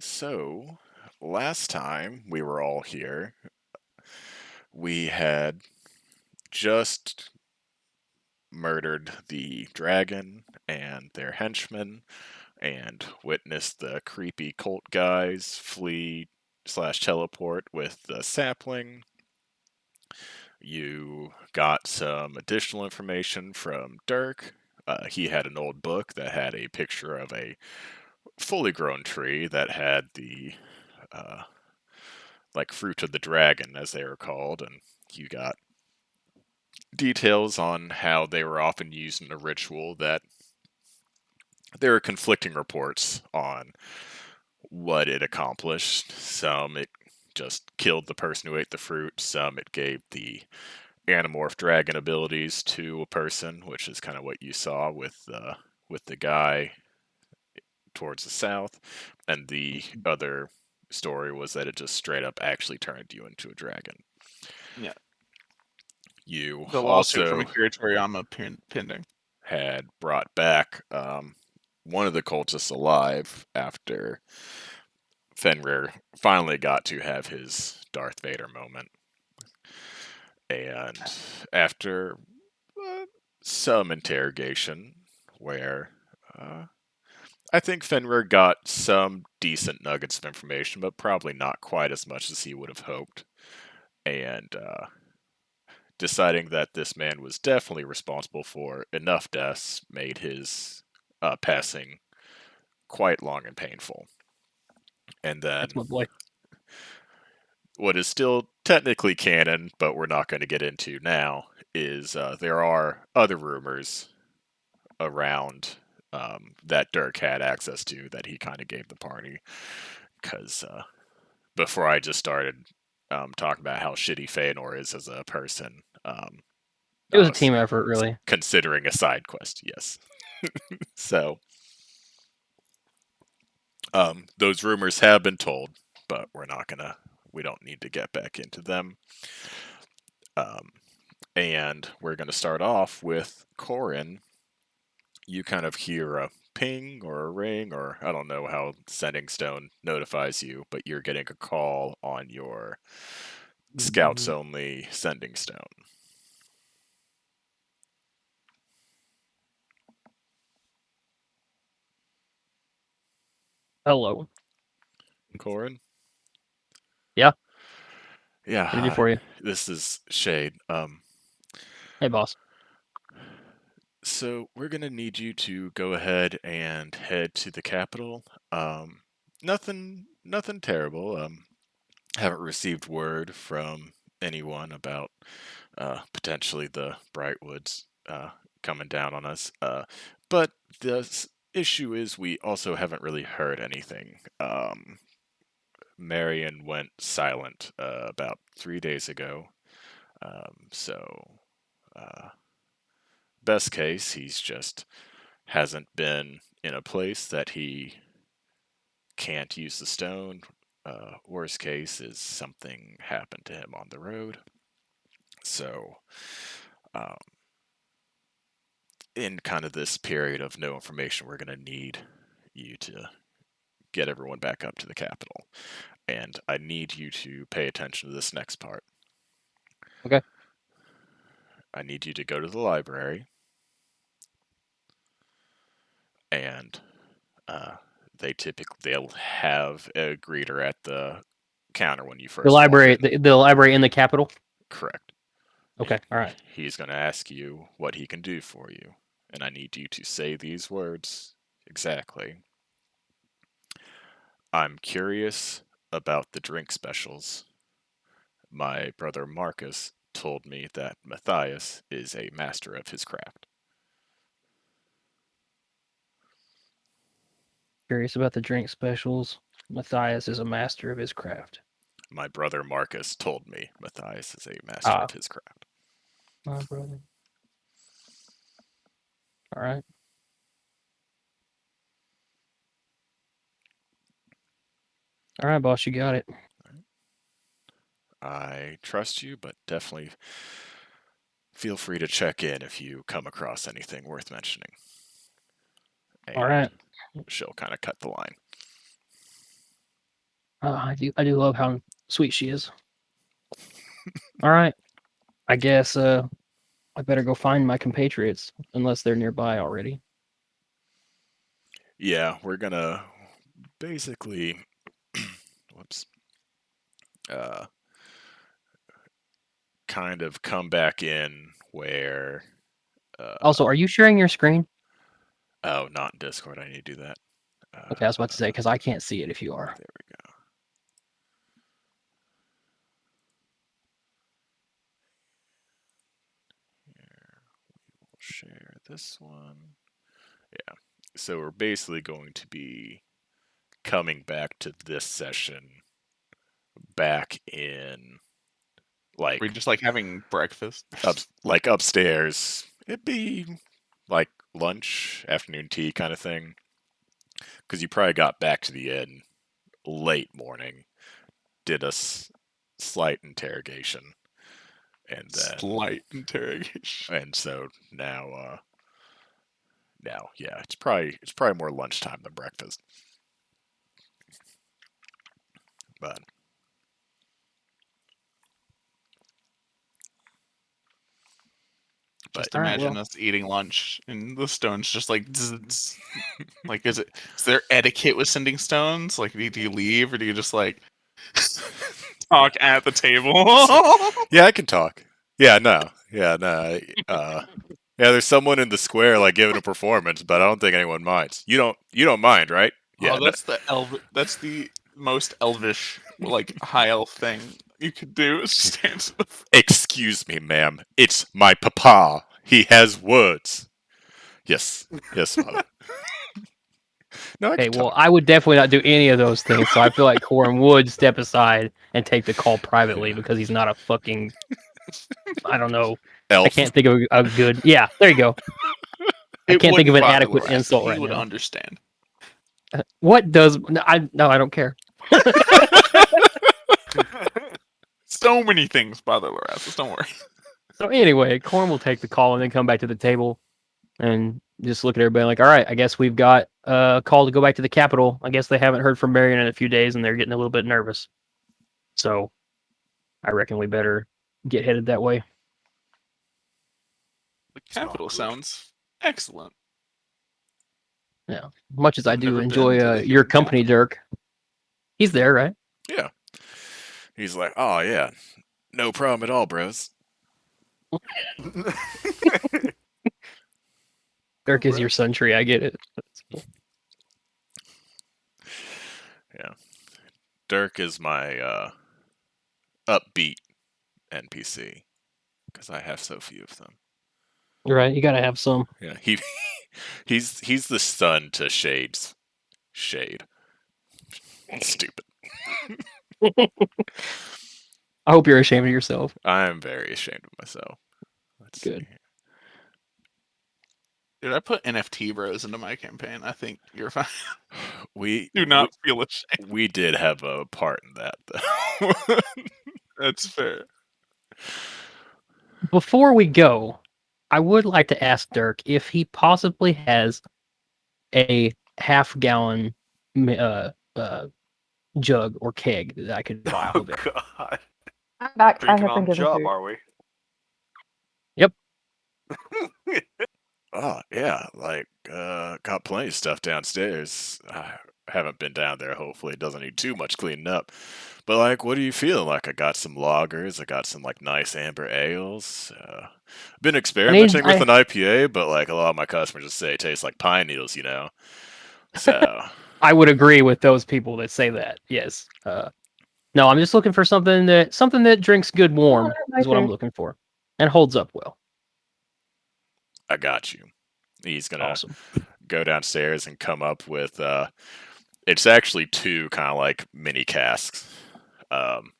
So, last time we were all here, we had just murdered the dragon and their henchmen and witnessed the creepy cult guys flee slash teleport with the sapling. You got some additional information from Dirk. He had an old book that had a picture of a fully grown tree that had the uh, like fruit of the dragon, as they were called, and you got details on how they were often used in a ritual that there are conflicting reports on what it accomplished. Some it just killed the person who ate the fruit, some it gave the animorph dragon abilities to a person, which is kind of what you saw with the guy towards the south, and the other story was that it just straight up actually turned you into a dragon. Yeah, You the lawsuit from also Akira Toriyama pending. had brought back one of the cultists alive after Fenrir finally got to have his Darth Vader moment. And after uh, some interrogation, where I think Fenrir got some decent nuggets of information, but probably not quite as much as he would have hoped. And deciding that this man was definitely responsible for enough deaths made his passing quite long and painful. And That's then my boy. what is still technically canon, but we're not going to get into now, is there are other rumors around that Dirk had access to that he kind of gave the party. Because before I just started talking about how shitty Feanor is as a person, It I was a was team effort, really. considering a side quest, yes. So, those rumors have been told, but we don't need to get back into them. Um, and we're gonna start off with Corin. You kind of hear a ping or a ring, or I don't know how Sending Stone notifies you, but you're getting a call on your Scouts Mhm. only Sending Stone. Hello. Corin? Yeah. Yeah, What can I do hi. for you? This is Shade. Hey, boss. So we're gonna need you to go ahead and head to the capital. Nothing terrible. Haven't received word from anyone about potentially the Brightwoods coming down on us. But the issue is we also haven't really heard anything. Marion went silent about 3 days ago. So, best case, he's just hasn't been in a place that he can't use the stone. Worst case is something happened to him on the road. So, um, in kind of this period of no information, we're going to need you to get everyone back up to the capital. And I need you to pay attention to this next part. Okay. I need you to go to the library and uh, they'll have a greeter at the counter when you The first walk library, in. the library in the capital. Correct. Okay. All right. He's going to ask you what he can do for you, and I need you to say these words exactly. I'm curious about the drink specials. My brother Marcus told me that Matthias is a master of his craft. Curious about the drink specials. Matthias is a master of his craft. My brother Marcus told me Matthias is a master Ah, of his craft. my brother. All right. All right, boss. You got it. I trust you, but definitely feel free to check in if you come across anything worth mentioning. All And right. she'll kind of cut the line. I do love how sweet she is. All right, I guess I better go find my compatriots unless they're nearby already. Yeah, we're gonna basically, whoops, uh, kind of come back in where, Also, are you sharing your screen? oh, not in Discord. I need to do that. Okay, I was about to say because I can't see it if you are. There we go. Here, we will share this one. Yeah. So we're basically going to be coming back to this session back in We're like just like having breakfast. upstairs. It'd be like lunch, afternoon tea kind of thing. Because you probably got back to the inn late morning, did a slight interrogation, and then Slight interrogation. and so now yeah, it's probably more lunchtime than breakfast. But Just All right, imagine well, us eating lunch and the stones just like zzz. Like is there etiquette with sending stones? Like do you leave or do you just like talk at the table? yeah, I can talk. Yeah, no, yeah, no. Yeah, there's someone in the square like giving a performance, but I don't think anyone minds. You don't mind, right? Oh, Yeah, no, that's the most elvish like high elf thing you could do is stand to the excuse me, ma'am. It's my papa. He has words. Yes, yes, father. No, I okay, can well, talk. I would definitely not do any of those things. So I feel like Corin would step aside and take the call privately Yeah. because he's not a fucking. I don't know. I Elf. can't think of a good. Yeah, there you go. I It can't think of wouldn't an bother adequate Loras. insult He right would now. understand. What does no? I don't care. So many things bother Loras. Just don't worry. So anyway, Corn will take the call and then come back to the table and just look at everybody like, all right, I guess we've got a call to go back to the capital. I guess they haven't heard from Marion in a few days and they're getting a little bit nervous. So I reckon we better get headed that way. The It's not capital good. sounds excellent. Yeah. Much as I I've do never been enjoy to the your hidden company, capital. Dirk. He's there, right? Yeah. He's like, oh yeah, no problem at all, bros. Dirk is your sun tree. I get it. Yeah. Dirk is my upbeat NPC because I have so few of them. Right. You got to have some. Yeah, he's the son to Shade's Shade. Stupid. I hope you're ashamed of yourself. I am very ashamed of myself. Let's see. Good. Dude, I put NFT bros into my campaign. I think you're fine. We Do not feel ashamed. we did have a part in that though. That's fair. Before we go, I would like to ask Dirk if he possibly has a half-gallon jug or keg that I could buy off Oh of it. God! I Drinking have on been the given job, food. are we? Yep. Oh yeah, like got plenty of stuff downstairs. I haven't been down there. Hopefully, it doesn't need too much cleaning up. But like, what are you feeling? Like, I got some lagers. I got some like nice amber ales. Been experimenting with an IPA, but like a lot of my customers just say it tastes like pine needles. So I would agree with those people that say that. Yes. No, I'm just looking for something that drinks good warm is what I'm looking for, and holds up well. I got you. He's gonna Awesome. go downstairs and come up with it's actually two kind of like mini casks.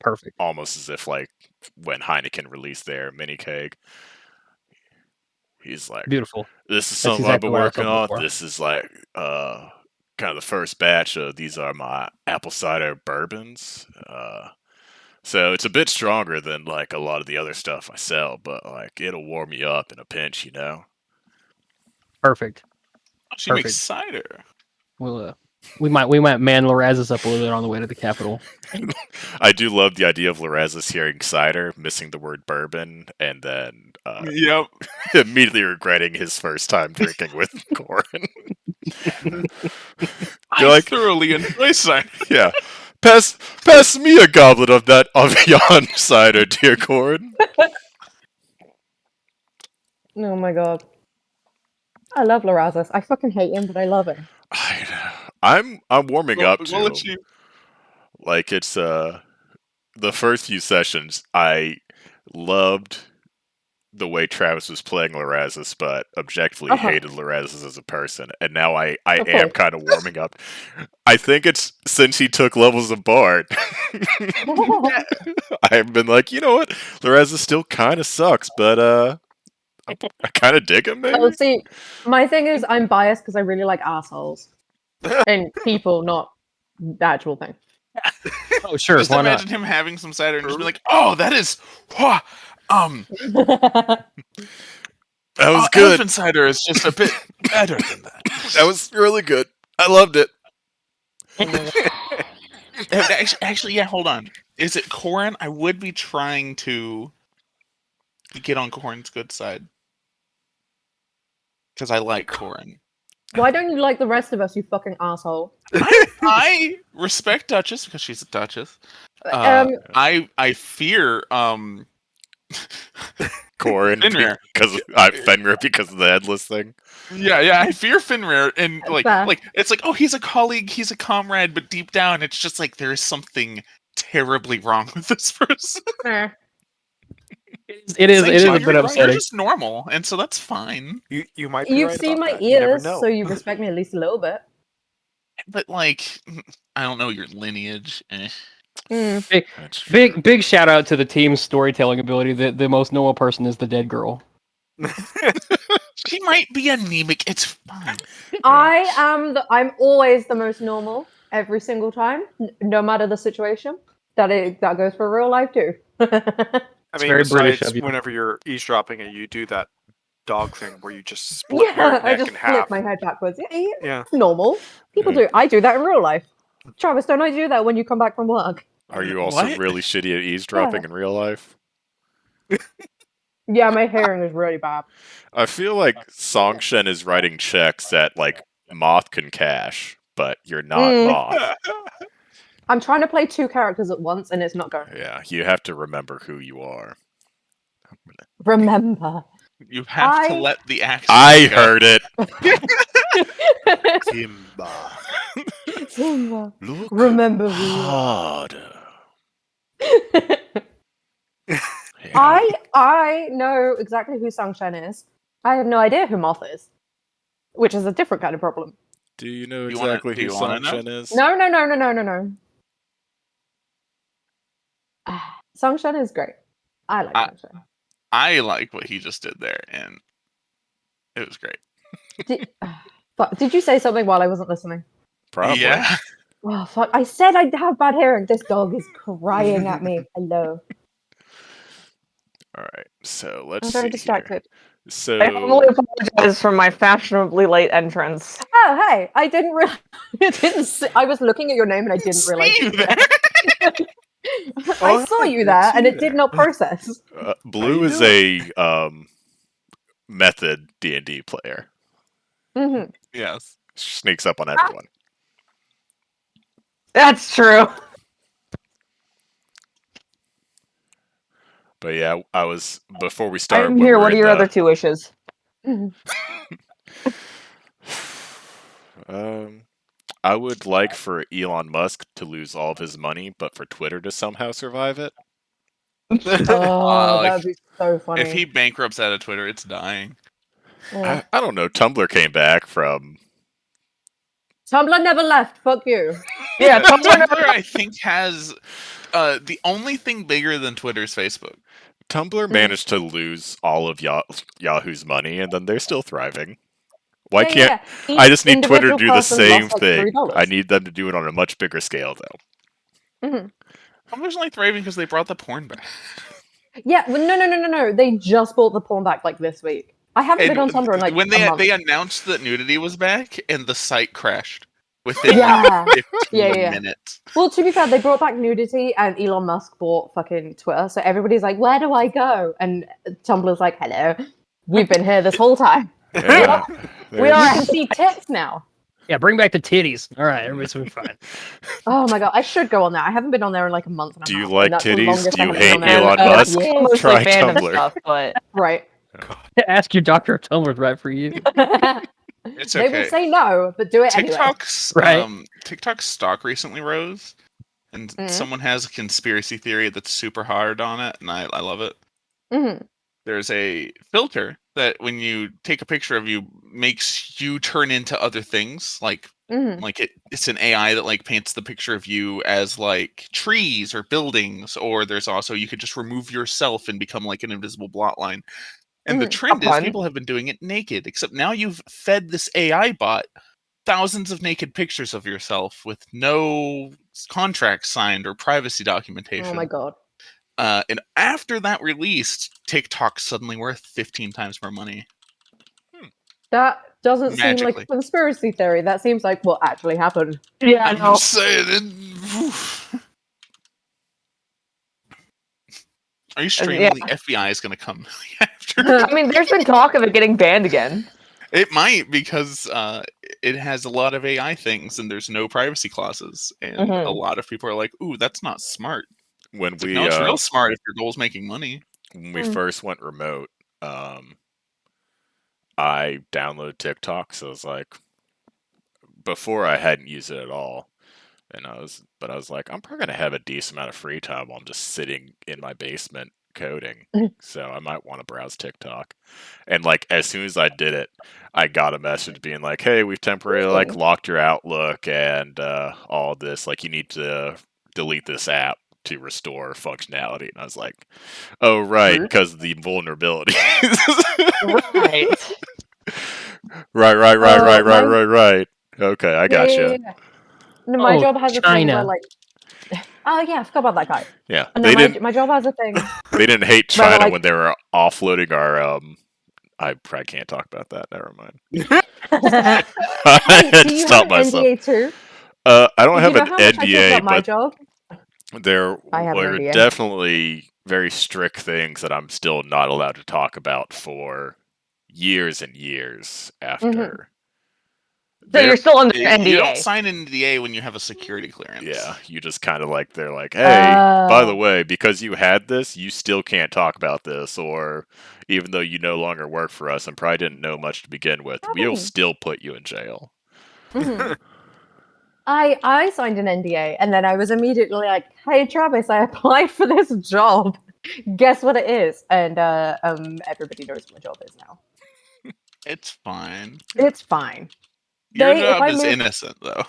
Perfect. Almost as if like when Heineken released their mini keg. He's like, Beautiful. this is That's something I've exactly been what I was working hoping on. for. This is like kind of the first batch of these are my apple cider bourbons. So it's a bit stronger than like a lot of the other stuff I sell, but like it'll warm you up in a pinch. Perfect. Oh, she makes Perfect. cider. We'll We might man Lorazes up a little bit on the way to the Capitol. I do love the idea of Lorazes hearing cider, missing the word bourbon, and then Yep. immediately regretting his first time drinking with Corin. I You're like, thoroughly enjoy cider. yeah, pass me a goblet of that Avion cider, dear Corin. Oh my god. I love Lorazes. I fucking hate him, but I love him. I'm warming up We'll to let him. you. Like it's the first few sessions, I loved the way Travis was playing Lorazes, but objectively Uh-huh. hated Lorazes as a person. And now I Of am course. kind of warming up. I think it's since he took levels of Bard. I've been like, you know what? Lorazes still kind of sucks, but I kind of dig him, Well, maybe? see, my thing is I'm biased because I really like assholes. And people, not the actual thing. Oh, sure. Just Why imagine not? him having some cider and just be like, "Oh, that is, That was good. elephant cider is just a bit better than that." That was really good. I loved it. Oh my god. Actually, yeah. Hold on. Is it Corin? I would be trying to get on Corin's good side because I like Corin. Why don't you like the rest of us, you fucking asshole? I respect Duchess because she's a Duchess. I fear Corin Fenrir. because Fenrir because of the headless thing. Yeah, I fear Fenrir, and Fair. like it's like, oh, he's a colleague, he's a comrade, but deep down, it's just like there is something terribly wrong with this person. Eh. It is a You're bit right, upsetting. You're just normal, and so that's fine. You might be You've right seen about my that. You never ears, know. so you respect me at least a little bit. But like, I don't know your lineage. That's true. Big shout out to the team's storytelling ability. The most normal person is the dead girl. She might be anemic. It's fine. I'm always the most normal every single time, no matter the situation. That goes for real life too. I mean, very British besides of you. whenever you're eavesdropping and you do that dog thing where you just split your Yeah, neck I just in flip half. my head backwards. Yeah, Yeah. it's normal. People do. I do that in real life. Travis, don't I do that when you come back from work? Are you also What? really shitty at eavesdropping in real life? Yeah, my hearing is really bad. I feel like Songshen is writing checks that like Moth can cash, but you're not Moth. I'm trying to play two characters at once, and it's not going. Yeah, you have to remember who you are. Remember. You have to I- let the accent. I go. heard it. Timba. Simba. Look Remember who you are. harder. I know exactly who Sangshen is. I have no idea who Moth is, which is a different kind of problem. Do you know Do you wanna- exactly do who you wanna know? Songshen is? No. Sangshen is great. I like Sangshen. I like what he just did there, and it was great. Fuck, did you say something while I wasn't listening? Probably. Yeah. Oh fuck! I said I have bad hearing. This dog is crying at me. Hello. All right. So let's I'm see very here. distracted. So I humbly apologize for my fashionably late entrance. Oh hey! I didn't realize. I was looking at your name and I didn't realize. See you there. I saw you there and it did not process. Blue is a method D&D player. Mm-hmm. Yes. Sneaks up on everyone. That's true. But yeah, I was before we started. I'm when here. we were What are in your the- other two wishes? I would like for Elon Musk to lose all of his money, but for Twitter to somehow survive it. Oh, like, that would be so funny. If he bankrupts out of Twitter, it's dying. Oh. I don't know. Tumblr came back from. Tumblr never left. Fuck you. Yeah, Tumblr, I think, has the only thing bigger than Twitter is Facebook. Tumblr managed to lose all of Yahoo's money, and then they're still thriving. Why can't I just need Twitter to do the same thing? I need them to do it on a much bigger scale, though. Mm-hmm. Tumblr's only thriving because they brought the porn back. Yeah, well, no. They just bought the porn back like this week. I haven't been on Tumblr in like when a month. they announced that nudity was back and the site crashed. within Yeah. like 15 Yeah. minutes. Well, to be fair, they brought back nudity, and Elon Musk bought fucking Twitter. So everybody's like, "Where do I go?" And Tumblr's like, "Hello, we've been here this whole time. Yeah, We are- You there's- can see tits now." Yeah, bring back the titties. All right, everybody's gonna be fine. Oh my god, I should go on there. I haven't been on there in like a month and a Do you half. like and that's the titties? longest Do I you haven't been hate on there in Elon Musk? years. mostly Try fandom Tumblr. stuff, but Right. Ask your doctor if Tumblr's right for you. It's They okay. would say no, but do it anyway. TikTok's stock recently rose, and Mhm. someone has a conspiracy theory that's super hard on it, and I love it. Mhm. There's a filter that when you take a picture of you makes you turn into other things, like Mhm. it's an AI that like paints the picture of you as like trees or buildings, or there's also you could just remove yourself and become like an invisible blot line. And the Mhm. trend is Fun. people have been doing it naked, except now you've fed this AI bot thousands of naked pictures of yourself with no contract signed or privacy documentation. Oh my god. And after that released, TikTok's suddenly worth 15 times more money. That doesn't seem like a Magically. conspiracy theory. That seems like what actually happened. yeah, I'm no. just saying. Are you streaming? Yeah. The FBI is going to come after. I mean, there's been talk of it getting banned again. It might because it has a lot of AI things and there's no privacy clauses, and a Mhm. lot of people are like, "Ooh, that's not smart." when It's like, we no, it's real smart if your goal is making money. when we Mm. first went remote, I downloaded TikTok, so I was like, before I hadn't used it at all, and I was like, I'm probably gonna have a decent amount of free time while I'm just sitting in my basement coding, so I might want to browse TikTok. And like as soon as I did it, I got a message being like, "Hey, we've temporarily like locked your Outlook and all this. Like, you need to delete this app to restore functionality." And I was like, "Oh, right, because of the vulnerability." Right. Right. Okay, I gotcha. Yeah. No, my Oh, job has a thing where China. like, oh yeah, I forgot about that guy. Yeah, No, they my didn't. my job has a thing. They didn't hate Where they're China like- when they were offloading our. I probably can't talk about that. Never mind. Hey, I had do to you have stop an myself. NDA too? I don't Do have you know an how much I talk NDA, about my but job? there I have an were NDA. definitely very strict things that I'm still not allowed to talk about for years and years after. So you're still under NDA. You don't sign an NDA when you have a security clearance. Yeah, you just kind of like, they're like, hey, by the Oh. way, because you had this, you still can't talk about this, or even though you no longer work for us and probably didn't know much to begin with, we'll still put you in jail. Mhm. I signed an NDA and then I was immediately like, "Hey Travis, I applied for this job. Guess what it is?" And everybody knows what my job is now. It's fine. It's fine. Your If job I is move, innocent, though.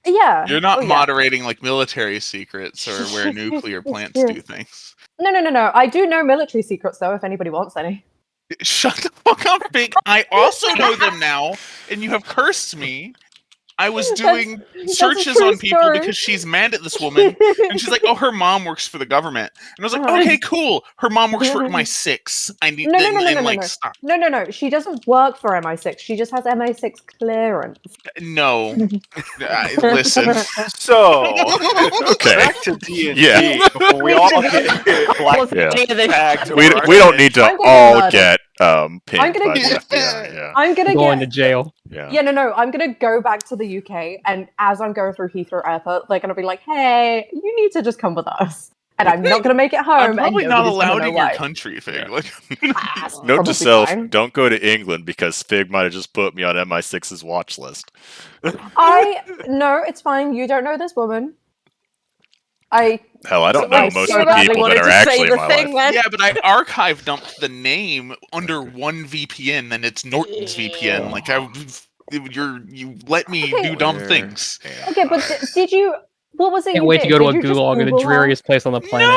yeah, You're not oh, yeah. moderating like military secrets or where nuclear It's plants true. do things. No. I do know military secrets though. If anybody wants any. Shut the fuck up, Big. I also know them now, and you have cursed me. I was doing That's a searches true on people story. because she's mad at this woman, and she's like, "Oh, her mom works for the government," and I was like, Uh-huh. "Okay, cool. Her mom works for MI6. I need No. stop." No. She doesn't work for MI6. She just has MI6 clearance. No, listen. So, Okay. back to D&D Yeah. before we all get black Yeah. tagged. We over our don't heads. need to I'm gonna all murder. get I'm pinged gonna by the get- FBI. Yeah. I'm gonna Going get to jail. Yeah. Yeah, no. I'm gonna go back to the UK, and as I'm going through Heathrow Airport, they're gonna be like, "Hey, you need to just come with us." And I'm not gonna make it home. I'm probably and not nobody's gonna allowed know in your why. country, Fig. Yeah. Like, That's Note probably to self: fine. don't go to England because Fig might have just put me on MI6's watch list. No, it's fine. You don't know this woman. I Hell, I don't So, know like, most so of the badly people that wanted are to say actually in the my thing, life. man. yeah, but I archive dumped the name under one VPN, and it's Norton's VPN. Like, you let me Okay. do dumb Where things. am okay, but I? did you? What was it Can't you wait did? to go to Did a you just Google. I'm in the Google her? dreariest place on the planet.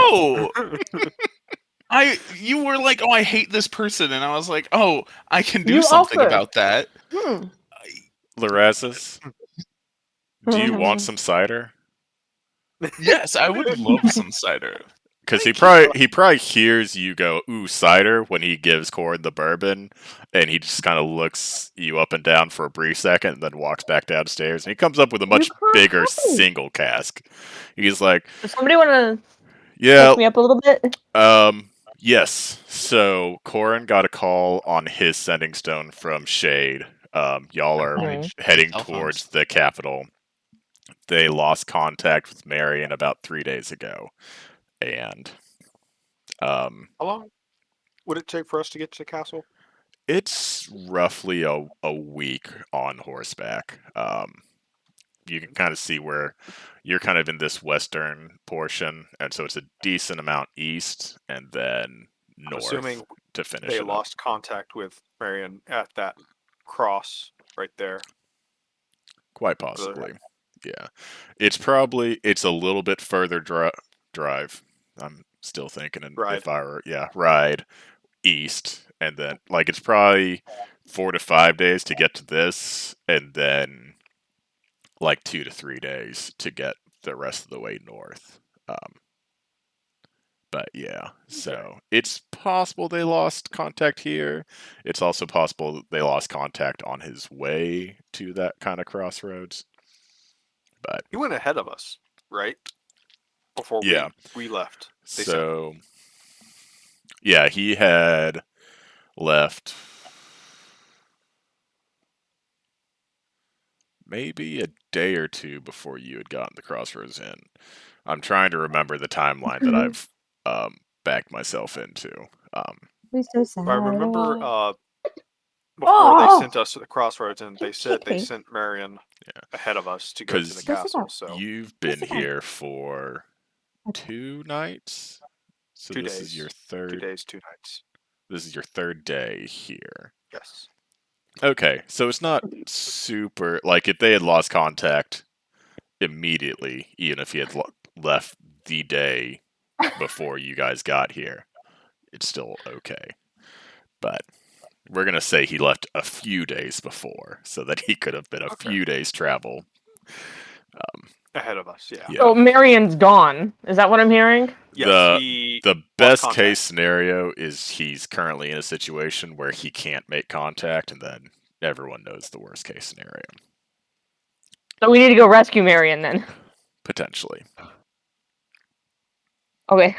No, you were like, "Oh, I hate this person," and I was like, "Oh, I can do You something offered. about that." Larazis, do you want some cider? Yes, I would love some cider. Because he probably hears you go, ooh, cider, when he gives Corin the bourbon, and he just kind of looks you up and down for a brief second, and then walks back downstairs, and he comes up with a You much can't bigger help me. single cask. He's like, Does somebody want to yeah, wake me up a little bit? yes. So Corin got a call on his sending stone from Shade. Y'all are Mhm. heading Cell phones. towards the capital. They lost contact with Marion about 3 days ago, and How long would it take for us to get to the castle? it's roughly a week on horseback. You can kind of see where you're kind of in this western portion, and so it's a decent amount east and then I'm north assuming to finish they it up. lost contact with Marion at that cross right there. Quite possibly. Yeah. It's a little bit further drive. I'm still thinking, and Ride. if I were, ride east, and then like it's probably 4 to 5 days to get to this, and then like 2 to 3 days to get the rest of the way north. But yeah, so it's possible they lost contact here. It's also possible they lost contact on his way to that kind of crossroads. But He went ahead of us, right? Before yeah, we left. They said. so yeah, he had left maybe a day or two before you had gotten the crossroads in. I'm trying to remember the timeline that I've backed myself into. We're so sad. But I remember before they Oh! sent us to the crossroads, and they said they Okay. sent Marion Yeah. ahead of us to go to the 'Cause castle. So you've been okay. here for 2 nights, so 2 this days. is your 2 third. days, 2 nights. This is your third day here. Yes. Okay, so it's not super like if they had lost contact immediately, even if he had left the day before you guys got here, it's still okay. But we're gonna say he left a few days before, so that he could have been a Okay. few days travel. Ahead of us, yeah. Yeah. So Marion's gone. Is that what I'm hearing? Yes, he The lost best contact. case scenario is he's currently in a situation where he can't make contact, and then everyone knows the worst case scenario. So we need to go rescue Marion then. Potentially. Okay.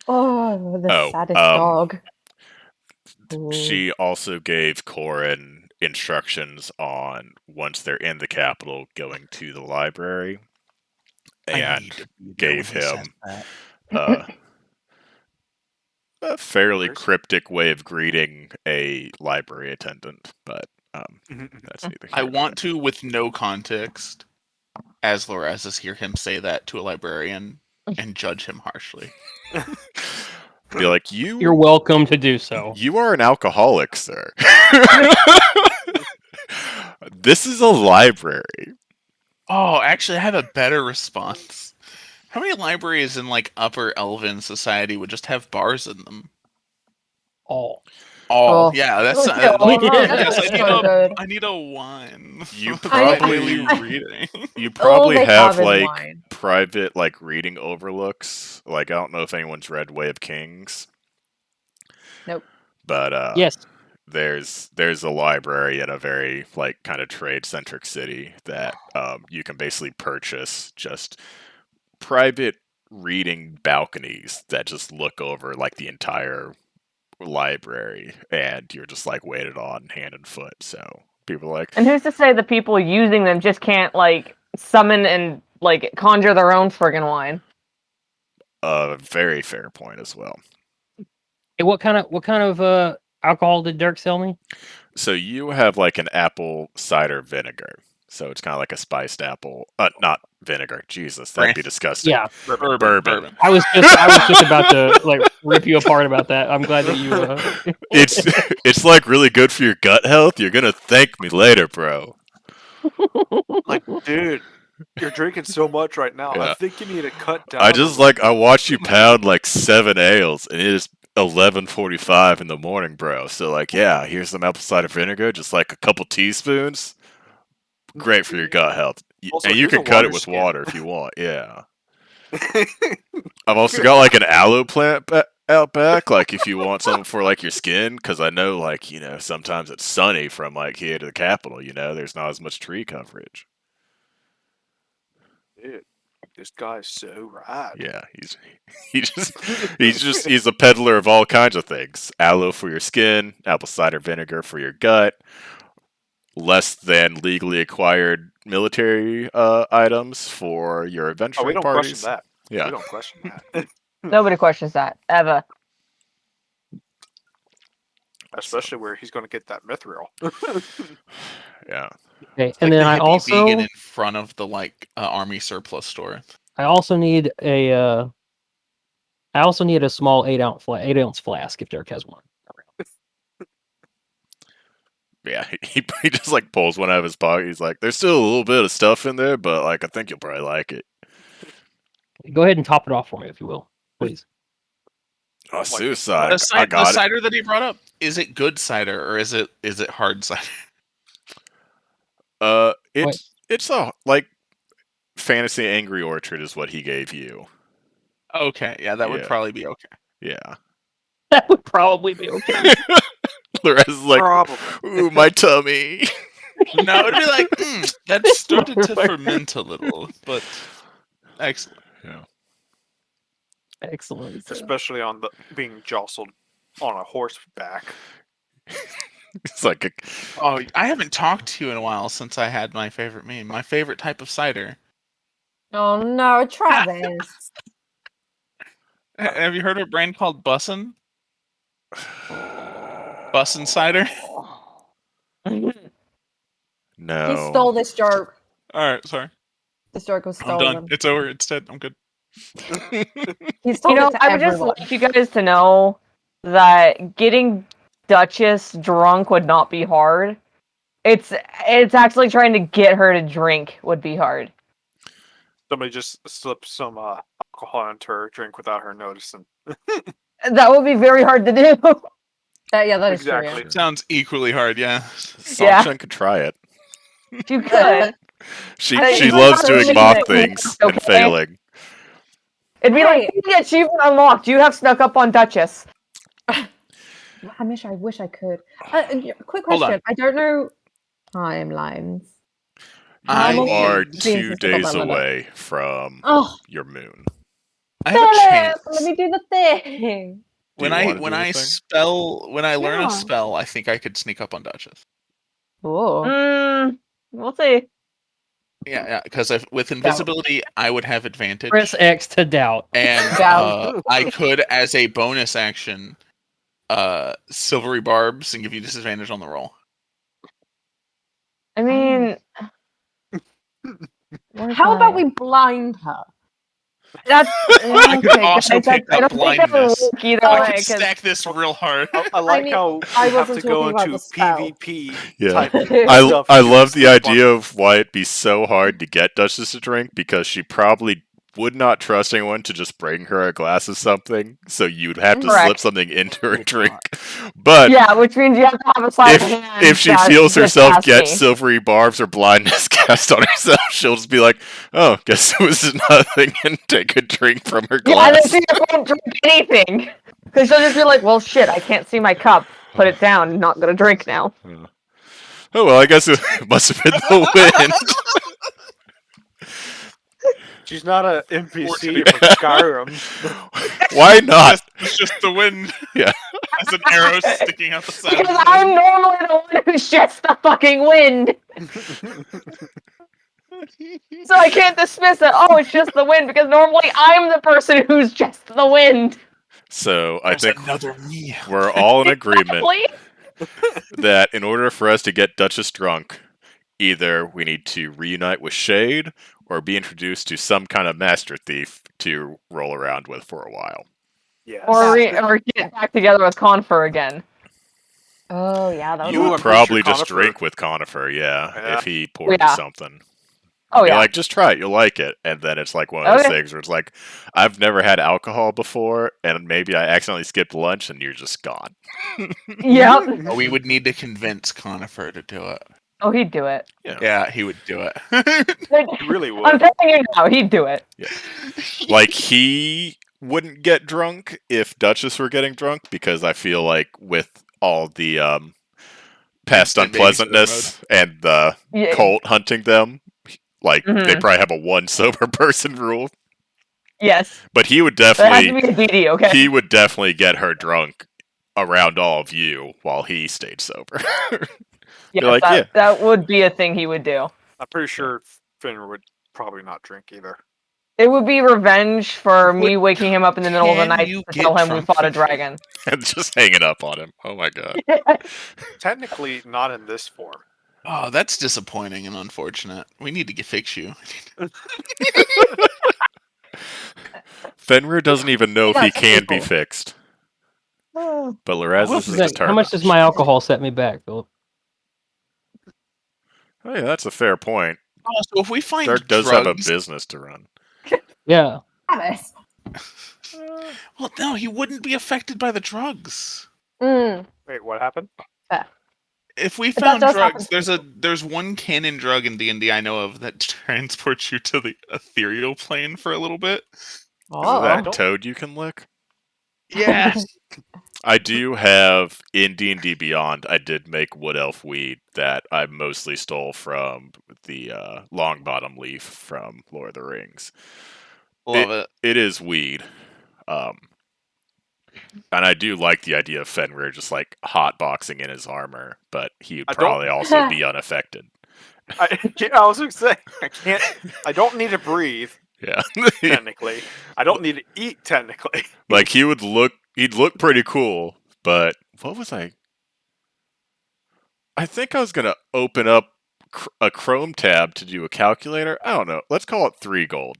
Oh, the Oh, saddest dog. Ooh. She also gave Corin instructions on once they're in the capital going to the library, and gave him a fairly Where's- cryptic way of greeting a library attendant, but that's neither here I nor want to, with no context, as Lorazes, hear him say that to a librarian and judge him harshly. there. Be like, You're welcome to do so. You are an alcoholic, sir. This is a library. Oh, actually, I have a better response. How many libraries in like Upper Elven society would just have bars in them? All. Oh. Yeah, that's Yeah, yes. that's so good. I need a one. You for probably- daily reading. You probably they have have is like wine. private like reading overlooks. Like I don't know if anyone's read Way of Kings. Nope. But Yes. there's a library in a very like kind of trade centric city that you can basically purchase just private reading balconies that just look over like the entire library, and you're just like waited on hand and foot. So people are like, And who's to say the people using them just can't like summon and like conjure their own friggin' wine? a very fair point as well. Hey, what kind of alcohol did Dirk sell me? So you have like an apple cider vinegar. So it's kind of like a spiced apple, not vinegar. Jesus, that'd be disgusting. Yeah, Bourbon. I was just about to like rip you apart about that. I'm glad that you. It's like really good for your gut health. You're gonna thank me later, bro. Like, dude, you're drinking so much right now. Yeah. I think you need to cut down. I just like I watch you pound like 7 ales, and it is 11:45 in the morning, bro. So like, yeah, here's some apple cider vinegar, just like a couple teaspoons. Great for your gut health. Also, and you here's a can cut it water with skin. water if you want. Yeah. I've also got like an aloe plant out back, like if you want something for like your skin, because I know like sometimes it's sunny from like here to the capital. There's not as much tree coverage. Dude, this guy's so rad. Yeah, he's a peddler of all kinds of things. Aloe for your skin, apple cider vinegar for your gut, less than legally acquired military items for your Oh, we adventuring don't question parties. that. Yeah. We don't question that. Nobody questions that ever. Especially where he's going to get that mithril. Yeah. Okay, It's and like then the I hippie vegan also in front of the army surplus store. need a small 8-ounce flask if Dirk has one. Yeah, he just like pulls one out of his pocket. He's like, "There's still a little bit of stuff in there, but like I think you'll probably like it." Go ahead and top it off for me if you will, please. Oh, Like, suicide! The, I the got it. cider that he brought up, is it good cider or is it hard cider? It's a like fantasy Angry Orchard is what he gave you. Okay, yeah, that would Yeah. probably be okay. Yeah. That would probably be okay. The rest is like, Probably. ooh, my tummy. No, it'd be like, that started to ferment a little, but excellent. Yeah. Excellent. Especially on the being jostled on a horseback. It's like Oh, I haven't talked to you in a while since I had my favorite meme. My favorite type of cider. Oh no, Travis. Have you heard of a brand called Bussin? Bussin cider? no. He stole this joke. Alright, sorry. This joke was I'm stolen. done. It's over. It's dead. I'm good. He's told it to I would just everyone. like you guys to know that getting Duchess drunk would not be hard. It's actually trying to get her to drink would be hard. Somebody just slipped some alcohol into her drink without her noticing. That would be very hard to do. Yeah, that is Exactly. It sounds equally hard, yeah. Sunshine could try it. You could. She You loves have to doing make mock it things work, and okay? failing. It'd be like the achievement unlocked. You have snuck up on Duchess. true. I wish I could. Quick Hold on. question. I don't know timelines. You I are Being 2 since I got days my letter. away from Oh, your moon. I have a Philip, chance. let me do the thing. Do When you I wanna when do I this when I learn Yeah. a spell, I think I could sneak up on Duchess. Oh. We'll see. Yeah, because with invisibility, I would have advantage, Press X to doubt. and Doubt. I could, as a bonus action, silvery barbs and give you disadvantage on the roll. I mean, How about we blind her? That's I could okay, also guys, pick I up don't think that would blindness. work either I way. could 'Cause stack this real hard. I like mean, how I we have wasn't to go talking about into the spell. PvP Yeah. type I stuff. I You can love the sneak up on- idea of why it'd be so hard to get Duchess to drink because she probably would not trust anyone to just bring her a glass of something, so you'd have to slip Correct. something into her drink. But yeah, which means you have to have a sleight of hand. if she that feels gets herself past get me. silvery barbs or blindness cast on herself, she'll just be like, "Oh, guess it was nothing," and take a drink from her Yeah, and then glass. she just won't drink anything. Because she'll just be like, well, shit, I can't see my cup. Put it down. Not gonna drink now. Oh well, I guess it must have been the wind. She's not an NPC Fortunate. from Skyrim. Why not? It's just the wind. Yeah. As an arrow sticking out the side. Because of the I'm normally the one who's just the fucking wind. So I can't dismiss it. Oh, it's just the wind. Because normally I'm the person who's just the wind. So I There's think another me. we're all in agreement Please? that in order for us to get Duchess drunk, either we need to reunite with Shade or be introduced to some kind of master thief to roll around with for a while. Yes. Or get back together with Confer again. Oh yeah, that You Ooh, would I'm pretty probably sure just Conifer- drink with Conifer, Yeah. if he poured you Yeah. something. Oh, Be yeah. like, just try it, you'll like it. And then it's like one of those Okay. things where it's like, I've never had alcohol before, and maybe I accidentally skipped lunch, and you're just gone. Yep. We would need to convince Conifer to do it. Oh, he'd do it. Yeah, he would do it. He really would. I'm telling you now, he'd do it. Like, he wouldn't get drunk if Duchess were getting drunk, because I feel like with all the past Instant babysitter unpleasantness and the Yeah. cult hunting them, like, they Mhm. probably have a one sober person rule. Yes. But he would There has to definitely be a DD, okay? he would definitely get her drunk around all of you while he stayed sober. Yes, like, that, yeah. that would be a thing he would do. I'm pretty sure Fenrir would probably not drink either. It would be revenge for What me waking him up in the middle of the can night you to get tell him we drunk fought a for? dragon. And just hanging up on him. Oh my god. Technically, not in this form. Oh, that's disappointing and unfortunate. We need to fix you. Fenrir doesn't even know if he That's can be simple. fixed. Oh. But Lorez is How much determined. does my alcohol set me back, Philip? Oh yeah, that's a fair point. Oh, so if we find Dirk does drugs, have a business to run. Yeah. Travis. well, no, he wouldn't be affected by the drugs. Mm, Wait, what happened? If we But that found does drugs, happen. there's one canon drug in D&D I know of that transports you to the ethereal plane for a little bit. Is it Oh. that toad you can lick? Yes. I do have in D&D Beyond. I did make wood elf weed that I mostly stole from the long bottom leaf from Lord of the Rings. Love it. It is weed, and I do like the idea of Fenrir just like hotboxing in his armor, but he would I don't- probably also be unaffected. I was going to say, I don't need to breathe, Yeah, technically. I don't need to eat, technically. like he'd look pretty cool. But what was I? I think I was gonna open up a Chrome tab to do a calculator. I don't know. Let's call it 3 gold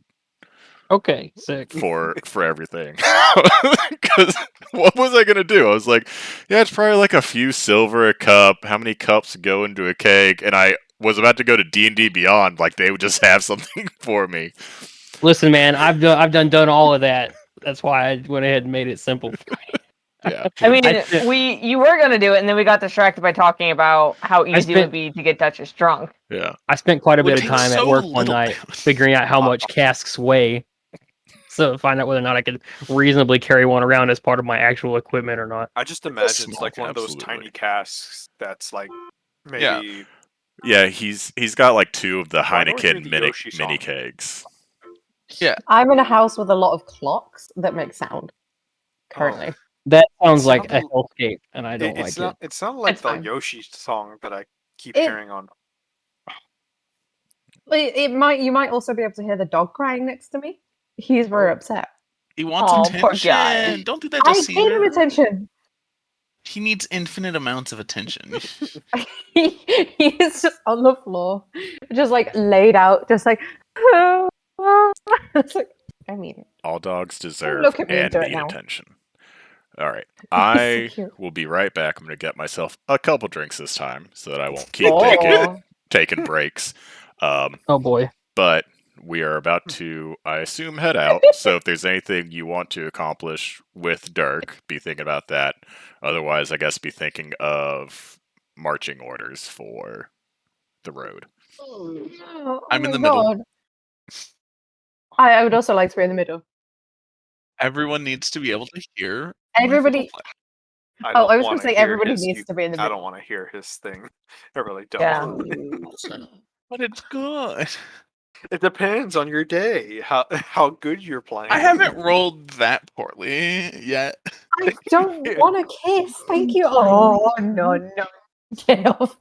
Okay, sick. for everything. Because what was I gonna do? I was like, yeah, it's probably like a few silver a cup. How many cups go into a keg? And I was about to go to D&D Beyond. Like they would just have something for me. Listen, man, I've done all of that. That's why I went ahead and made it simple. Yeah. I mean, I spent- you were gonna do it, and then we got distracted by talking about how easy it would spent- be to get Duchess drunk. Yeah. I spent quite a Would bit of take time at so work one little night balance. figuring out how much casks weigh, so to find out whether or not I could reasonably carry one around as part of my actual equipment or not. I just imagine it's small, like one of those absolutely. tiny casks that's like maybe. Yeah. Yeah, he's got like 2 of the Why don't we hear Heineken the mini Yoshi song? kegs. I'm in a house with a lot of clocks that make sound currently. That sounds like a sounded- hellscape, and I don't like it. It sounded like It's the fine. Yoshi song that I keep It- hearing on. You might also be able to hear the dog crying next to me. He's very upset. He wants Aw, attention. poor guy. Don't do that to I gave him Cedar. attention. He needs infinite amounts of attention. He is just on the floor, just like laid out, just like. It's like, I mean, All dogs deserve look at me and do it need now. attention. All right. so I cute. will be right back. I'm going to get myself a couple drinks this time so that I won't keep taking Oh, taking breaks. Oh boy. But we are about to, I assume, head out. So if there's anything you want to accomplish with Dirk, be thinking about that. Otherwise, I guess be thinking of marching orders for the road. Oh, I'm in my the middle. God. I would also like to be in the middle. Everyone needs to be able to hear. Everybody. I Oh, I was going gonna to say everybody needs to be in the I middle. don't want to hear his thing. I really don't. yeah. But it's good. It depends on your day. How good you're playing. I haven't rolled that poorly yet. I don't want a kiss. Thank you. Oh no no. Get off.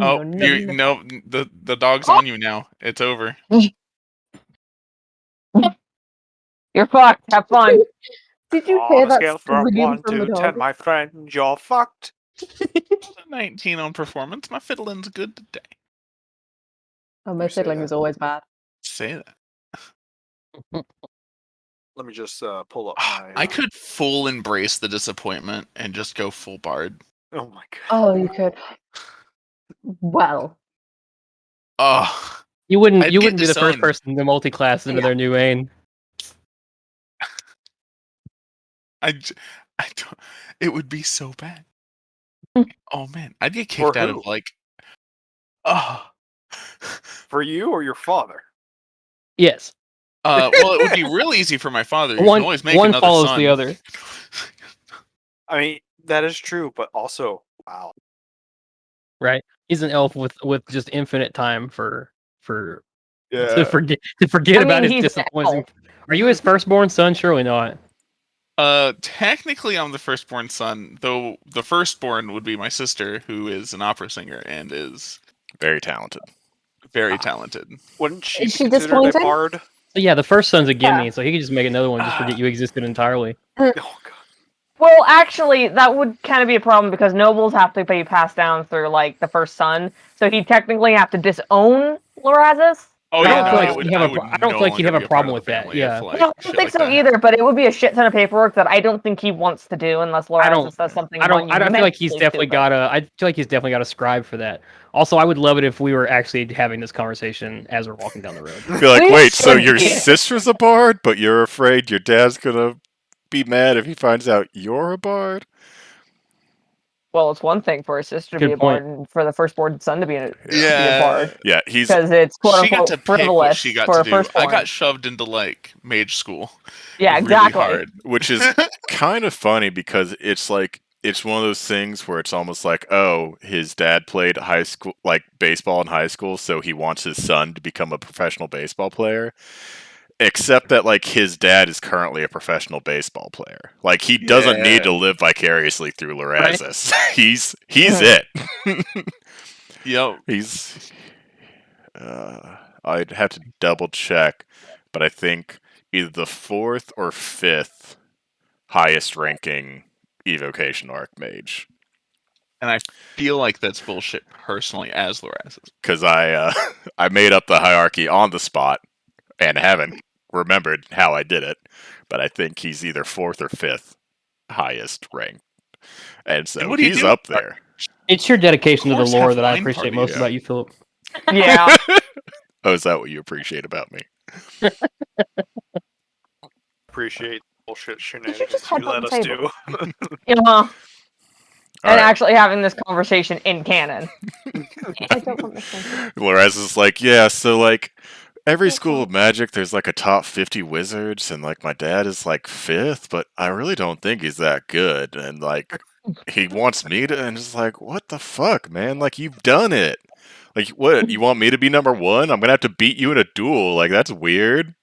Oh, No. the dog's on you now. It's over. You're fucked. Have fun. Did you On hear a that scale from scream 1 from the to dog? 10, my friend, you're fucked. 19 on performance. My fiddling's good today. Oh, my You say fiddling that. is always bad. Say that. Let me just pull up my. I could full embrace the disappointment and just go full bard. Oh my god. Oh, you could. Well, Oh, You wouldn't I'd you get wouldn't be the first disowned. person to multi-class into their new main. I don't. It would be so bad. Oh man, I'd get For kicked out who? of like Oh. For you or your father? Yes. Well, it would be real easy for my father. You One can always make one another follows son. the other. I mean, that is true, but also, wow. Right? He's an elf with just infinite time to Yeah. forget I about mean, his he's an disappointing. elf. Are you his firstborn son? Surely not. Technically, I'm the firstborn son, though the firstborn would be my sister, who is an opera singer and is Very talented. very talented. Wouldn't she Is be she considered a disappointed? bard? So yeah, the first son's a gimme, Yeah. so he could just make another one, just forget you existed entirely. Oh god. Well, actually, that would kind of be a problem because nobles have to be passed down through like the first son, so he'd technically have to disown Lorazes. Oh I yeah, don't no, feel I like would. he'd have I a would I don't no feel like he'd longer have be a a part problem of with the that. family Yeah. if like Well, I shit don't think like so that. either, but it would be a shit ton of paperwork that I don't think he wants to do unless Lorazes does something. I don't feel like he's monumentally definitely stupid. got a. I feel like he's definitely got a scribe for that. Also, I would love it if we were actually having this conversation as we're walking down the road. Be like, We wait, so should your be. sister's a bard, but you're afraid your dad's gonna be mad if he finds out you're a bard? Well, it's one thing for a sister to Good be a point. bard and for the firstborn son to be a Yeah. bard Yeah, he's because it's quote She got unquote to pick what she frivolous got for to a do. I firstborn. got shoved into like mage school. Yeah, really exactly. hard. which is kind of funny because it's like it's one of those things where it's almost like, oh, his dad played high school like baseball in high school, so he wants his son to become a professional baseball player. Except that like his dad is currently a professional baseball player. Like he doesn't need Yeah. to live vicariously through Right. Lorazes. he's it. Yep. He's I'd have to double check, but I think either the fourth or fifth highest ranking evocation archmage. And I feel like that's bullshit personally as Lorazes. Because I made up the hierarchy on the spot and haven't remembered how I did it, but I think he's either fourth or fifth highest ranked, and And so what do you he's do? up there. It's your dedication to the Course lore have that I wine appreciate parties. most Yeah. about you, Philip. Yeah. Oh, is that what you appreciate about me? Appreciate bullshit Did you shenanigans just you headbutt let the us table? do. Uh-huh. All And right. actually having this conversation in canon. I don't want this one. Whereas it's like, yeah, so like every That's school of fine. magic, there's like a top 50 wizards, and like my dad is like fifth, but I really don't think he's that good. And like he wants me to, and it's like, what the fuck, man? Like you've done it. Like what? You want me to be number one? I'm gonna have to beat you in a duel. Like that's weird.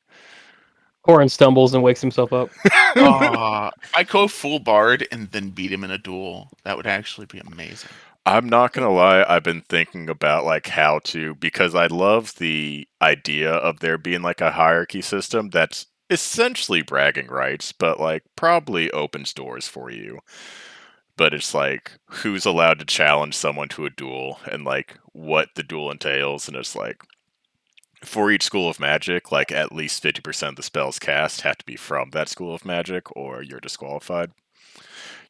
Corin stumbles and wakes himself up. If I go full bard and then beat him in a duel, that would actually be amazing. I'm not gonna lie, I've been thinking about like how to, because I love the idea of there being like a hierarchy system that's essentially bragging rights, but like probably opens doors for you. But it's like who's allowed to challenge someone to a duel and like what the duel entails, and it's like for each school of magic, like at least 50% of the spells cast have to be from that school of magic or you're disqualified.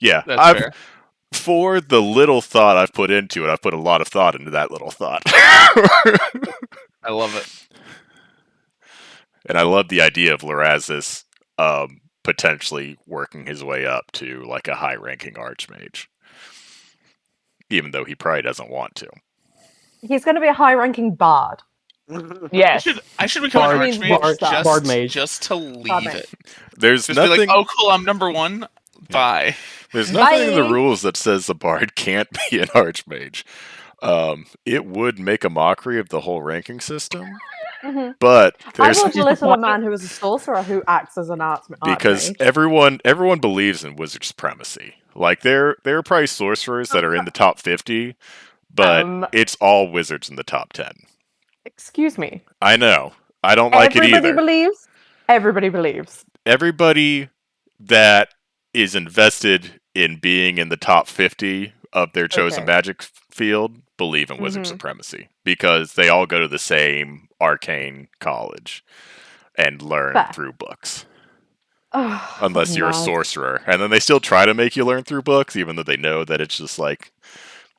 Yeah, That's I've fair. for the little thought I've put into it, I've put a lot of thought into that little thought. I love it. And I love the idea of Lorazes potentially working his way up to like a high ranking archmage. Even though he probably doesn't want to. He's going to be a high-ranking bard. Yes. I should become Bard- an means archmage bard- just, bard mage. just to leave Bard mage. it. There's Just be nothing like, oh cool, I'm number one. Bye. there's nothing in the Bye. rules that says the bard can't be an archmage. It would make a mockery of the whole ranking system. Mhm. But I there's would listen to a man who is a sorcerer who acts as an because archmage. everyone believes in wizard supremacy. Like there are probably sorcerers that are in the top 50, but it's all wizards in the top 10. Excuse me. I know. I don't like it Everybody either. believes. Everybody believes. Everybody that is invested in being in the top 50 of their chosen Okay. magic field believe in wizard Mhm. supremacy because they all go to the same arcane college and learn Fair. through books. Oh, Unless you're a mad. sorcerer. And then they still try to make you learn through books, even though they know that it's just like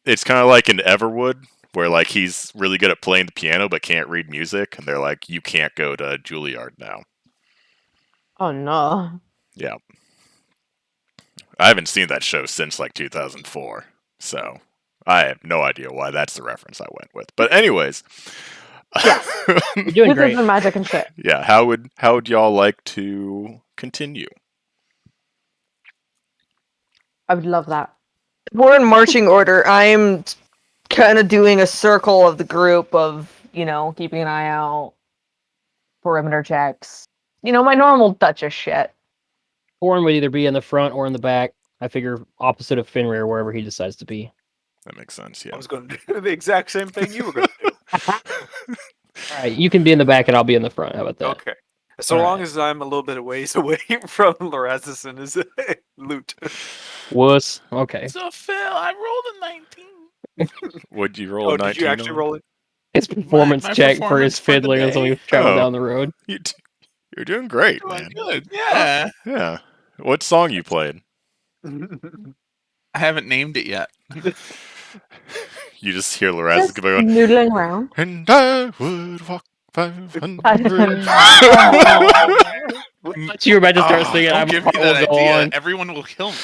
it's kind of like in Everwood, where like he's really good at playing the piano but can't read music, and they're like, you can't go to Juilliard now. Oh no. Yeah. I haven't seen that show since like 2004, so I have no idea why that's the reference I went with. But anyways. Yes. You're doing Wizards great. and magic and shit. Yeah, how would y'all like to continue? I would love that. We're in marching order. I'm kind of doing a circle of the group of, keeping an eye out, perimeter checks. My normal Duchess shit. Corin would either be in the front or in the back. I figure opposite of Fenrir, wherever he decides to be. That makes sense, I yeah. was going to do the exact same thing you were going to do. All right, you can be in the back and I'll be in the front. How about that? Okay. So All long right. as I'm a little bit away from Lorazis and his loot. Wuss. Okay. So Phil, I rolled a 19. Would you roll a Oh, 19 did you actually on? roll it? His performance my check for his performance for the fiddling as we day? travel Oh. down the road. You're doing great, Doing man. good. Yeah. Yeah. What song you played? I haven't named it yet. You just hear Loraz Just going, noodling around. and I would walk 500. You were about to start Oh, singing. don't I'm give me will that go idea. on. Everyone will kill me.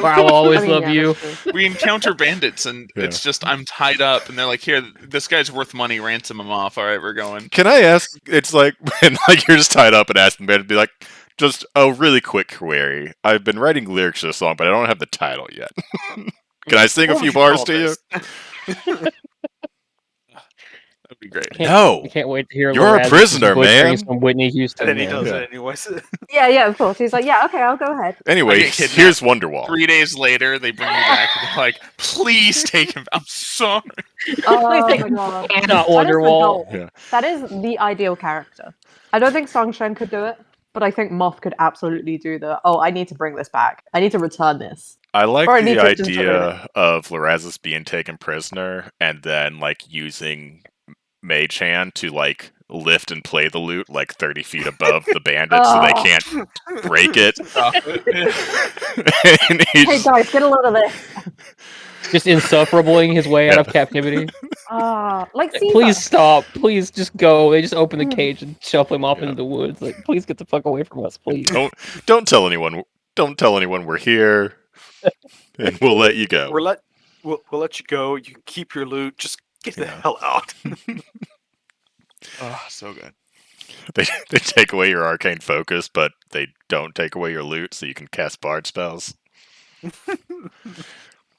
I will always I mean, love yeah, you. that's true. We encounter bandits, and Yeah. it's just I'm tied up, and they're like, "Here, this guy's worth money. Ransom him off." All right, we're going. Can I ask? It's like when you're just tied up and asking me to be like, just a really quick query. I've been writing lyrics to the song, but I don't have the title yet. Can I sing a What few would you bars call to you? this? That'd be great. No. I can't wait to hear You're a Loraz prisoner, butchering man. some Whitney Houston. And then he man. does Yeah. it anyways. Yeah, of course. He's like, yeah, okay, I'll go ahead. Anyway, I get kidnapped. here's Wonderwall. 3 days later, they bring me back, and they're like, "Please take him." I'm sorry. Oh take my god. And Not That is the Wonderwall. goal. Yeah. That is the ideal character. I don't think Songchen could do it, but I think Moth could absolutely do I need to bring this back. I need to return this. I like Or I the need to just get rid of idea of Lorazis being taken prisoner and then like using Mage Hand to like lift and play the lute like 30 feet above the bandits so they Oh. can't break it. Stop it. And he Hey just- guys, get a load of this. Just insufferabling his way out Yeah. of captivity. Like Caesar. Please stop. Please just go. They just open the Hmm. cage and shuffle him off Yeah. into the woods. Like, please get the fuck away from us, please. don't tell anyone. Don't tell anyone we're here, and we'll let you go. We'll let you go. You can keep your loot. Just get the Yeah. hell out. Oh, so good. They take away your arcane focus, but they don't take away your loot, so you can cast bard spells.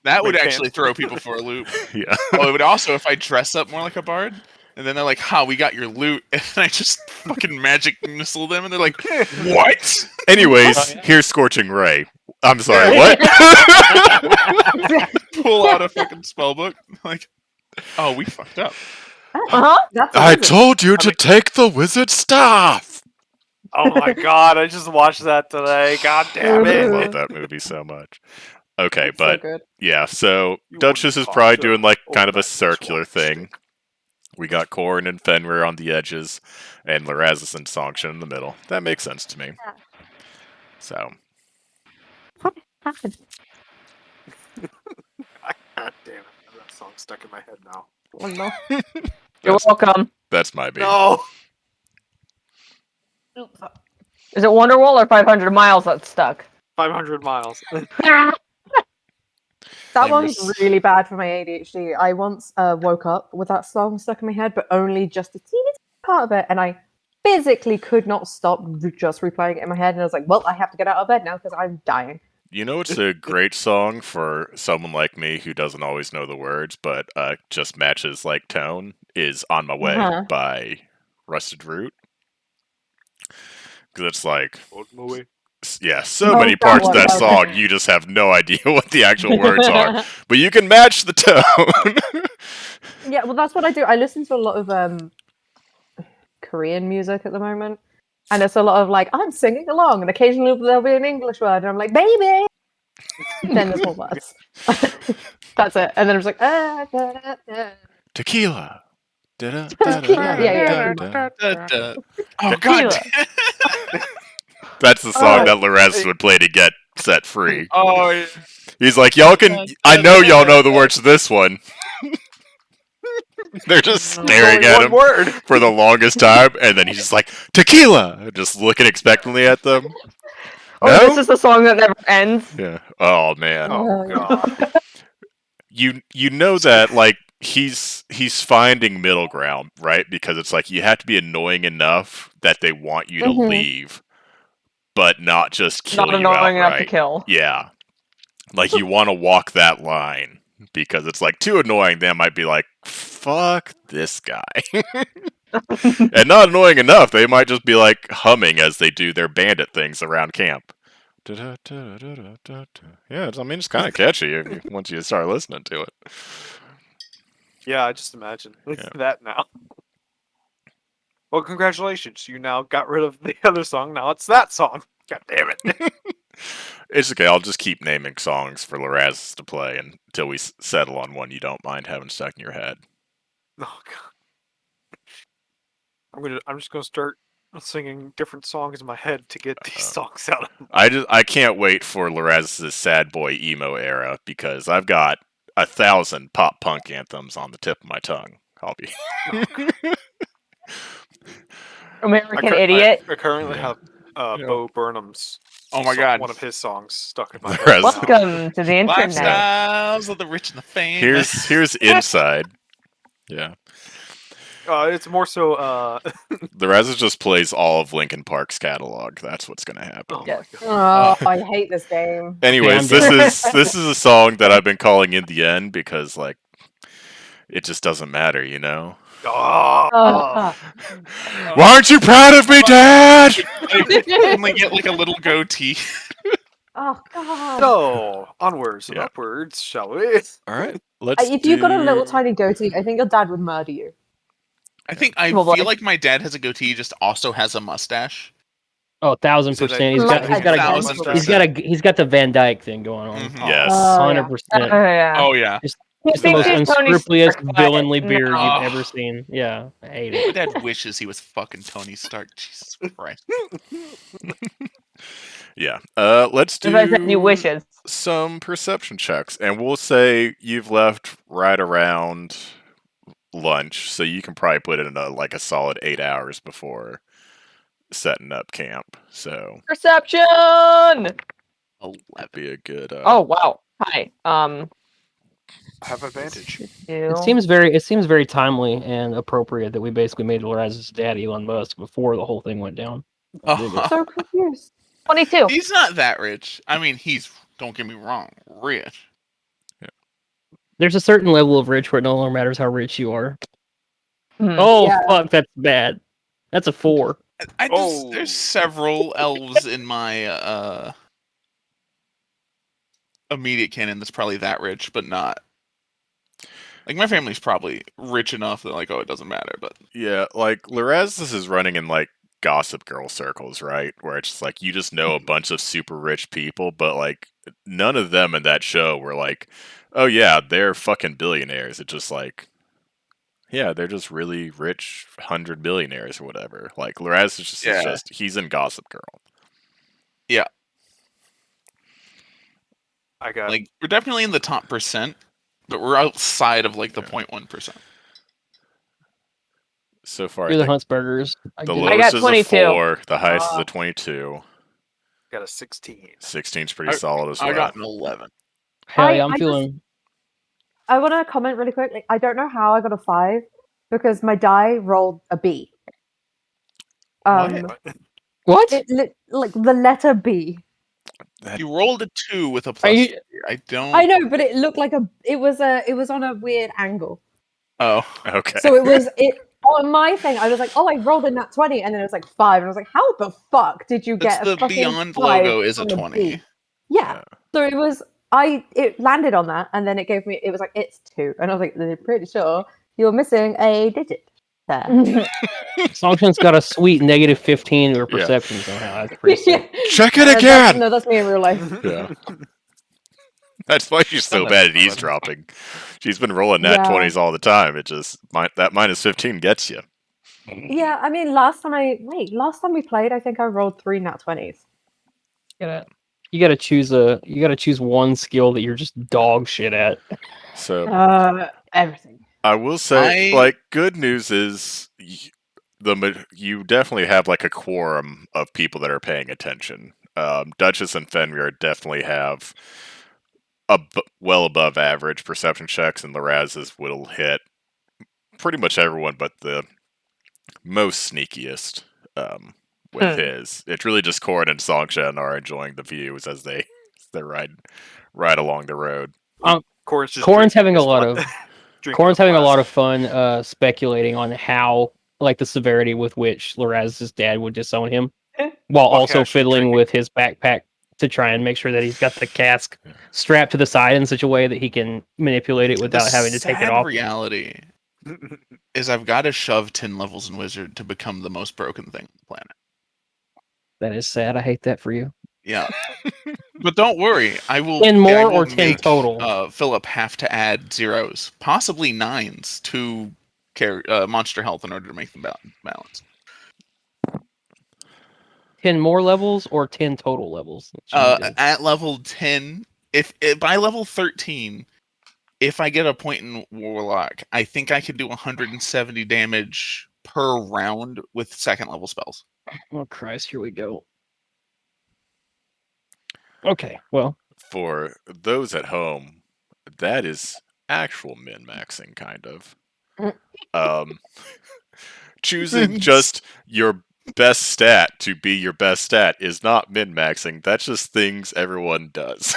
That would Make actually hands. throw people for a loop. Yeah. Oh, it would also if I dress up more like a bard, and then they're like, "Ha, we got your loot," and I just fucking magic missile them, and they're like, "What?" Anyways, Oh, yeah. here's Scorching Ray. I'm sorry, what? Pull out a fucking spell book, like, "Oh, we fucked up." Uh-huh. That's I amazing. told you to take the wizard staff. Oh my god! I just watched that today. God damn I it! love that movie so much. Okay, It's so but good. yeah, so You Duchess wouldn't is probably toss doing a like old kind of a man circular swamp stick. thing. We got Corin and Fenrir on the edges, and Lorazis and Songchen in the middle. That makes sense to me. So, God damn it! That song's stuck in my head now. Oh, no. You're welcome. that's my beat. No. Is it Wonderwall or 500 miles that's stuck? 500 miles. That And one's this- really bad for my ADHD. I once woke up with that song stuck in my head, but only just a teeny part of it, and I physically could not stop just replaying it in my head. And I was like, "Well, I have to get out of bed now because I'm dying." You know, it's a great song for someone like me who doesn't always know the words, but just matches like tone. Is "On My Way" Uh-huh. by Rusted Root. Because it's like, yeah, so Oh, many that parts of one, that okay. song you just have no idea what the actual words are, but you can match the tone. Yeah, well, that's what I do. I listen to a lot of Korean music at the moment, and it's a lot of like I'm singing along, and occasionally there'll be an English word, and I'm like, "Baby." Then there's more words. That's it, and then I'm just like, da, da, da. Tequila. Da-da, Yeah, yeah. da-da-da-da-da. Oh god. That's the song Oh. that Lorazis would play to get set free. Oh, yeah. He's like, y'all can. I know y'all know the words to this one. They're just staring Only at one him word. for the longest time, and then he's just like, tequila! Just looking expectantly at them. Oh, No? this is the song that never ends. Yeah. Oh, man. Oh god. you know that like he's finding middle ground, right? Because it's like you have to be annoying enough that they want you to Mhm. leave, but not just kill Not you annoying enough to outright. kill. Yeah, like you want to walk that line because it's like too annoying. They might be like, "Fuck this guy," and not annoying enough. They might just be like humming as they do their bandit things around camp. Yeah, I mean it's kind of catchy once you start listening to it. Yeah, I just imagine Yeah. that now. Well, congratulations. You now got rid of the other song. Now it's that song. God damn it. It's okay. I'll just keep naming songs for Laraz to play until we settle on one you don't mind having stuck in your head. Oh god. I'm just gonna start singing different songs in my head to get these songs out. I can't wait for Laraz's sad boy emo era because I've got 1,000 pop punk anthems on the tip of my tongue. I'll be American Idiot. I currently Yeah. have Bo Burnham's. Oh my God. One of his songs stuck in my head. Laraz- Welcome to the internet. Lifestyles of the rich and the famous. here's Inside. Yeah. It's more so. Laraz just plays all of Linkin Park's catalog. That's what's gonna happen. Oh Yes. my god. Oh, I hate this game. Anyways, Okay, I'm this is a song that I've been calling In the End because like it just doesn't matter, you know? Oh, Why aren't you proud of me, Dad? I only get like a little goatee. Oh god. So, onwards and Yeah. upwards, shall we? Alright, let's If you got a little tiny goatee, I think your dad would murder you. I think I Well, feel like my dad has a goatee, just also has a mustache. Oh, 1,000%. Is it He's got Like he's a got a 1,000%. he's got the Van Dyke thing going on. Mhm. Yes. Oh, yeah. 100%. Yeah. Oh yeah. He Just the most thinks he's Tony unscrupulous, Stark, but villainly beard no. you've ever seen. Yeah, I hate My it. dad wishes he was fucking Tony Stark. Jesus Christ. Yeah. Let's If I said you do wishes. some perception checks. And we'll say you've left right around lunch, so you can probably put in a solid 8 hours before setting up camp. So Perception. 11. that'd be a good Oh wow. Hi. I have advantage. It seems very timely and appropriate that we basically made Laraz's dad Elon Musk before the whole thing went down. Oh, So confused. 22. he's not that rich. I mean, he's, don't get me wrong, rich. There's a certain level of rich where it no longer matters how rich you are. Hmm. Oh Yeah. fuck, that's bad. That's a 4. I just, there's several elves in my immediate canon that's probably that rich, but not. Like, my family's probably rich enough that, like, oh, it doesn't matter, but. Yeah, like Larazis is running in like Gossip Girl circles, right? Where it's just like you just know a bunch of super rich people, but like none of them in that show were like, oh yeah, they're fucking billionaires. It's just like, yeah, they're just really rich 100 billionaires or whatever. Like Laraz is Yeah. just he's in Gossip Girl. I got Like, we're definitely in the top percent, but we're outside of, like, the 0.1%. So far, You're the I think Huntsbergers. I the get it. I got lowest is a 22. 4, the highest is Ah. a 22. got a 16. 16's pretty solid as well. I got an 11. Hell yeah, I I'm just- feeling. I want to comment really quick. Like, I don't know how I got a 5 because my die rolled a B. What? Like the letter B. You rolled a 2 with a Are plus. you? I don't. I know, but it looked like it was on a weird angle. Oh. Okay. So it was on my thing. I was like, oh, I rolled a nat 20, and then it was like 5, and I was like, how the fuck did you It's get a the fucking Beyond 5 logo is a on 20. B? Yeah. So it landed on that, and then it was like it's 2, and I was like, I'm pretty sure you're missing a digit there. Songchan's got a sweet -15 to her Yeah. perception somehow. That's pretty sick. Check it again. No, that's me in real life. Yeah. That's why she's so Done bad that at eavesdropping. She's been rolling nat Yeah. 20s all the time. It just that -15 gets you. Yeah, I mean, last time we played, I think I rolled 3 nat 20s. You gotta choose one skill that you're just dog shit at. So Everything. I will say, good news is you definitely have like a quorum of people that are paying attention. Duchess and Fenrir definitely have well above average perception checks, and Laraz's will hit pretty much everyone but the most sneakiest with his. It's really just Corn and Songshan are enjoying the views as they ride along the road. Corn's just Corn's drinking having a his lot fla- of drinking Corn's the having a lot flask. of fun speculating on how, like, the severity with which Laraz's dad would disown him, while While also casually fiddling drinking. with his backpack to try and make sure that he's got the cask strapped to the side in such a way that he can manipulate it The without having to take it sad off. reality is I've got to shove 10 levels in Wizard to become the most broken thing on the planet. That is sad. I hate that for you. Yeah. But don't worry, I will 10 I more will or 10 make total? Philip have to add zeros, possibly nines to monster health in order to make them balance. 10 more levels or 10 total levels? that you need to- At level 10, if by level 13, if I get a point in Warlock, I think I can do 170 damage per round with second level spells. Oh, Christ, here we go. Okay, well, For those at home, that is actual min-maxing, kind of. Um, choosing just your best stat to be your best stat is not min-maxing. That's just things everyone does.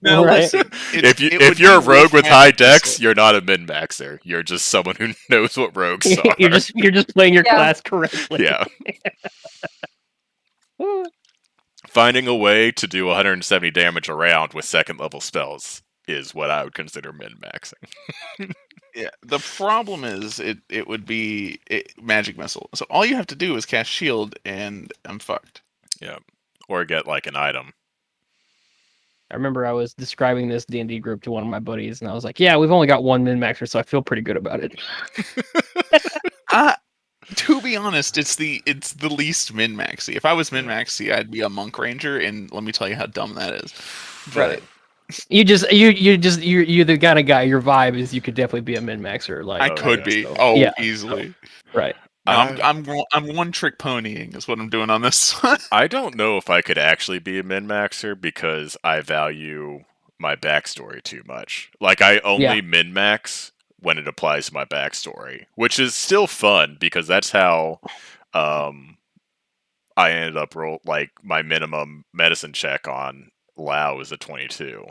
Now Right. listen, if you're a rogue with high dex, you're not a min-maxer. You're just someone who knows what rogues are. you're just playing your Yeah. class correctly. Yeah. Finding a way to do 170 damage a round with second level spells is what I would consider min-maxing. Yeah, the problem is it would be magic missile. So all you have to do is cast shield, and I'm fucked. Yeah. Or get like an item. I remember I was describing this D&D group to one of my buddies, and I was like, "Yeah, we've only got one min-maxer, so I feel pretty good about it." To be honest, it's the least min maxy. If I was min maxy, I'd be a monk ranger, and let me tell you how dumb that is. But You're the kind of guy. Your vibe is you could definitely be a min-maxer. Like I Oh, could yeah. be. so- Oh, yeah, easily. right. No, I'm one trick ponying is what I'm doing on this one. I don't know if I could actually be a min-maxer because I value my backstory too much. Like, I only min-max when it applies to my backstory, which is still fun because that's how I ended up my minimum medicine check on Lao is a 22.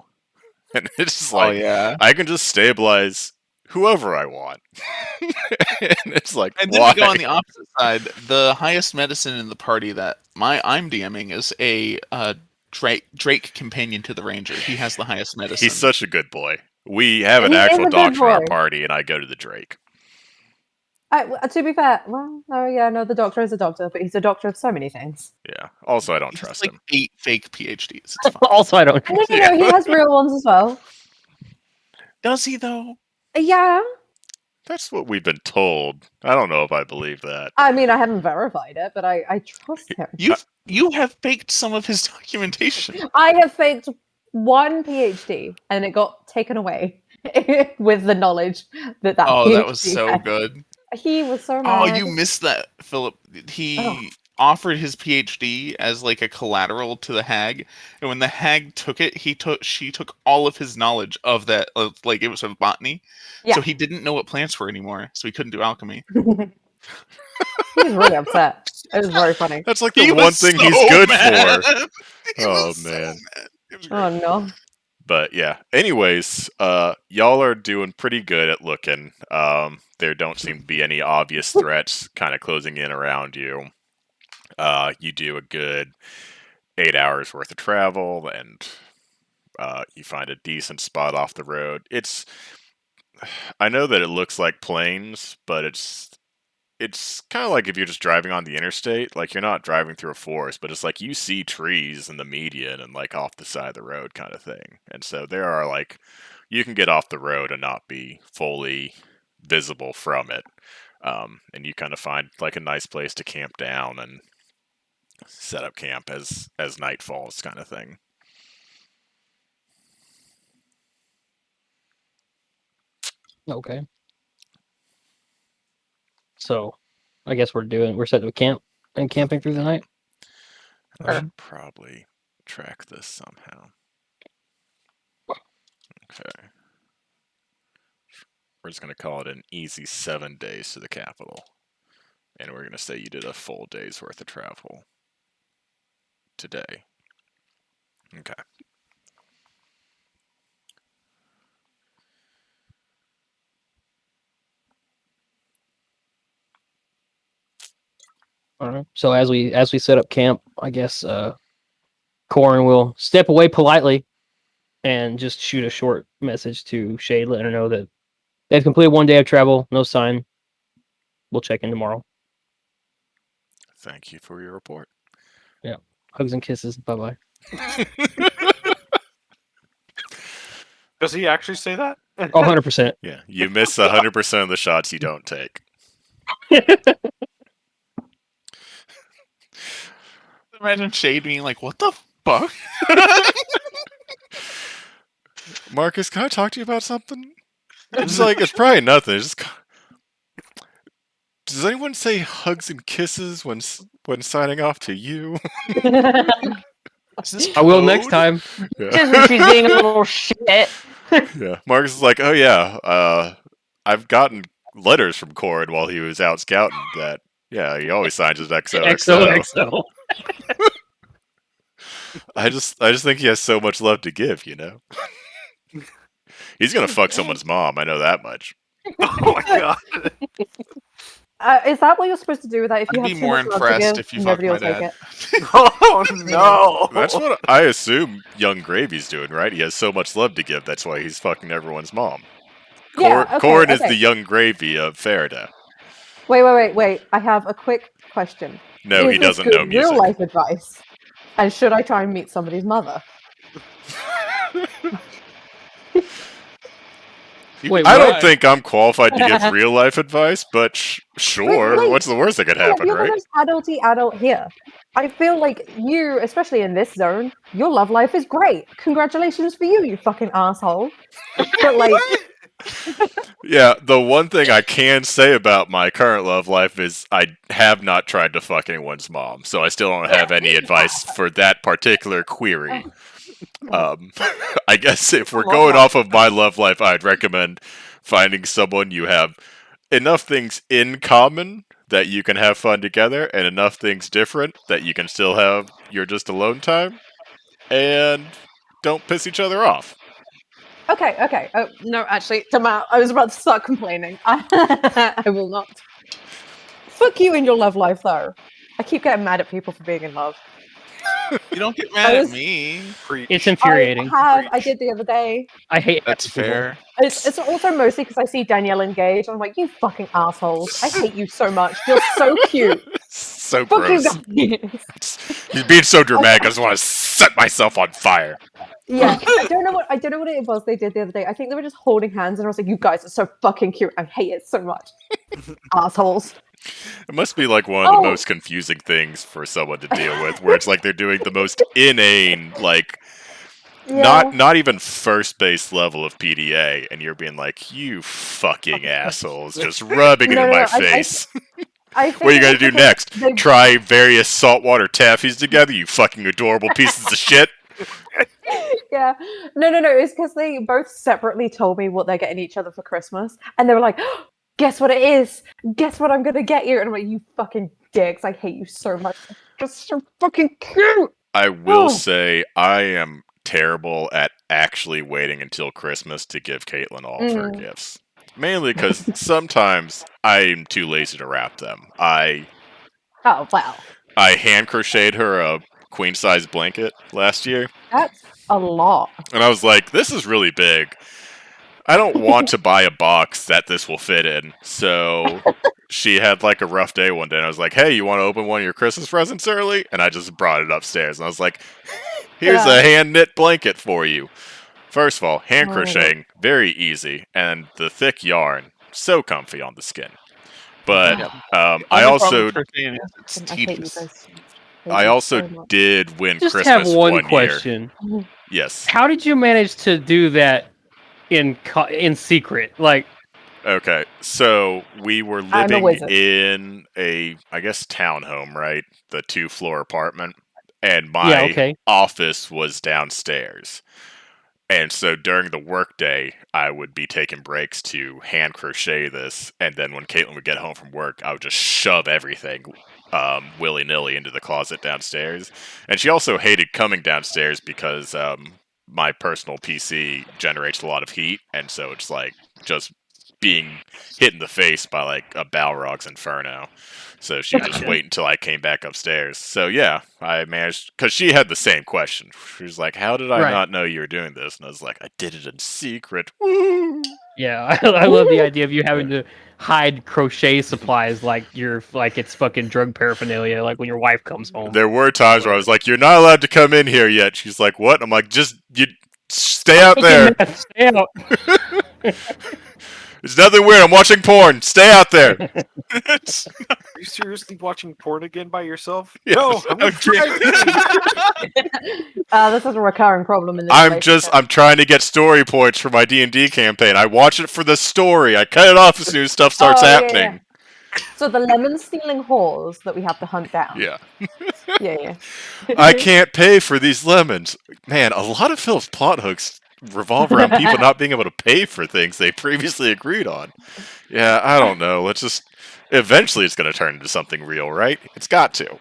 And it's just like, yeah. I can just stabilize whoever I want. And it's like, And then why? we go on the opposite side. The highest medicine in the party that I'm DMing is a Drake companion to the ranger. He has the highest medicine. He's such a good boy. We have an He is actual a good doctor in our boy. party, and I go to the Drake. To be fair, well, no, the doctor is a doctor, but he's a doctor of so many things. Yeah. Also, I don't He has trust like him. 8 fake PhDs. It's fine. Also, I don't. And then, Yeah. he has real ones as well. Does he though? Yeah, That's what we've been told. I don't know if I believe that. I mean, I haven't verified it, but I trust him. You have faked some of his documentation. I have faked one PhD, and it got taken away with the knowledge that Oh, PhD that was so had. good. He was so Oh, mad. you missed that, Philip. He Oh. offered his PhD as like a collateral to the hag, and when the hag took it, she took all of his knowledge of that, like it was of botany. Yeah. So he didn't know what plants were anymore, so he couldn't do alchemy. He was really upset. It was very funny. That's like He the was one thing so he's good mad. for. He Oh, was so man. mad. It was great. Oh no. But yeah. Anyways, y'all are doing pretty good at looking. There don't seem to be any obvious threats kind of closing in around you. You do a good 8 hours worth of travel, and you find a decent spot off the road. I know that it looks like plains, but it's kind of like if you're just driving on the interstate. Like, you're not driving through a forest, but it's like you see trees in the median and like off the side of the road kind of thing. And so there are like, you can get off the road and not be fully visible from it. And you kind of find like a nice place to camp down and set up camp as night falls kind of thing. Okay. So, I guess we're set to camp and camping through the night. I should probably track this somehow. Okay. We're just going to call it an easy 7 days to the capital. And we're going to say you did a full day's worth of travel today. Okay. All right. So as we set up camp, I guess Corin will step away politely and just shoot a short message to Shade, letting her know that they've completed 1 day of travel. No sign. We'll check in tomorrow. Thank you for your report. Yeah. Hugs and kisses. Bye bye. Does he actually say that? Oh, 100%. Yeah, you miss 100% of the shots you don't take. Imagine Shade being like, "What the fuck?" Marcus, can I talk to you about something? It's like, it's probably nothing. It's just... Does anyone say hugs and kisses when signing off to you? Is this I will next code? time. Yeah. Just when she's being a little shit. Yeah. Marcus is like, oh yeah, I've gotten letters from Corin while he was out scouting that, yeah, he always signs his XOXO. XOXO. I just think he has so much love to give, you know? He's gonna fuck someone's mom, I know that much. Oh my god. Is that what you're supposed to do with that? If you I'd have be too more much love to impressed give, if you fucked nobody my will take dad. it. Oh no. That's what I assume young Gravy's doing, right? He has so much love to give, that's why he's fucking everyone's mom. Yeah, okay, Corin is okay. the young Gravy of Farideh. Wait. I have a quick question. No, Is he this doesn't good know music. real life advice? And should I try and meet somebody's mother? Wait, I what? don't think I'm qualified to give real life advice, but sure. Wait. What's the worst that could Yeah, happen, you're the right? most adulty adult here. I feel like you, especially in this zone, your love life is great. Congratulations for you, you fucking asshole. But like, Yeah, the one thing I can say about my current love life is I have not tried to fuck anyone's mom, so I still don't have any advice for that particular query. I guess if we're going off of my love life, I'd recommend finding someone you have enough things in common that you can have fun together, and enough things different that you can still have your just alone time, and don't piss each other off. okay. Oh no, actually, Tamal, I was about to start complaining. I will not. Fuck you in your love life, though. I keep getting mad at people for being in love. You don't get mad was- at me. Preach. It's infuriating. I did the other day. I hate That's people. fair. It's also mostly because I see Danielle engaged. I'm like, you fucking assholes. I hate you so much. You're so cute. So Fuck you gross. guys. He's being so dramatic. I just want to set myself on fire. Yeah, I don't know what it was they did the other day. I think they were just holding hands, and I was like, "You guys are so fucking cute. I hate it so much, assholes." It must be like one of the Oh. most confusing things for someone to deal with, where it's like they're doing the most inane, like not even first base level of PDA, and you're being like, "You fucking assholes," just rubbing it No, in no, my no, face. I What are you think gonna it's do because next? they- Try various saltwater taffies together? You fucking adorable pieces of shit. Yeah, no. It's because they both separately told me what they're getting each other for Christmas, and they were like, "Guess what it is? Guess what I'm gonna get you?" And I'm like, "You fucking dicks! I hate you so much. Just so fucking cute." I will Oh. say I am terrible at actually waiting until Christmas to give Caitlin all of her gifts. Mainly because sometimes I'm too lazy to wrap them. Oh wow, I hand crocheted her a queen size blanket last year, that's a lot. and I was like, "This is really big. I don't want to buy a box that this will fit in." So she had like a rough day one day, and I was like, "Hey, you want to open one of your Christmas presents early?" And I just brought it upstairs, and I was like, "Here's Yeah. a hand knit blanket for you." First of all, hand Oh. crocheting, very easy, and the thick yarn, so comfy on the skin. But Yep. I Only also problem with crocheting is it's I hate you tedious. guys. I also did win Just Christmas have one year. question. Yes. How did you manage to do that in secret? Like, Okay, so we were I'm a living wizard. in a, I guess, townhome, right? The 2-floor apartment, and yeah, my okay. office was downstairs. And so during the workday, I would be taking breaks to hand crochet this, and then when Caitlin would get home from work, I would just shove everything willy nilly into the closet downstairs. And she also hated coming downstairs because my personal PC generates a lot of heat, and so it's like just being hit in the face by like a Balrog's Inferno. So she would just wait until I came back upstairs. So yeah, I managed because she had the same question. She was like, "How did I Right. not know you were doing this?" And I was like, "I did it in secret." Woo! Yeah, I love the idea of you having to hide crochet supplies like it's fucking drug paraphernalia, like when your wife comes home. There were times where I was like, "You're not allowed to come in here yet." She's like, "What?" I'm like, "Just you stay out there. Stay out. There's nothing weird. I'm watching porn. Stay out there." Are you seriously watching porn again by yourself? Yes. No, I'm with Frankie. This is a recurring problem in this I'm trying to get story points for my D&D campaign. I watch it for the story. I cut it off as soon as stuff starts Oh, yeah, happening. So the lemon stealing whores that we have to hunt down. Yeah. Yeah. I can't pay for these lemons. Man, a lot of Philip's plot hooks revolve around people not being able to pay for things they previously agreed on. Yeah, I don't know. Let's just... Eventually it's going to turn into something real, right? It's got to.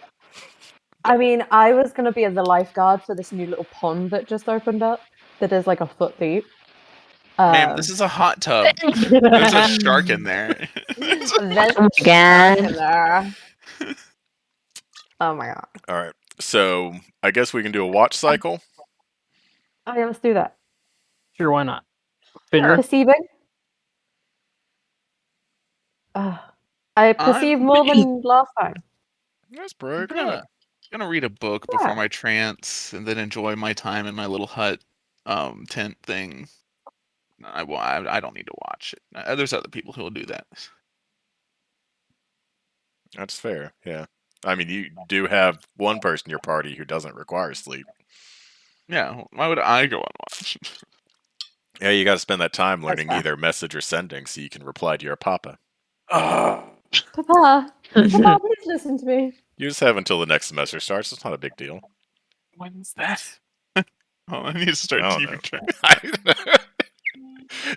I mean, I was going to be the lifeguard for this new little pond that just opened up that is like a foot deep. Ma'am, this is a hot tub. There's a shark in there. There's Oh my god. Oh my god. All right. So, I guess we can do a watch cycle. Oh yeah, let's do that. Sure, why not? Finra? Perceiving? I perceive more than last time. That's I'm pretty good. gonna read a book Yeah. before my trance, and then enjoy my time in my little hut tent thing. I don't need to watch it. There's other people who will do that. That's fair, yeah. I mean, you do have one person in your party who doesn't require sleep. Yeah, why would I go and watch? Yeah, you got to spend that time learning fair. either message or sending so you can reply to your papa. Papa, Papa, please listen to me. You just have until the next semester starts. It's not a big deal. When's that? Oh, I need to start I don't keeping know. track.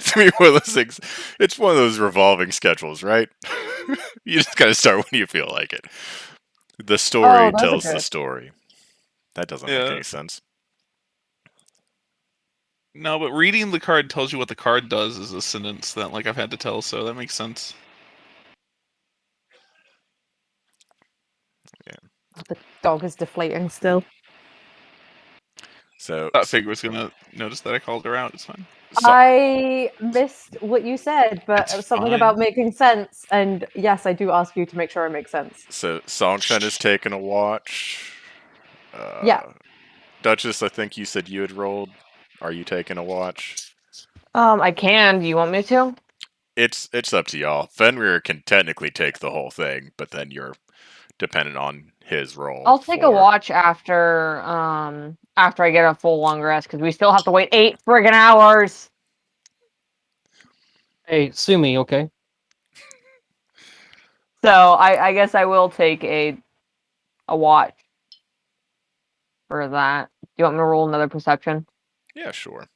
To me, one of those things. It's one of those revolving schedules, right? You just got to start when you feel like it. The story those are tells the good. story. That doesn't Yeah. make any sense. No, but reading the card tells you what the card does is a sentence that like I've had to tell, so that makes sense. The dog is deflating still. So, That figure was gonna notice that I called her out. It's fine. I missed what you said, but It's it was something fine. about making sense. And yes, I do ask you to make sure I make sense. so Songshen is taking a watch. Yeah. Duchess, I think you said you had rolled. Are you taking a watch? I can. Do you want me to? It's up to y'all. Fenrir can technically take the whole thing, but then you're dependent on his roll. I'll take a watch after I get a full long rest because we still have to wait 8 friggin' hours. Hey, sue me, okay? So I guess I will take a watch for that. Do you want me to roll another perception? Yeah, sure.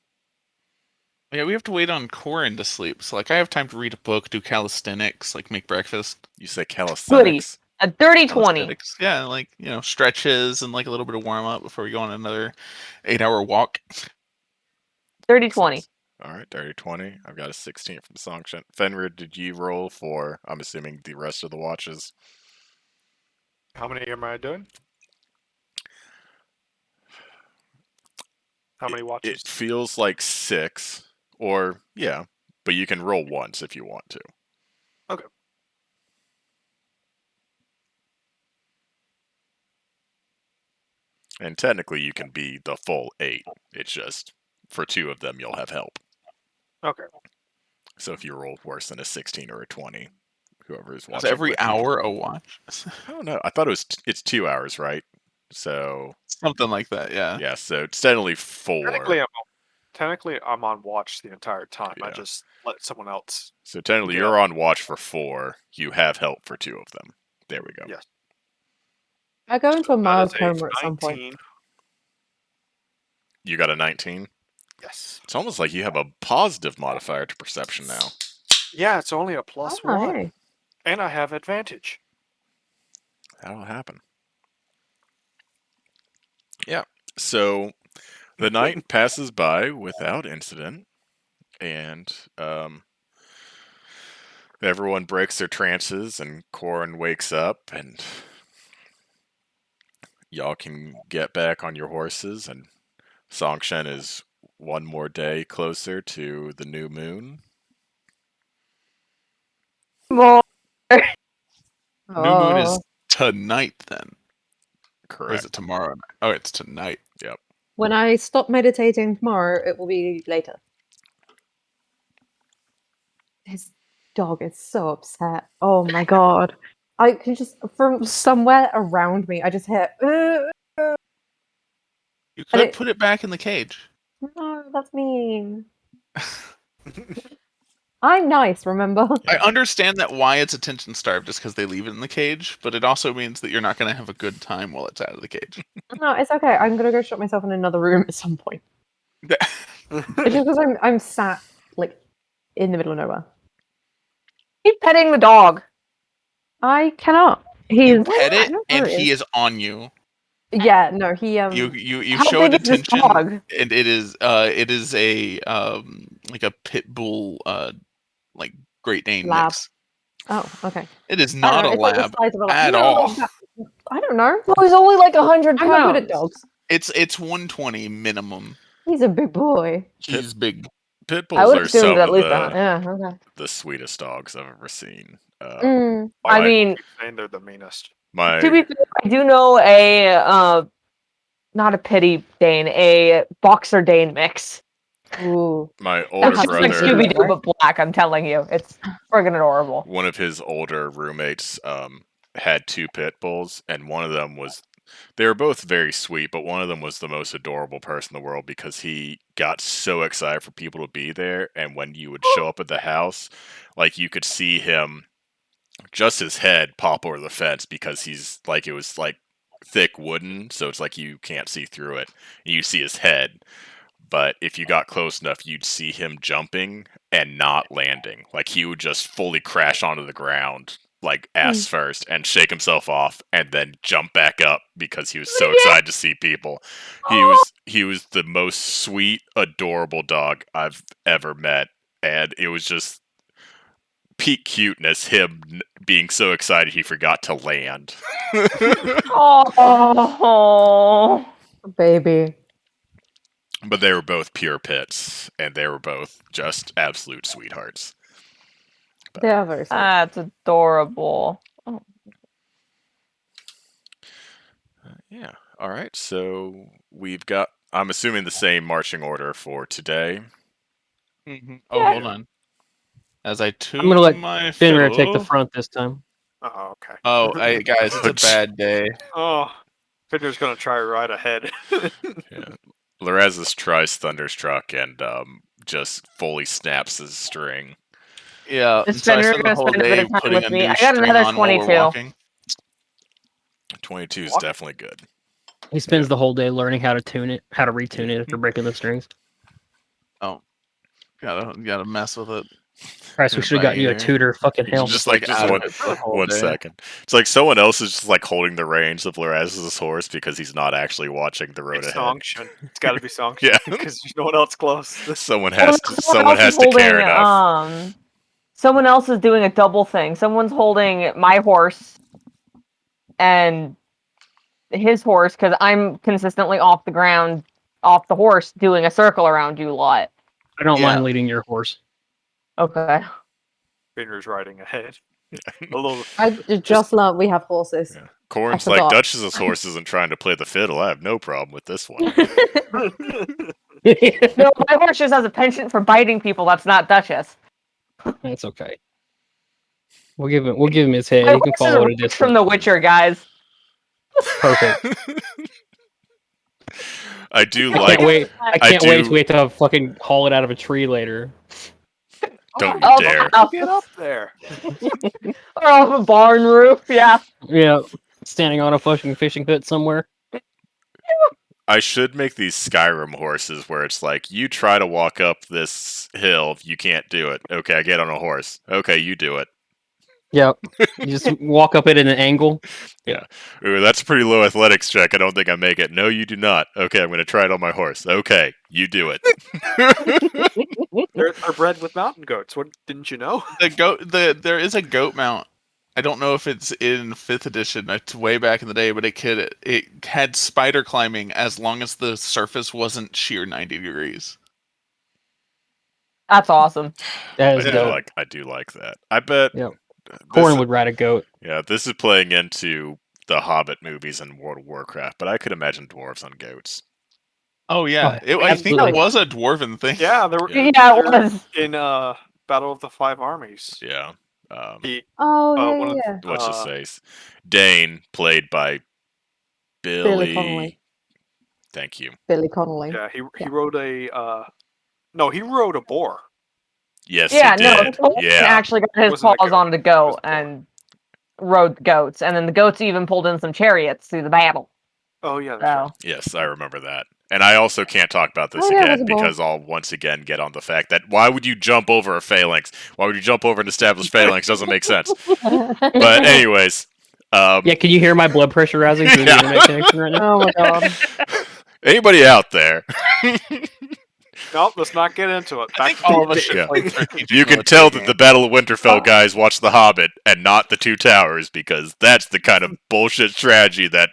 Yeah, we have to wait on Corin to sleep. So like I have time to read a book, do calisthenics, like make breakfast. You say calisthenics. A dirty 20. Calisthenics. Yeah, like stretches and like a little bit of warm up before we go on another 8-hour walk. Dirty 20. All right, dirty 20. I've got a 16 from Songshen. Fenrir, did you roll for, I'm assuming, the rest of the watches? How many am I doing? How many watches? It feels like 6, or, yeah, but you can roll once if you want to. Okay. And technically you can be the full 8. It's just, for 2 of them, you'll have help. Okay. So if you roll worse than a 16 or a 20, whoever is Is watching. every with you- hour a watch? I don't know. I thought it's 2 hours, right? So Something like that, yeah. yeah, so it's technically 4. Technically, I'm on watch the entire time. I Yeah. just let someone else. So technically Yeah. you're on watch for 4. You have help for 2 of them. There we go. Yes. I go into a That mild is a coma at some point. 19. You got a 19? Yes. It's almost like you have a positive modifier to perception now. Yeah, it's only a +1. hey. And I have advantage. That'll happen. Yeah. So the night passes by without incident, and everyone breaks their trances, and Corin wakes up, and y'all can get back on your horses, and Songshen is one more day closer to the new moon. More. New moon is Oh. tonight then. Or is Correct. it tomorrow night? Oh, it's tonight. Yep. When I stop meditating tomorrow, it will be later. His dog is so upset. Oh my god. I can just, from somewhere around me, I just hear, You And could it- put it back in the cage. no, that's mean. I'm nice, remember? I understand that why it's attention starved is because they leave it in the cage, but it also means that you're not going to have a good time while it's out of the cage. No, it's okay. I'm gonna go shut myself in another room at some point. It's just because I'm sat like in the middle of nowhere. Keep petting the dog. I cannot. You He's pet I it, don't know and where it he is. is on you. Yeah, no, he You How show it big is this attention, dog? and it is a like a pit bull like Great Dane lab. mix. Oh, okay. It is I not don't a know, it's like the lab size of a lab. at No, all. like that. I don't know. Well, he's only like 100 I'm pounds. not good at dogs. It's 120 minimum. He's a big boy. He's big. Pit I bulls would are assume some that at of least yeah, okay. the sweetest dogs I've ever seen. I My mean, Saying they're the meanest. to be fair, I do know a not a pity Dane, a boxer Dane mix. Ooh. my That older It's has just like to be brother, Scooby Doo right? but black. I'm telling you, it's friggin' adorable. one of his older roommates, had two pit bulls, and one of them was. They were both very sweet, but one of them was the most adorable person in the world because he got so excited for people to be there, and when you would show up at the house, like you could see him, just his head pop over the fence because he's like it was like thick wooden, so it's like you can't see through it. And you see his head, but if you got close enough, you'd see him jumping and not landing. Like he would just fully crash onto the ground, like ass first, and shake himself off, and then jump back up because he was so excited to see people. He was the most sweet, adorable dog I've ever met, and it was just peak cuteness. Him being so excited he forgot to land. Oh, Baby. But they were both pure pits, and they were both just absolute sweethearts. They are very sweet. that's adorable. Oh. Yeah. All right. So we've got. I'm assuming the same marching order for today. Oh, Yeah. hold on. As I tune I'm gonna let my Finrear take the fiddle. front this time. Oh, okay. Oh, guys, it's a bad day. Oh, Finder's gonna try right ahead. Yeah. Lorazes tries Thunderstruck and just fully snaps his string. Yeah, Is and so I Fenrir spend the gonna whole spend a bit day of time putting with a me? new I got string another on while we're 22. walking. 22 is What? definitely good. He spends the whole day learning how to tune it, how to retune it after breaking the strings. Oh, gotta mess with it. Christ, we should have gotten you a tutor. Fucking hell. Just out of one, it for the whole one day. second. It's like someone else is just like holding the reins of Lorazes' horse because he's not actually watching the road It's ahead. Songshin. It's got to be Songshin. Yeah. Because there's no one else close. Someone Well, has no, to. Someone else has is to care holding, enough. someone else is doing a double thing. Someone's holding my horse and his horse because I'm consistently off the ground, off the horse, doing a circle around you lot. I don't Yeah. mind leading your horse. Okay. Finder's riding ahead. A little. I just learned we have horses. Yeah. Corin's I like forgot. Duchess's horse isn't trying to play the fiddle. I have no problem with this one. No, my horse just has a penchant for biting people. That's not Duchess. That's okay. We'll give him his head. My He can horse follow is at a Rex distance. from The Witcher, guys. Perfect. I do I like. can't wait. I can't wait do- till we have to fucking haul it out of a tree later. Don't you Oh, dare. wow. Get up there. Or off a barn roof, yeah. Yeah, standing on a fucking fishing pit somewhere. I should make these Skyrim horses where it's like, you try to walk up this hill, you can't do it. Okay, I get on a horse. Okay, you do it. Yep. You just walk up it at an angle. Yeah. Ooh, that's a pretty low athletics check. I don't think I make it. No, you do not. Okay, I'm going to try it on my horse. Okay, you do it. They're bred with mountain goats. What didn't you know? There is a goat mount. I don't know if it's in 5th edition. It's way back in the day, but it had spider climbing as long as the surface wasn't sheer 90 degrees. That's awesome. That is dope. I do like that. I bet. Yep. this- Corn would ride a goat. Yeah, this is playing into the Hobbit movies and World of Warcraft, but I could imagine dwarves on goats. Oh yeah, Oh, I think it absolutely. was a dwarven thing. Yeah, there were Yeah. Yeah, it there- was. in Battle of the Five Armies. Yeah. He, Oh yeah, one yeah, of yeah. What's his face? Dane, played by Billy. Connolly. Thank you. Billy Connolly. yeah, he Yeah. rode a no, he rode a boar. Yes, Yeah, he no, did. Tolkien Yeah. actually got his Wasn't a paws goat, on the it was goat a boar. and rode the goats, and then the goats even pulled in some chariots through the battle. Oh yeah, that's right. So Yes, I remember that. And I also can't talk about this Oh, yeah, it was again a ball. because I'll once again get on the fact that why would you jump over a phalanx? Why would you jump over an established phalanx? Doesn't make sense. But anyways, Yeah, can you hear my blood pressure rising through the Yeah. internet connection right now? Oh my god. anybody out there, No, let's not get into it. I Back think all of us should Yeah. play strategic you can military tell that games. the Battle of Winterfell guys watched The Hobbit and not the Two Towers because that's the kind of bullshit strategy that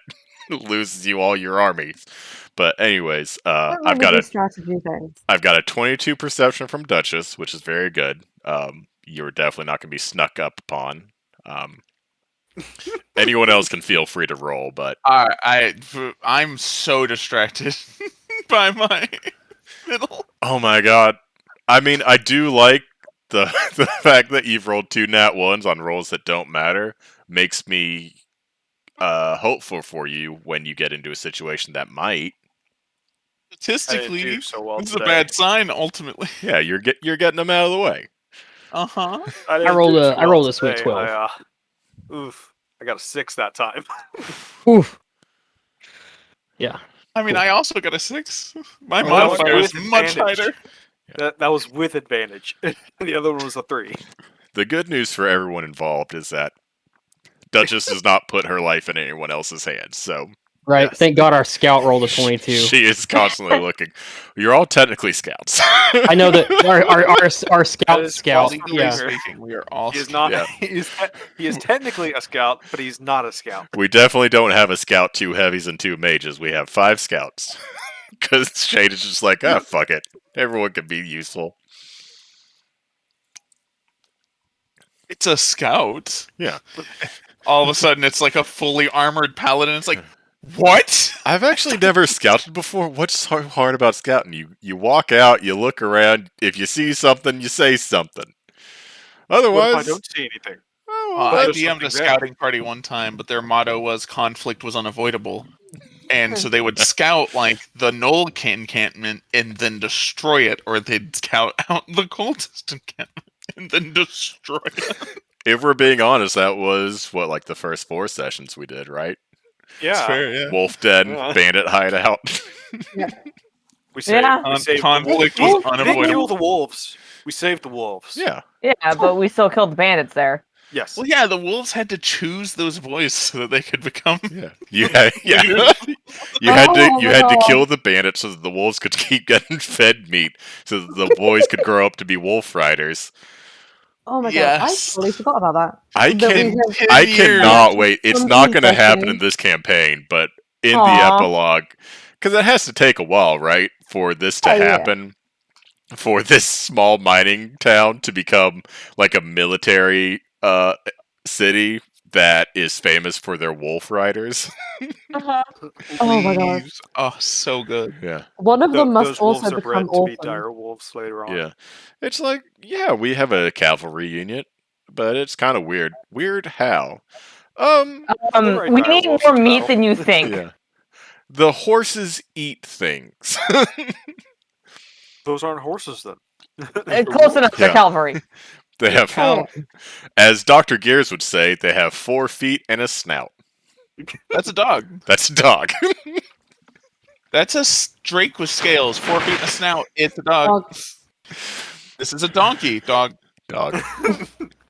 loses you all your armies. But anyways, I've got strategy things. a 22 perception from Duchess, which is very good. You're definitely not going to be snuck up upon. Anyone else can feel free to roll, but I'm so distracted by my middle. oh my god. I mean, I do like the the fact that you've rolled 2 nat ones on rolls that don't matter. Makes me hopeful for you when you get into a situation that might. I didn't Statistically, do so well it's a today. bad sign. Ultimately, Yeah, you're getting them out of the way. uh-huh. didn't rolled do a- so I rolled a sweet today. 12. I got a 6 that time. Oof. Yeah. I mean, Cool. I also got a 6. My Oh, modifier is with much advantage. higher. That was with advantage. The other one was a 3. The good news for everyone involved is that Duchess does not put her life in anyone else's hands, so Right. Yes. Thank God our scout rolled a 22. she is constantly looking. You're all technically scouts. I know that our scout is scout. possibly Yeah. Speaking, we are all He is not. Yeah. He is technically a scout, but he's not a scout. We definitely don't have a scout, 2 heavies, and 2 mages. We have 5 scouts. Because Shade is just like, fuck it. Everyone can be useful. It's a scout. Yeah. All of a sudden, it's like a fully armored paladin. It's like, what? I've actually never scouted before. What's so hard about scouting? You walk out, you look around. If you see something, you say something. What Otherwise, if I don't see anything? oh, I there's DM'd a something there. scouting party one time, but their motto was conflict was unavoidable. And so they would scout like the Knoll encampment and then destroy it, or they'd scout out the cultist encampment and then destroy it. if we're being honest, that was what, like the first 4 sessions we did, right? Yeah, yeah. Wolf Den, Yeah. Bandit Hideout. we saved. Yeah. We saved Conflict the wolves. was We didn't kill unavoidable. the wolves. We saved the wolves. yeah. Yeah, but we still killed the bandits there. Yes. Well, yeah, the wolves had to choose those boys so that they could become. Yeah. You had you had to kill the bandits so that the wolves could keep getting fed meat, so that the boys could grow up to be wolf riders. Oh my god, Yes. I totally forgot about that. I That we can have- 10 I years. cannot wait. It's Some not going to happen confession. in this campaign, but in the Aw. epilogue, because it has to take a while, right, for this to Oh, yeah. happen, for this small mining town to become like a military city that is famous for their wolf riders. Oh my god. Please. Oh, so good. Yeah, One of them must Those wolves also are bred become to be orphan. dire wolves later on. yeah. It's like, yeah, we have a cavalry unit, but it's kind of weird. Weird how? They're We dire need wolves more in meat battle. than you think. Yeah. The horses eat things. Those aren't horses then. Close enough. They're Yeah. cavalry. They have, Oh, as Dr. Gears would say, they have 4 feet and a snout. That's a dog. That's a dog. That's a drake with scales, 4 feet and a snout. It's a dog. Dog. This is a donkey. Dog. Dog.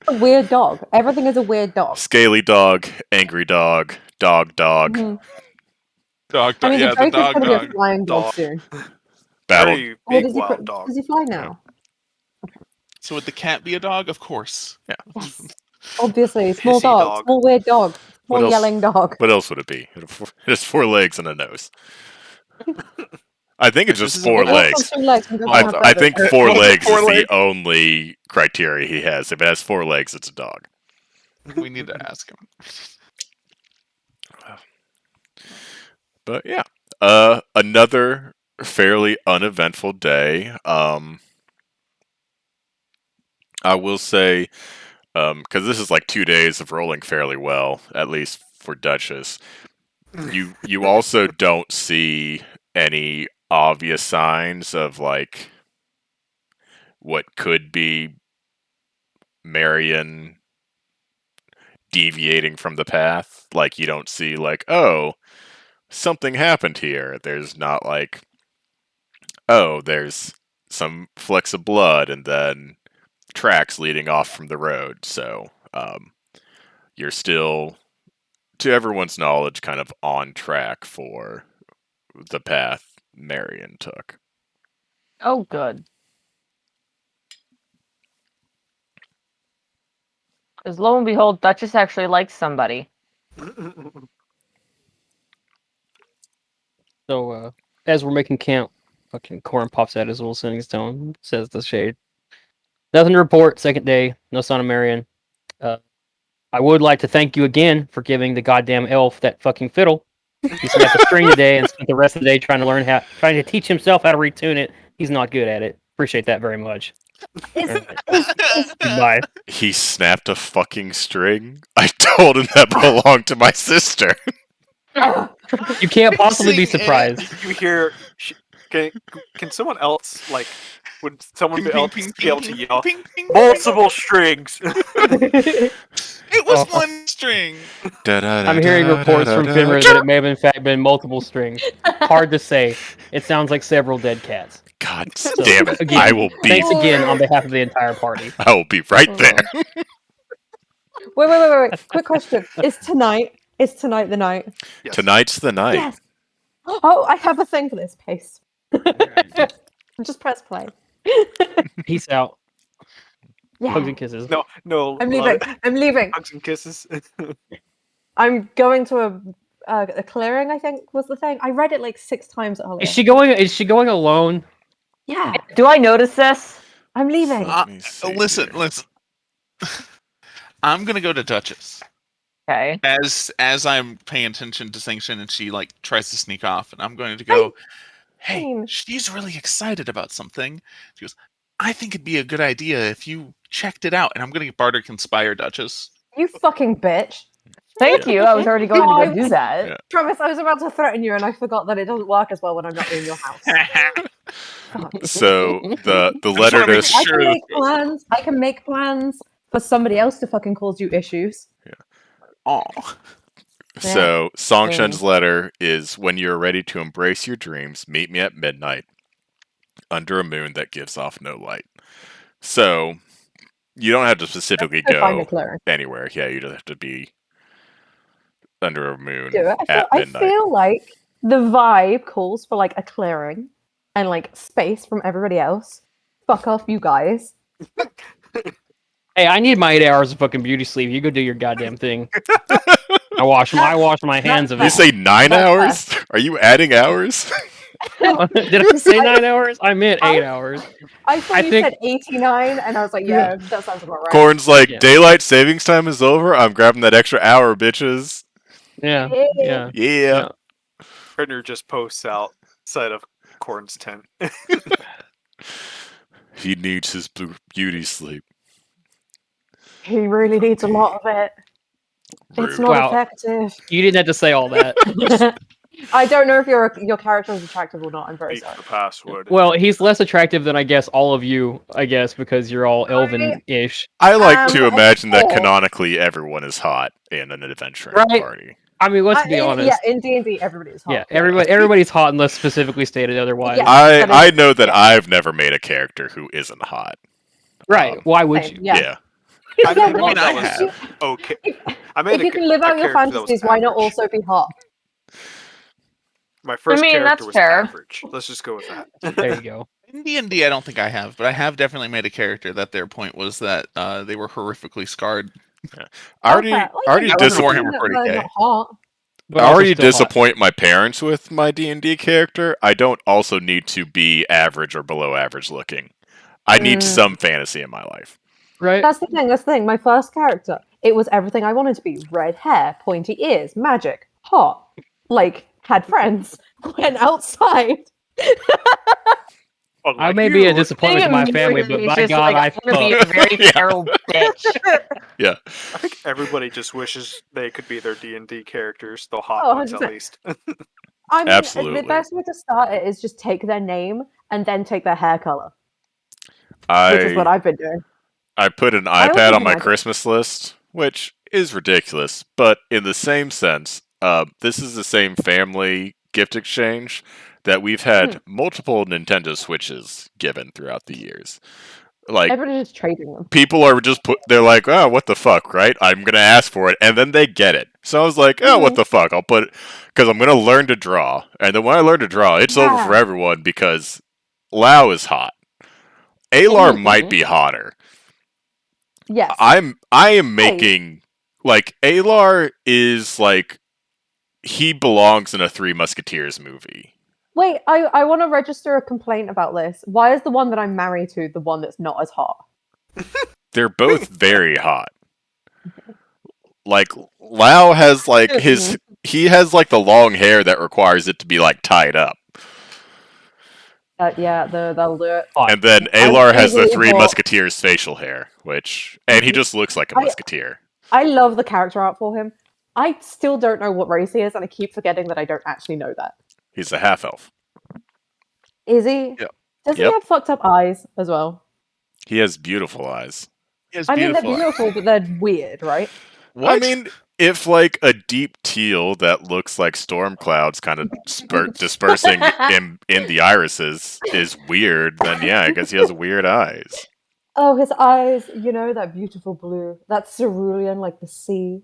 A weird dog. Everything is a weird dog. Scaly dog, angry dog, dog. Mhm. Dog. I mean, Yeah, the the Drake is dog. going to be a Dog. flying dog Dog. soon. Battle. Very Or big wild dog. does he fly now? So would the cat be a dog? Of course. Yes. Obviously, small Pissy dog, dog. small weird dog, What small else? yelling dog. What else would it be? It has 4 legs and a nose. I think it's This just is a 4 bit- It also legs. has 2 legs and doesn't I- have I feathers. think 4 Was it legs 4 is legs? the only criteria he has. If it has 4 legs, it's a dog. We need to ask him. But yeah, another fairly uneventful day. I will say, because this is like 2 days of rolling fairly well, at least for Duchess. You also don't see any obvious signs of like what could be Marion deviating from the path. Like you don't see like, oh, something happened here. There's not like, oh, there's some flecks of blood and then tracks leading off from the road. So you're still, to everyone's knowledge, kind of on track for the path Marion took. Oh, good. Because lo and behold, Duchess actually likes somebody. So, as we're making camp, fucking Corin pops out his little sending stone, says the shade. Nothing to report, second day, no sign of Marion. I would like to thank you again for giving the goddamn elf that fucking fiddle. He snapped a string today and spent the rest of the day trying to teach himself how to retune it. He's not good at it. Appreciate that very much. Goodbye. He snapped a fucking string. I told him that belonged to my sister. You can't possibly be Sing it. surprised. You hear? Can someone else like? Would someone Ping, else ping, be able ping, to yell ping, ping, multiple strings? It was Oh. one string. I'm hearing reports from Finra that it may have in fact been multiple strings. Hard to say. It sounds like several dead cats. God So, damn it! again, I will be. Thanks again on behalf of the entire party. I will be right there. Wait. Quick question: Is tonight the night? Yes. Tonight's the night. Yes. Oh, I have a thing for this pace. Just press play. Peace out. Yeah. Hugs and kisses. No. I'm leaving. I'm leaving. Hugs and kisses. I'm going to a clearing. I think was the thing. I read it like 6 times at Holly. Is she going alone? Yeah. Do I notice this? I'm leaving. Let me see Listen. here. I'm gonna go to Duchess Okay. as I'm paying attention to Sanction, and she like tries to sneak off, and I'm going to go. Hey, Fine. she's really excited about something. She goes, I think it'd be a good idea if you checked it out, and I'm gonna get Barter conspire Duchess. You fucking bitch. Thank you. I was already going to go do that. Yeah. Travis, I was about to threaten you and I forgot that it doesn't work as well when I'm not in your house. Fuck. So the just letter wanna make to I sure- can make plans. I can make plans for somebody else to fucking cause you issues. Aw. So Songshen's letter is, when you're ready to embrace your dreams, meet me at midnight under a moon that gives off no light. So you don't have to specifically Go find a go clearing. anywhere. Yeah, you just have to be under a moon Do it. at I midnight. feel like the vibe calls for like a clearing and like space from everybody else. Fuck off, you guys. Hey, I need my 8 hours of fucking beauty sleep. You go do your goddamn thing. I wash my hands of You it. say 9 That's hours? Are you adding hours? Did I say 9 hours? I meant 8 hours. I thought I you think- said 89 and I was like, yeah, that sounds about right. Corn's like, Yeah. daylight savings time is over. I'm grabbing that extra hour, bitches. Yeah, yeah. Yeah. Partner just posts outside of Corn's tent. He needs his beauty sleep. He really needs a lot of it. It's Rude. not Wow. effective. You didn't have to say all that. I don't know if your character is attractive or not. I'm very Beat sorry. the password. Well, he's less attractive than I guess all of you, I guess, because you're all elven-ish. I like to I imagine that think- canonically everyone is hot in an adventuring Right. party. I mean, let's be honest. Yeah, in D&D, everybody is hot. Yeah, everybody's hot unless specifically stated otherwise. Yeah. I know that yeah. I've never made a character who isn't hot. Right? Why would Same, you? yeah. I Yeah, made but one I that was have. okay. If, I made if you can live out your character that was fantasies, why not average. also be hot? My first mean, character that's was fair. average. Let's just go with that. There you go. In D&D, I don't think I have, but I have definitely made a character that their point was that they were horrifically scarred. I already, Okay. Like, already, That dis- was Warhammer they're 40K. not hot. But I also already still hot. disappoint my parents with my D&D character. I don't also need to be average or below average looking. I need some fantasy in my life. Right? That's the thing. That's the thing. My first character, it was everything I wanted to be: red hair, pointy ears, magic, hot. Like, had friends, went outside. I may be a disappointment to my family, but by God, I want to be a fuck. very Yeah. feral bitch. Yeah. I think everybody just wishes they could be their D&D characters, the hot Oh, ones at 100%. least. I mean, Absolutely. the best way to start it is just take their name and then take their hair color, which is what I I've been doing. put an I also iPad on do my magic. Christmas list, which is ridiculous, but in the same sense, this is the same family gift exchange that we've had multiple Nintendo Switches given throughout the years. Like, Everybody's just trading them. people are just they're like, oh, what the fuck, right? I'm gonna ask for it, and then they get it. So I was like, oh, what the fuck? I'll put it because I'm gonna learn to draw, and then when I learn to draw, it's over for Yeah. everyone because Lao is hot. Alar might be hotter. Yes. I am making like Alar is like he belongs in a Three Musketeers movie. Wait, I want to register a complaint about this. Why is the one that I'm married to the one that's not as hot? They're both very hot. Like Lao has like he has like the long hair that requires it to be like tied up. Yeah, that'll do it. Hot. And then I'm Alar has the easily Three hot. Musketeers facial hair, and he just looks like a musketeer. I love the character art for him. I still don't know what race he is, and I keep forgetting that I don't actually know that. He's a half elf. Is he? Yep. Does he Yep. have fucked up eyes as well? He has beautiful eyes. He has I mean, they're beautiful. beautiful, but they're weird, right? What? I mean, if like a deep teal that looks like storm clouds kind of dispersing in the irises is weird, then yeah, I guess he has weird eyes. Oh, his eyes, that beautiful blue. That cerulean, like the sea.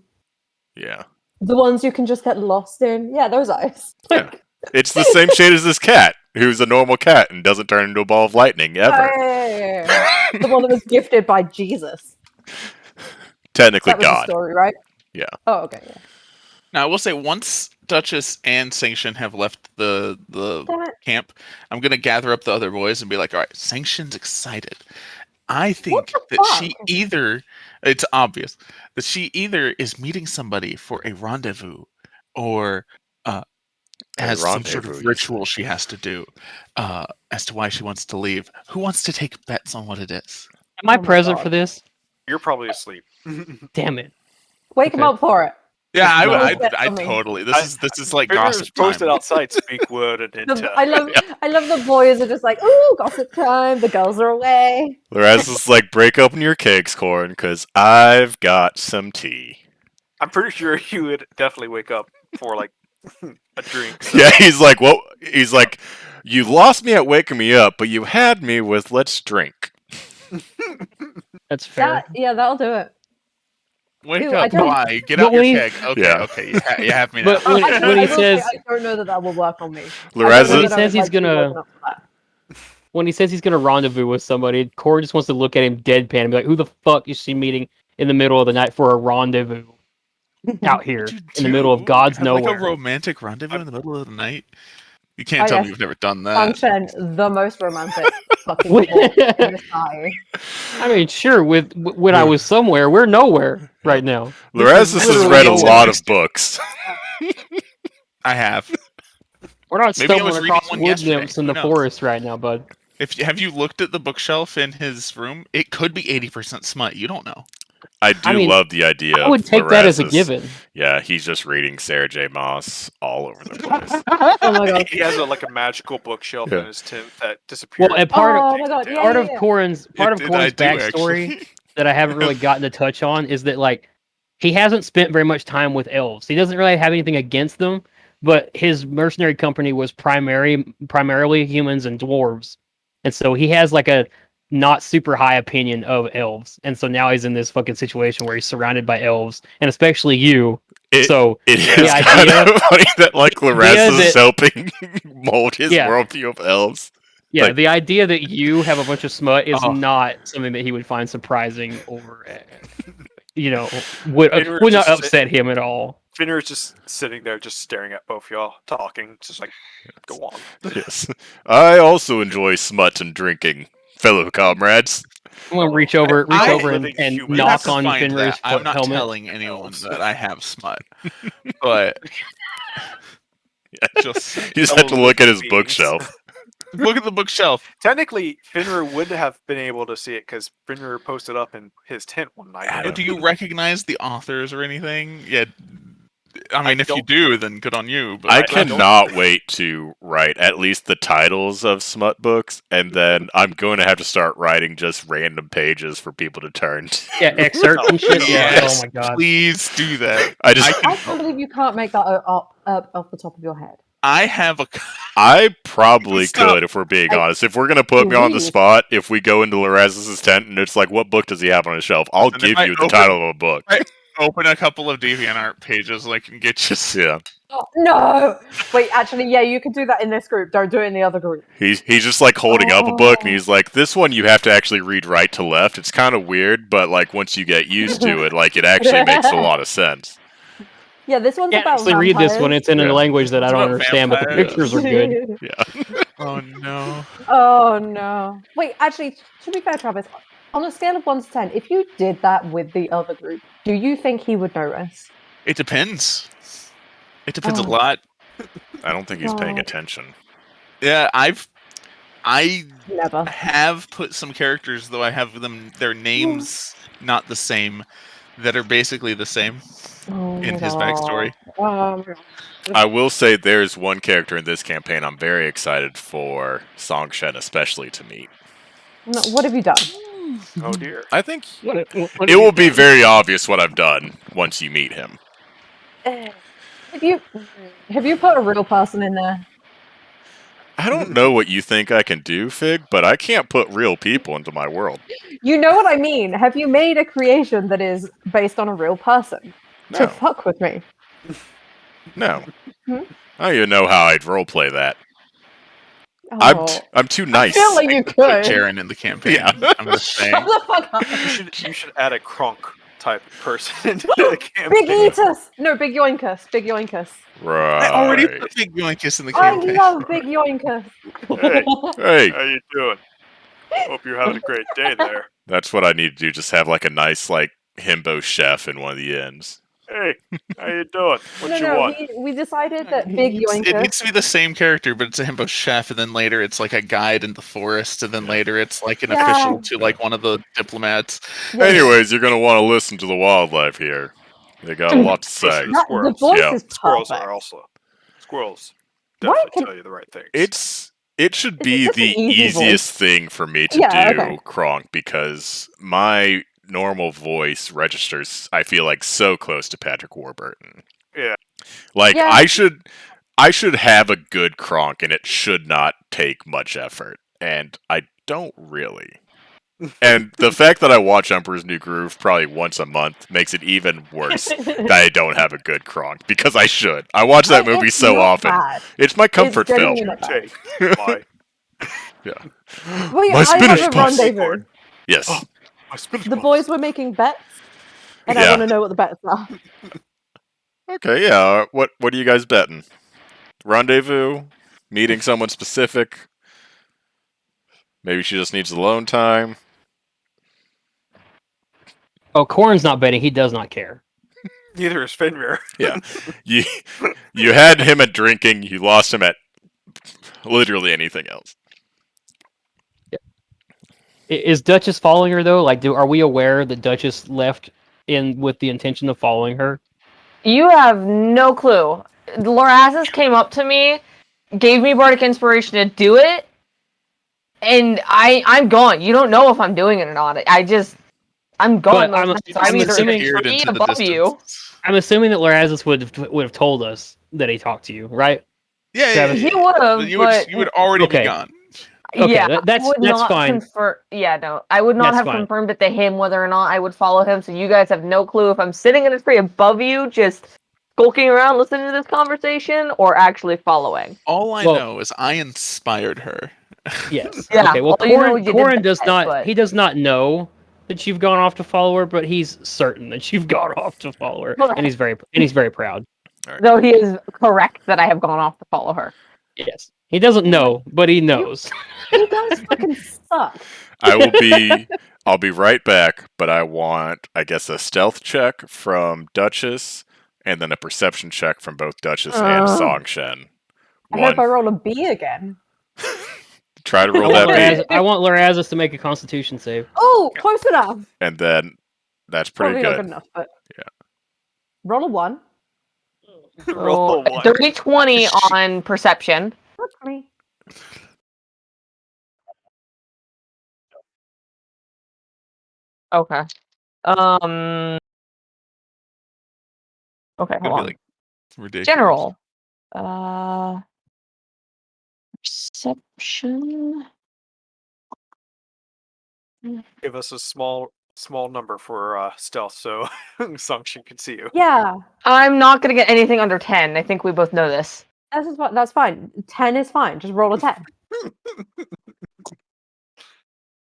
Yeah. The ones you can just get lost in. Yeah, those eyes. Yeah. It's the same shade as this cat, who's a normal cat and doesn't turn into a ball of lightning ever. The one that was gifted by Jesus. Technically That was the God. story, right? Yeah. Oh, okay. Yeah. Now I will say, once Duchess and Sanction have left the Damn it. camp, I'm gonna gather up the other boys and be like, all right, Sanction's excited. I think the that she fuck? it's obvious that she either is meeting somebody for a rendezvous or has some sort rendezvous, of you ritual she has to do as to why she wants to leave. Who wants to take bets on what it is? Am I Oh my present God. for this? You're probably asleep. Damn it. Wake him Okay. up for it. Yeah, It's not- I something. totally. This is like Figure's gossip posted time. outside. Speak word and I love the boys are just like, ooh, gossip time. The girls are away. Whereas it's like, break open your cakes, Corn, because I've got some tea. I'm pretty sure you would definitely wake up for like a drink. So. Yeah, he's like, what? He's like, you lost me at waking me up, but you had me with let's drink. That's fair. That'll do it. Wake Ew, I up, don't- why? Get But out your when he- keg. Okay, Yeah. okay, you have me now. But when, I when he will say, says I don't know that will work on me. Lorenzo- I don't know When he that I says would he's to be gonna- woken up for that. when he says he's gonna rendezvous with somebody, Corey just wants to look at him deadpan and be like, "Who the fuck is she meeting in the middle of the night for a rendezvous out here What'd you in the middle of do? God's Have nowhere?" like a romantic rendezvous in the middle of the night. You can't Oh, tell yes. me you've never done that. Function, the most romantic fucking Wait. people in this society. I mean, sure. When I was somewhere, we're nowhere right now. Lorenzo has literally read a nowhere. lot of books. I have. We're not Maybe I stumbling was reading across one wood yesterday. nymphs in Who the knows? forest right now, bud. Have you looked at the bookshelf in his room? It could be 80% smut. You don't know. I do I mean, love the idea. I would of take that as a Lorenzo's- given. Yeah, he's just reading Sarah J. Maas all over the place. Oh my god. He has like a magical bookshelf Yeah. in his tent that disappears. Well, and part Oh of my god, yeah, part yeah, of yeah. Corin's I backstory actually. that I haven't really gotten to touch on is that like he hasn't spent very much time with elves. He doesn't really have anything against them, but his mercenary company was primarily humans and dwarves, and so he has like a not super high opinion of elves. And so now he's in this fucking situation where he's surrounded by elves, and especially you. So It the is kind idea, of funny that like the idea Lorenz is that helping mold his yeah, worldview of elves. yeah, Like, the idea that you have a bunch of smut is Oh. not something that he would find surprising or Finrar's would not just upset him at all. Finrar's just sitting there, just staring at both y'all, talking, just like, go on. yes, I also enjoy smut and drinking, fellow comrades. I'm gonna reach over living and human. You have knock to on find Fenrir's that. I'm not helmet. telling anyone Elves. that I have smut, but just You just have to Fellow look at his beings. bookshelf. look at the bookshelf. Technically, Finrar would have been able to see it because Finrar posted up in his tent one night. Adam. Do you recognize the authors or anything? Yeah. I mean, if you don't- do, then good on you. But I don't- cannot wait to write at least the titles of smut books, and then I'm going to have to start writing just random pages for people to turn to. Yeah, excerpts and shit. Yeah. Yes, Oh my god. please do that. I just, I I can't believe you can't make that up off the top of your head. I have a. I probably Stop. could if we're being I- honest. If we're gonna put me on the Please. spot, if we go into Loraz's tent and it's like, what book does he have on his shelf? I'll And if give I you the open- title of a book. Open a couple of DeviantArt pages, so I can get you. Yeah, Oh, no! Wait, actually, yeah, you can do that in this group. Don't do it in the other group. he's just like holding up a book, and Oh. he's like, this one you have to actually read right to left. It's kind of weird, but like once you get used to it, like it actually makes a lot of sense. Yeah, this one's Yeah, about actually read this one. vampires. It's in Yeah. a language that I It's don't about understand, but the vampires. pictures are good. Yeah. Oh no! Oh no! Wait, actually, to be fair, Travis, on a scale of 1 to 10, if you did that with the other group, do you think he would notice? It depends. It depends Oh. a lot. I don't think he's paying God. attention. Yeah, I Never. have put some characters, though I have their names not the same, that are basically the same Oh in my his God. backstory. Oh my God. I will say there's one character in this campaign I'm very excited for Songshen especially to meet. No, what have you done? Oh dear. I think What it will be very obvious what I've done once you meet him. Have you put a real person in there? I don't know what you think I can do, Fig, but I can't put real people into my world. You know what I mean? Have you made a creation that is based on a real person to No, fuck with me? no. Hmm? I don't even know how I'd roleplay that. Oh, I'm too I nice. feel like you Put could. Jaren in the campaign. Yeah. I'm just saying. Shut the fuck up. You should add a Kronk type person into the Big campaign. Eatus! No, Big Yoinkus. Big Yoinkus. Right. I already put Big Yoinkus in the I campaign. love Big Yoinkus. Hey, How you doing? Hope you're having a great day there. that's what I need to do. Just have like a nice like himbo chef in one of the inns. Hey, how you doing? What you no, want? we decided that Big It Yoinkus. needs to be the same character, but it's a himbo chef, and then later it's like a guide in the forest, and then later it's like an Yeah. official to like one of the diplomats. Anyways, you're gonna want to listen to the wildlife here. They got a lot to say. Listen, The squirrels. voice Yeah. is Squirrels perfect. are also squirrels. Why Definitely can- tell you the right things. It should It's be just an the easy easiest thing for me to Yeah, do, okay. Kronk, because my normal voice registers, I feel like, so close to Patrick Warburton. Yeah. Like Yeah. I should have a good Kronk, and it should not take much effort, and I don't really. And the fact that I watch Emperor's New Groove probably once a month makes it even worse that I don't have a good Kronk, because I should. I watch that movie It's so not often. bad. It's my comfort film. genuinely not bad. Take my Wait, My I spinach have a puss. rendezvous. Yes. Oh, my spinach The puffs. boys were making bets, and I Yeah. want to know what the bets are. Okay, yeah. What are you guys betting? Rendezvous? Meeting someone specific? Maybe she just needs alone time. Oh, Corn's not betting. He does not care. Neither is Fenrir. Yeah. You had him at drinking, you lost him at literally anything else. Is Duchess following her though? Like, are we aware that Duchess left in with the intention of following her? You have no clue. Lorazes came up to me, gave me bardic inspiration to do it, and I'm gone. You don't know if I'm doing it or not. I'm going But those I'm- heights. I'm I'm either assuming- a Disappeared tree into the above you. distance. I'm assuming that Lorazis would have told us that he talked to you, right? Yeah, Travis? He would have, you but you would already be Okay. gone. Okay, yeah, that's I would not fine. Yeah, no, I would not That's have fine. confirmed it to him whether or not I would follow him. So you guys have no clue if I'm sitting in a tree above you, just skulking around listening to this conversation, or actually following. All I Well- know is I inspired her. Yes. Yeah, Okay. Well, all you know is you did Corin does that, not. but- He does not know that you've gone off to follow her, but he's certain that you've gone off to follow her, and he's very proud. Though he is correct that I have gone off to follow her. Yes. He doesn't know, but he knows. You guys fucking suck. I'll be right back, but I want, I guess, a stealth check from Duchess, and then a perception check from both Duchess and Songshen. I hope I roll a B again. Try to I roll want, that B, I want Lorazis to make a Constitution save. Oh, close enough. and then that's pretty Probably not good. good enough, but Yeah. roll a 1. Roll a one. Dirty 20 on perception. That's me. Okay. Okay, It'd hold be on. like ridiculous. General. Perception. Give us a small number for stealth so Songshin can see you. Yeah, I'm not gonna get anything under 10. I think we both know this. that's fine. 10 is fine. Just roll a 10.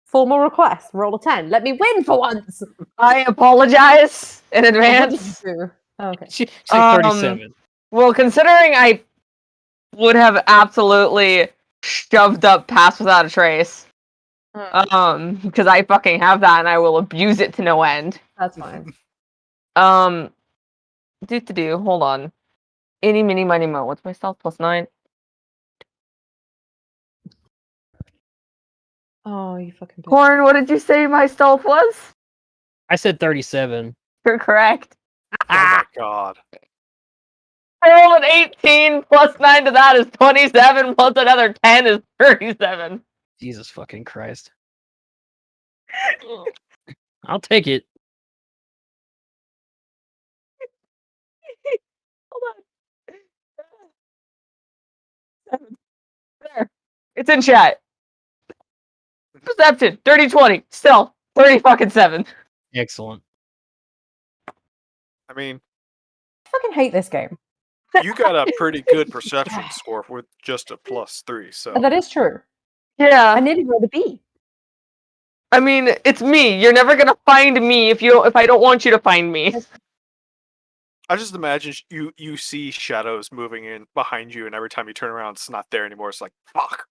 Formal request. Roll a 10. Let me win for once. I apologize in What did advance. you do? Okay. She's 37. Well, considering I would have absolutely shoved up Pass Without a Trace. Because I fucking have that and I will abuse it to no end. That's fine. Hold on. Any, mini, money, mo. What's my stealth? +9? Oh, you fucking bitch. Corn, what did you say my stealth was? I said 37. You're correct. Oh my god. I rolled an 18 +9 to that is 27 plus another 10 is 37. Jesus fucking Christ. I'll take it. Hold on. There. It's in chat. Perception, dirty 20. Stealth, 30 fucking 7. Excellent. I mean, I fucking hate this game. you got a pretty good perception score with just a +3, so That is true. I Yeah. nearly rolled a B. I mean, it's me. You're never gonna find me if I don't want you to find me. I just imagine you see shadows moving in behind you, and every time you turn around, it's not there anymore. It's like, fuck.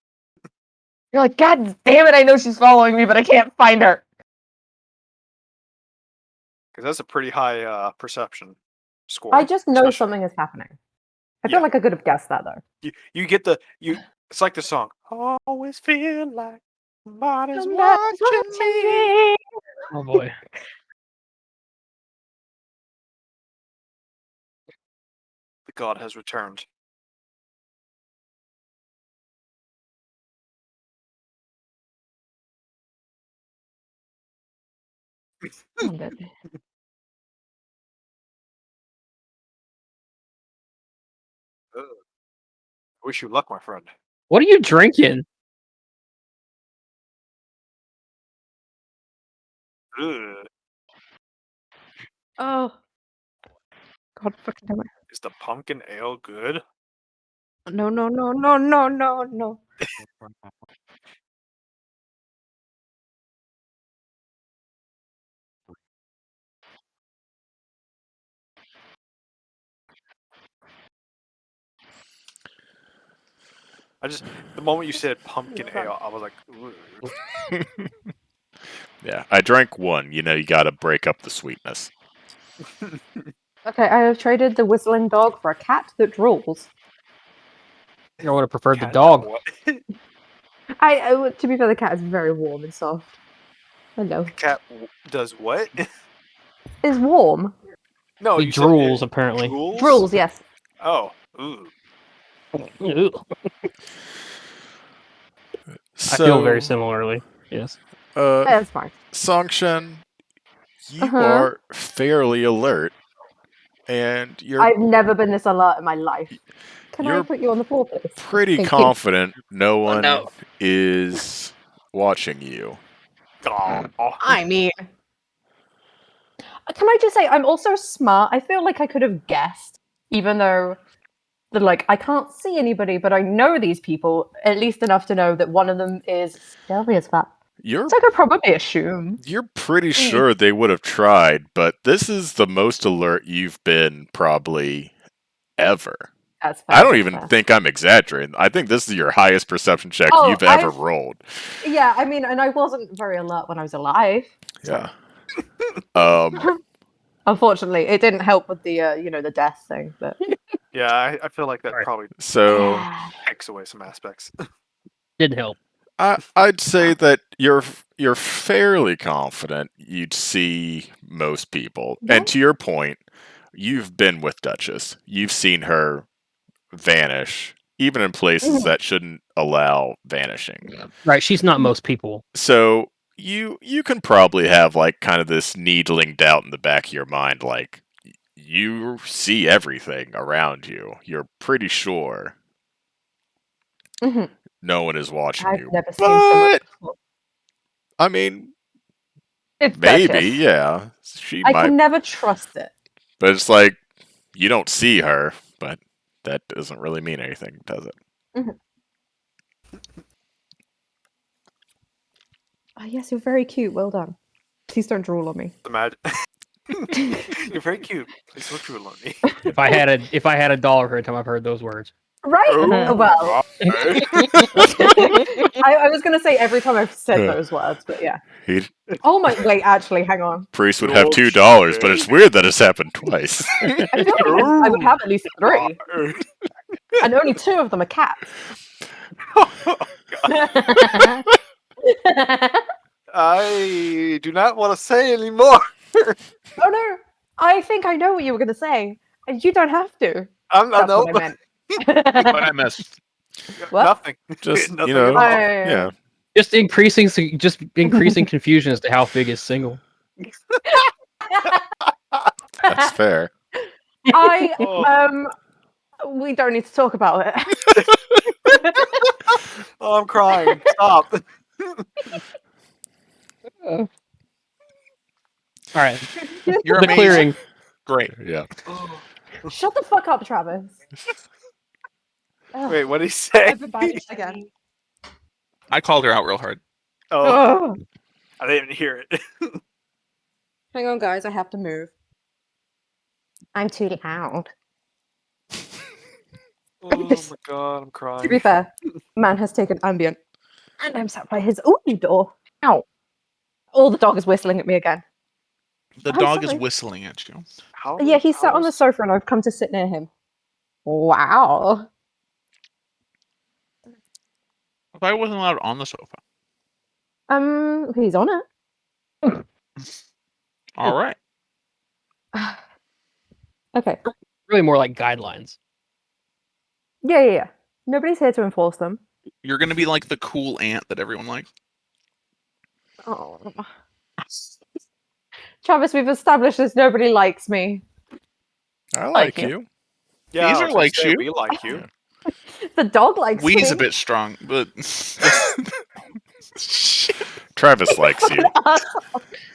You're like, God damn it, I know she's following me, but I can't find her. Because that's a pretty high perception score. I just know especially- something is happening. I feel Yeah. like I could have guessed that though. You get it's like the song. Always feel like somebody's Somebody's watching me. Oh boy. The god has returned. Ugh. I wish you luck, my friend. What are you drinking? Ugh. Oh. God fucking damn it. Is the pumpkin ale good? No, no, no, no, no, no, no. The moment you said pumpkin ale, I was like, ugh. Yeah, I drank one. You gotta break up the sweetness. Okay, I have traded the whistling dog for a cat that drools. I would have preferred the Cat- dog. what? To be fair, the cat is very warm and soft. Hello. Cat does what? Is warm. No, He you said drools, it apparently. drools. Drools, yes. Oh, ooh. Ew. I feel very similarly. Yes. That's fine. Songshen, You are fairly alert, and I've never been this alert in my life. Can I you're put you on the floor, please? pretty Thank you. confident no one no. is watching you. Aw. I mean, Can I just say, I'm also smart. I feel like I could have guessed, even though, I can't see anybody, but I know these people at least enough to know that one of them is scary as fuck. You're So I could probably assume. you're pretty sure they would have tried, but this is the most alert you've been probably ever. That's fair. I don't that's even fair. think I'm exaggerating. I think this is your highest perception check Oh, you've ever I've- rolled. Yeah, I mean, and I wasn't very alert when I was alive. Yeah. Um. Unfortunately, it didn't help with the, the death thing. But Yeah, I feel like that Right. probably So yeah. takes away some aspects. Didn't help. I'd say that you're fairly confident you'd see most people. Yeah. And to your point, you've been with Duchess. You've seen her vanish, even in places that shouldn't allow vanishing. Right. She's not most people. So you can probably have like kind of this needling doubt in the back of your mind, like you see everything around you. You're pretty sure Mhm. no one is watching I've you. never seen so much. But before. I mean, it's maybe, Duchess. yeah. She I might, can never trust it. but it's like you don't see her, but that doesn't really mean anything, does it? Oh, yes, you're very cute. Well done. Please don't drool on me. Imagine. You're very cute. Please don't drool on me. If I had a dollar for every time I've heard those words. Right? Oh, Well, right. I was going to say every time I've said Yeah. those words, but yeah. He Oh my, wait, actually, hang on. priest would have Oh, $2, but shit. it's weird that it's happened twice. I feel like I would have at least 3, and only 2 of them are cats. I do not want to say anymore. Oh no, I think I know what you were going to say, and you don't have to. I'm not That's what I meant. What I missed. What? Nothing. Just, Nothing you know, at all. yeah. Just increasing confusion as to how Fig is single. That's fair. I Oh. we don't need to talk about it. Oh, I'm crying. Stop. All right. You're The amazing. clearing. Great. Yeah. Shut the fuck up, Travis. Ugh, Wait, what did he say? I've been banished again. I called her out real hard. Oh, Ugh. I didn't even hear it. Hang on, guys. I have to move. I'm too loud. Oh my god, I'm To be crying. fair, man has taken Ambient, and I'm sat by his own door. Ow! Oh, the dog is whistling at me again. The I'm dog is sorry. whistling at you. How? Yeah, he's sat on the how's- sofa, and I've come to sit near him. Wow. If I wasn't allowed on the sofa. He's on it. All right. Okay. Really more like guidelines. Yeah. Nobody's here to enforce them. You're gonna be like the cool aunt that everyone likes. Oh. Travis, we've established this. Nobody likes me. I Like like you. you. Yeah, Caesar I was gonna likes say, you. We like you. The dog likes me. Wee's a bit strong, but Travis likes you.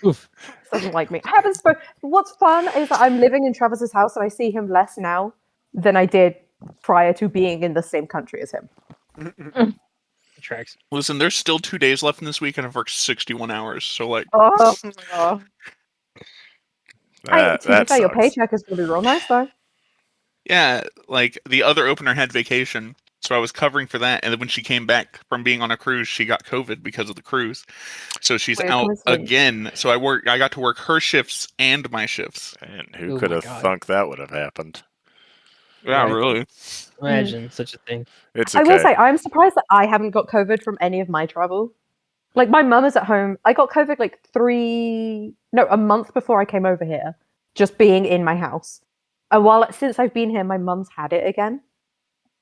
Oof. Doesn't like me. I haven't spoken. What's fun is that I'm living in Travis's house, and I see him less now than I did prior to being in the same country as him. Tracks. listen, there's still 2 days left in this week, and I've worked 61 hours. So like, Oh my god. That, To be that fair, your sucks. paycheck is gonna be real nice though. yeah, like the other opener had vacation, so I was covering for that. And then when she came back from being on a cruise, she got COVID because of the cruise, so she's Weird out coincidence. again. So I got to work her shifts and my shifts. And who Oh could my have God. thunk that would have happened? Yeah, Right. really. Imagine such a thing. It's I okay. will say I'm surprised that I haven't got COVID from any of my travel. Like my mum is at home. I got COVID like a month before I came over here, just being in my house. And since I've been here, my mum's had it again.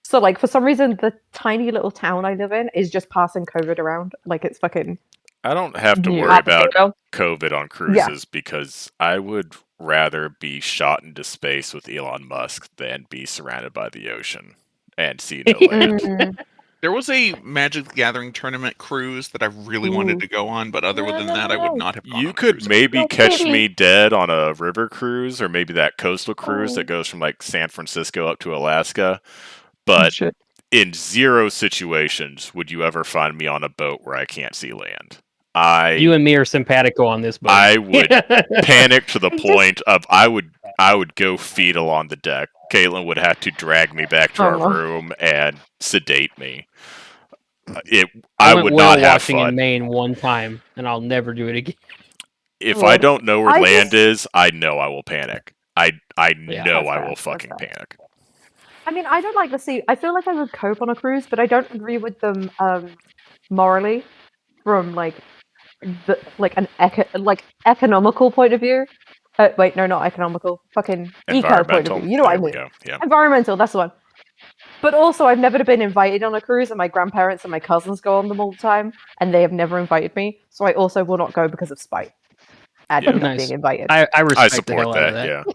So like for some reason, the tiny little town I live in is just passing COVID around like it's fucking I don't have to You worry opposite about though? COVID on cruises because I would rather be shot into space with Elon Musk than be surrounded by the ocean and see no land. Mm. There was a Magic the Gathering tournament cruise that I really wanted Ooh. to go on, but other than that, I would not have gone You on a could cruise. maybe No, catch baby. me dead on a river cruise or maybe that coastal cruise Oh. that goes from like San Francisco up to Alaska. Oh, But shit. in zero situations would you ever find me on a boat where I can't see land. I You and me are simpatico on this boat. I would panic to the I just- point of I would go fetal on the deck. Caitlin would have to drag me back to our Oh. room and sedate me. It I I went would whale not have watching in fun. Maine one time, and I'll never do it again. If I Lord. don't know where I land just- is, I know I will panic. I Yeah. know That's I fair, will that's fucking fair. panic. I mean, I don't like the sea. I feel like I would cope on a cruise, but I don't agree with them morally from like an economical point of view. Wait, no, not economical. Fucking eco point of Environmental. view. You know what I There we mean? go. Yeah. Environmental. That's the one. But also, I've never been invited on a cruise, and my grandparents and my cousins go on them all the time, and they have never invited me. So I also will not go because of spite and Yeah. not Nice. being invited. I respect the support hell out of that. that. Yeah.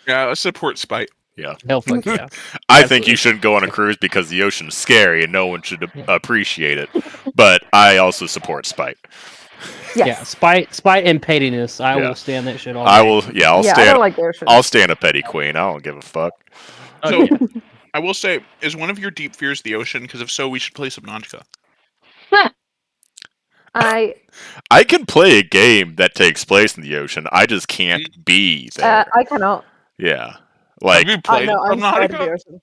Yeah, I support spite. Yeah. Hell, fuck yeah. I think you Absolutely. shouldn't go on a cruise because the ocean's scary and no one should Yeah. appreciate it. But I also support spite. Yes. Yeah, spite and pettiness. I Yeah. will stand that shit all I day. will. Yeah, I'll yeah, I stand. don't like the ocean. I'll stand a petty queen. I don't give a fuck. Oh, So- yeah. I will say, is one of your deep fears the ocean? Because if so, we should play Subnautica. I I can play a game that takes place in the ocean. I just can't be there. I cannot. Yeah. Like Have you played No, I'm scared of the Subnautica? ocean.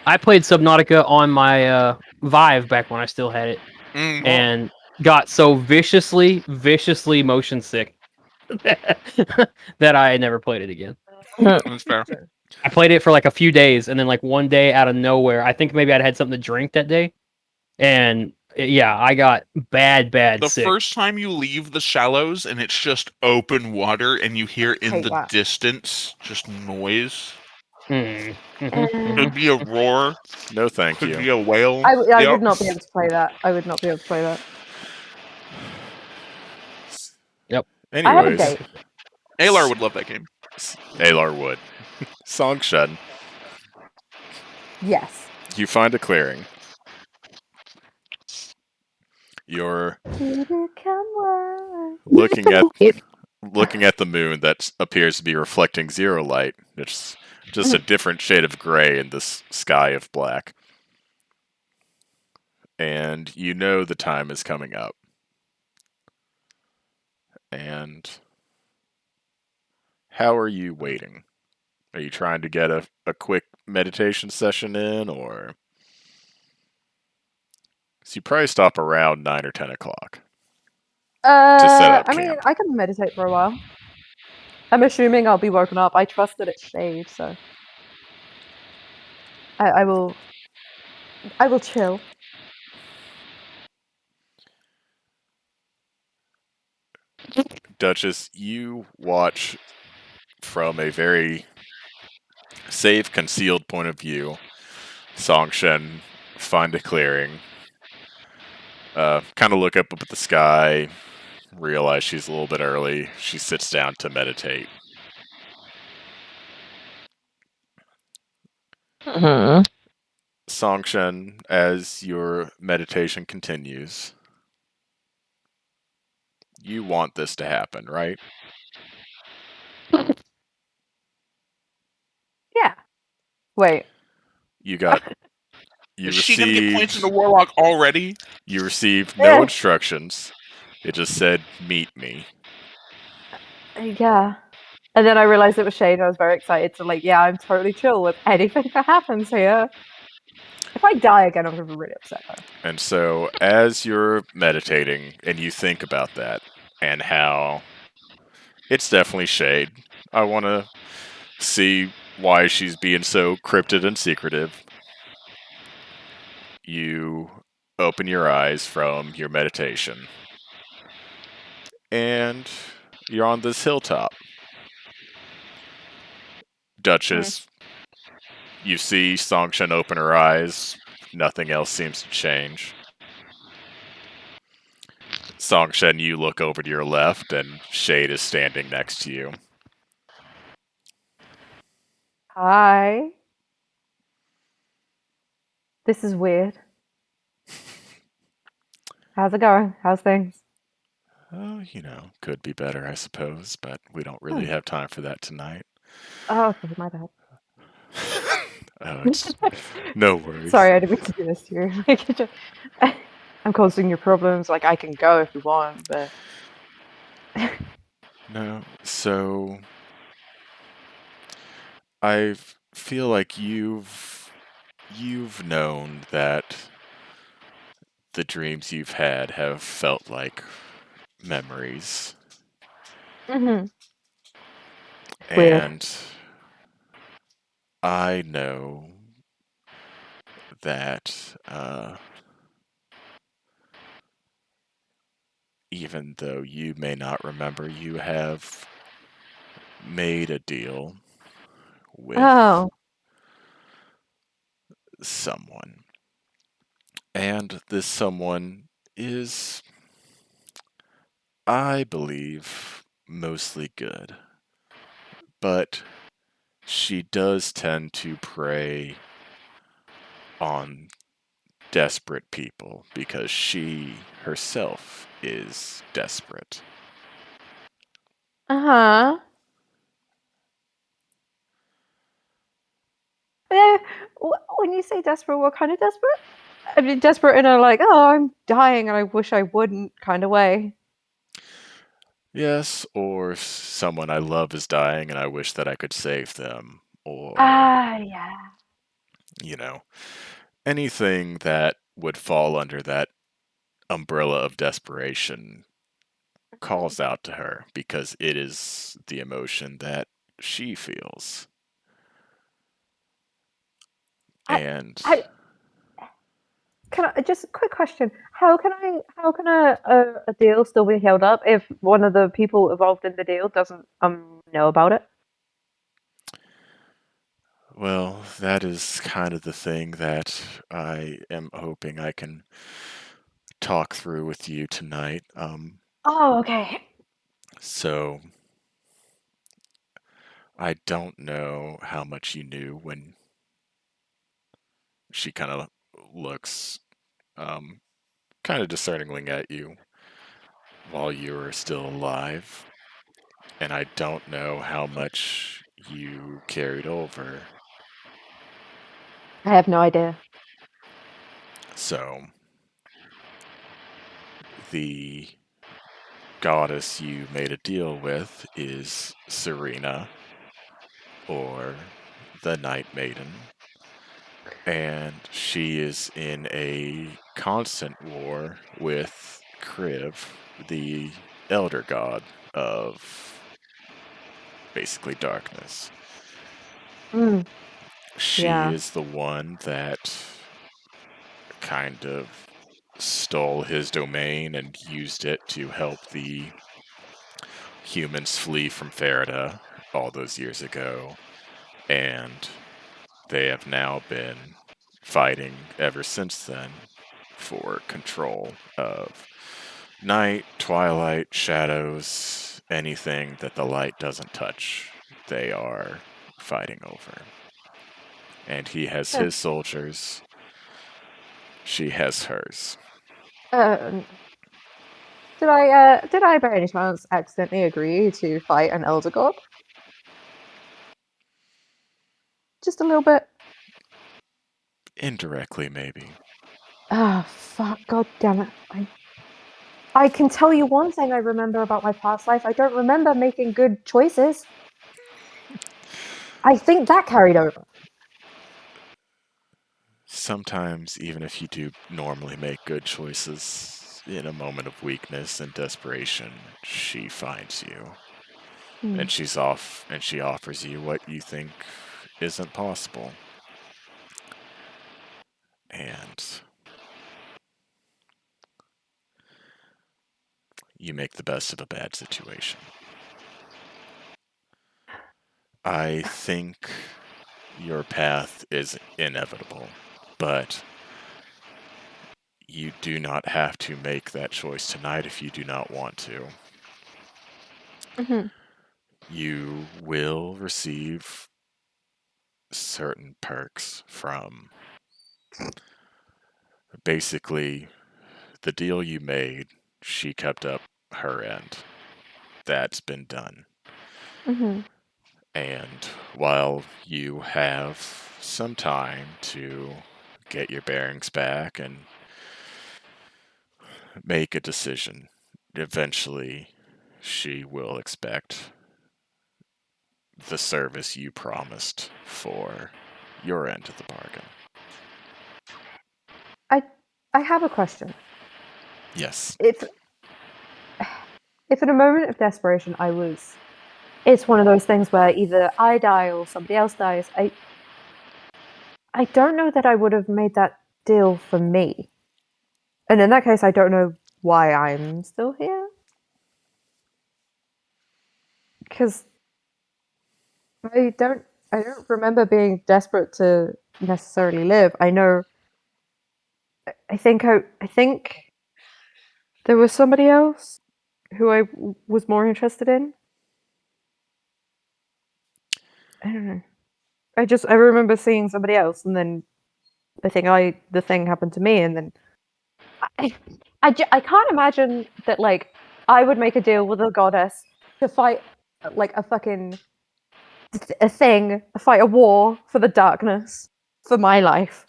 I played Subnautica on my Vive back when I still had it, Mm, and got so viciously motion sick that I never played it again. that's fair. I played it for like a few days, and then like one day out of nowhere, I think maybe I'd had something to drink that day, and yeah, I got bad The sick. first time you leave the shallows and it's just open water and you hear in Hate the that. distance just noise. Mm. Could be a roar, no, thank could be you. a whale. I Yep. would not be able to play that. I would not be able to play that. I have a Anyways, date. Alar would love that game. Alar would. Songshen, Yes. you find a clearing. You're looking at the moon that appears to be reflecting zero light. It's just a different shade of gray in this sky of black. And you know the time is coming up. And how are you waiting? Are you trying to get a quick meditation session in, or... So you probably stop around 9 or 10 o'clock. set up I mean, camp. I can meditate for a while. I'm assuming I'll be woken up. I trust that it's shade, so I will. I will chill. Duchess, you watch from a very safe, concealed point of view. Songshen find a clearing. Kind of look up at the sky, realize she's a little bit early. She sits down to meditate. Songshen, as your meditation continues, you want this to happen, right? Yeah. Wait. You got... You Is she gonna get points in the received... warlock already? You received no Yeah. instructions. It just said, meet me. Yeah. And then I realized it was shade. And I was very excited to yeah, I'm totally chill with anything that happens here. If I die again, I'm gonna be really upset though. And so, as you're meditating and you think about that, and how it's definitely shade, I want to see why she's being so cryptid and secretive. You open your eyes from your meditation, and you're on this hilltop. Duchess, you see Songshen open her eyes. Nothing else seems to change. Songshen, you look over to your left, and Shade is standing next to you. Hi. This is weird. How's it going? How's things? Oh, could be better, I suppose, but we don't really have time for that tonight. Oh, okay, my bad. Oh, it's no worries. Sorry, I didn't mean to do this to you. Like, I'm causing your problems. Like, I can go if you want, but No, so I feel like you've known that the dreams you've had have felt like memories, hmm weird. and I know that even though you may not remember, you have made a deal with Oh, someone. And this someone is, I believe, mostly good. But she does tend to prey on desperate people because she herself is desperate. uh-huh. Eh, when you say desperate, what kind of desperate? I mean, desperate in a like, oh, I'm dying and I wish I wouldn't kind of way. Yes, or someone I love is dying and I wish that I could save them. Or, Ah, yeah. you know, anything that would fall under that umbrella of desperation calls out to her because it is the emotion that she feels. I, And, I can I just a quick question? How can a deal still be held up if one of the people involved in the deal doesn't know about it? well, that is kind of the thing that I am hoping I can talk through with you tonight. Oh, okay. So I don't know how much you knew when she kind of looks um, kind of discerningly at you while you were still alive. And I don't know how much you carried over. I have no idea. So the goddess you made a deal with is Serena, or the Night Maiden, and she is in a constant war with Kriv, the elder god of basically darkness. Mm, She yeah. is the one that kind of stole his domain and used it to help the humans flee from Farideh all those years ago, and they have now been fighting ever since then for control of night, twilight, shadows, anything that the light doesn't touch, they are fighting over. And he has Uh, his soldiers, she has hers. uh, did I by any chance accidentally agree to fight an elder god? Just a little bit. Indirectly, maybe. Ah, fuck, god damn it. I can tell you one thing I remember about my past life. I don't remember making good choices. I think that carried over. Sometimes, even if you do normally make good choices, in a moment of weakness and desperation, she finds you. Hmm. And she offers you what you think isn't possible. And you make the best of a bad situation. I think your path is inevitable, but You do not have to make that choice tonight if you do not want to. Hmm. You will receive certain perks from basically the deal you made. She kept up her end. That's been done. Hmm. And while you have some time to get your bearings back and make a decision, eventually she will expect the service you promised for your end of the bargain. I I have a question. Yes. If in a moment of desperation it's one of those things where either I die or somebody else dies. I don't know that I would have made that deal for me. And in that case, I don't know why I'm still here. Because I don't remember being desperate to necessarily live. I think there was somebody else who was more interested in. I don't know. I remember seeing somebody else, and then the thing happened to me, and then I I can't imagine that like I would make a deal with a goddess to fight like a fucking fight a war for the darkness for my life.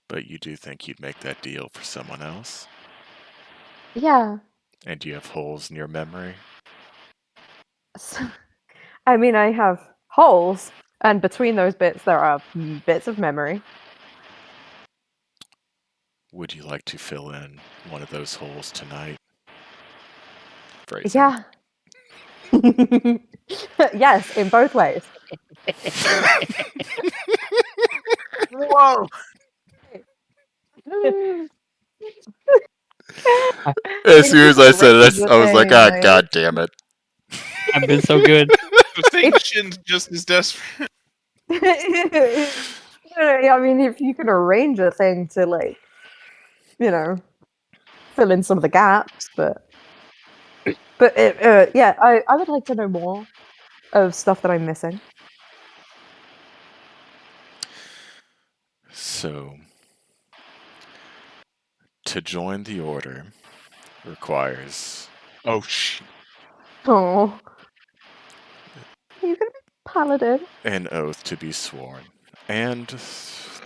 But you do think you'd make that deal for someone else? Yeah. And you have holes in your memory? I mean, I have holes, and between those bits, there are bits of memory. Would you like to fill in one of those holes tonight? Phrasing. Yeah. Yes, in both ways. Whoa! As soon If you as could I said arrange it, the I was like, thing, ah, like, god damn it. I've been so good. I think Shin's just as desperate. I mean, if you could arrange a thing to like, you know, fill in some of the gaps, yeah, I would like to know more of stuff that I'm missing. So, to join the order requires Oh, shit. Oh, are you gonna be paladin? an oath to be sworn. And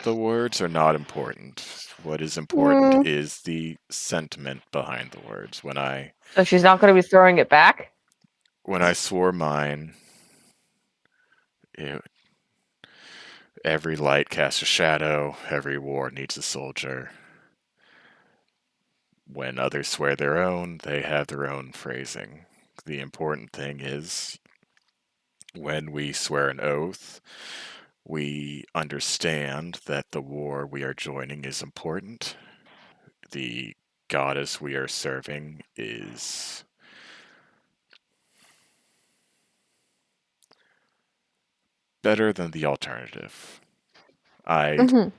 the words are not important. What is important Mm, is the sentiment behind the words. So she's not going to be throwing it back? When I swore mine, it, every light casts a shadow, every war needs a soldier. When others swear their own, they have their own phrasing. The important thing is when we swear an oath, we understand that the war we are joining is important. The goddess we are serving is better than the alternative. I mhm.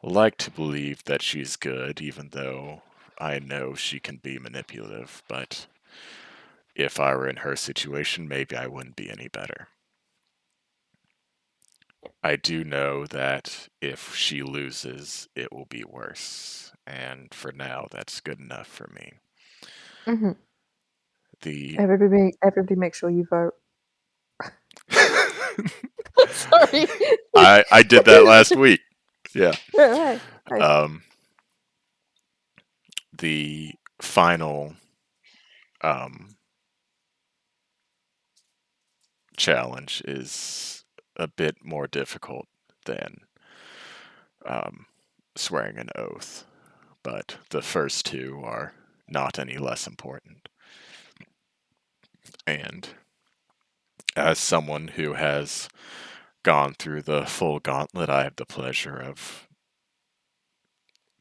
like to believe that she's good, even though I know she can be manipulative, but if I were in her situation, maybe I wouldn't be any better. I do know that if she loses, it will be worse. And for now, that's good enough for me. Mhm. The Everybody, make sure you vote. Sorry. I did that last week. Yeah. Right. Right. Um, the final um, challenge is a bit more difficult than um, swearing an oath, but the first two are not any less important. And as someone who has gone through the full gauntlet, I have the pleasure of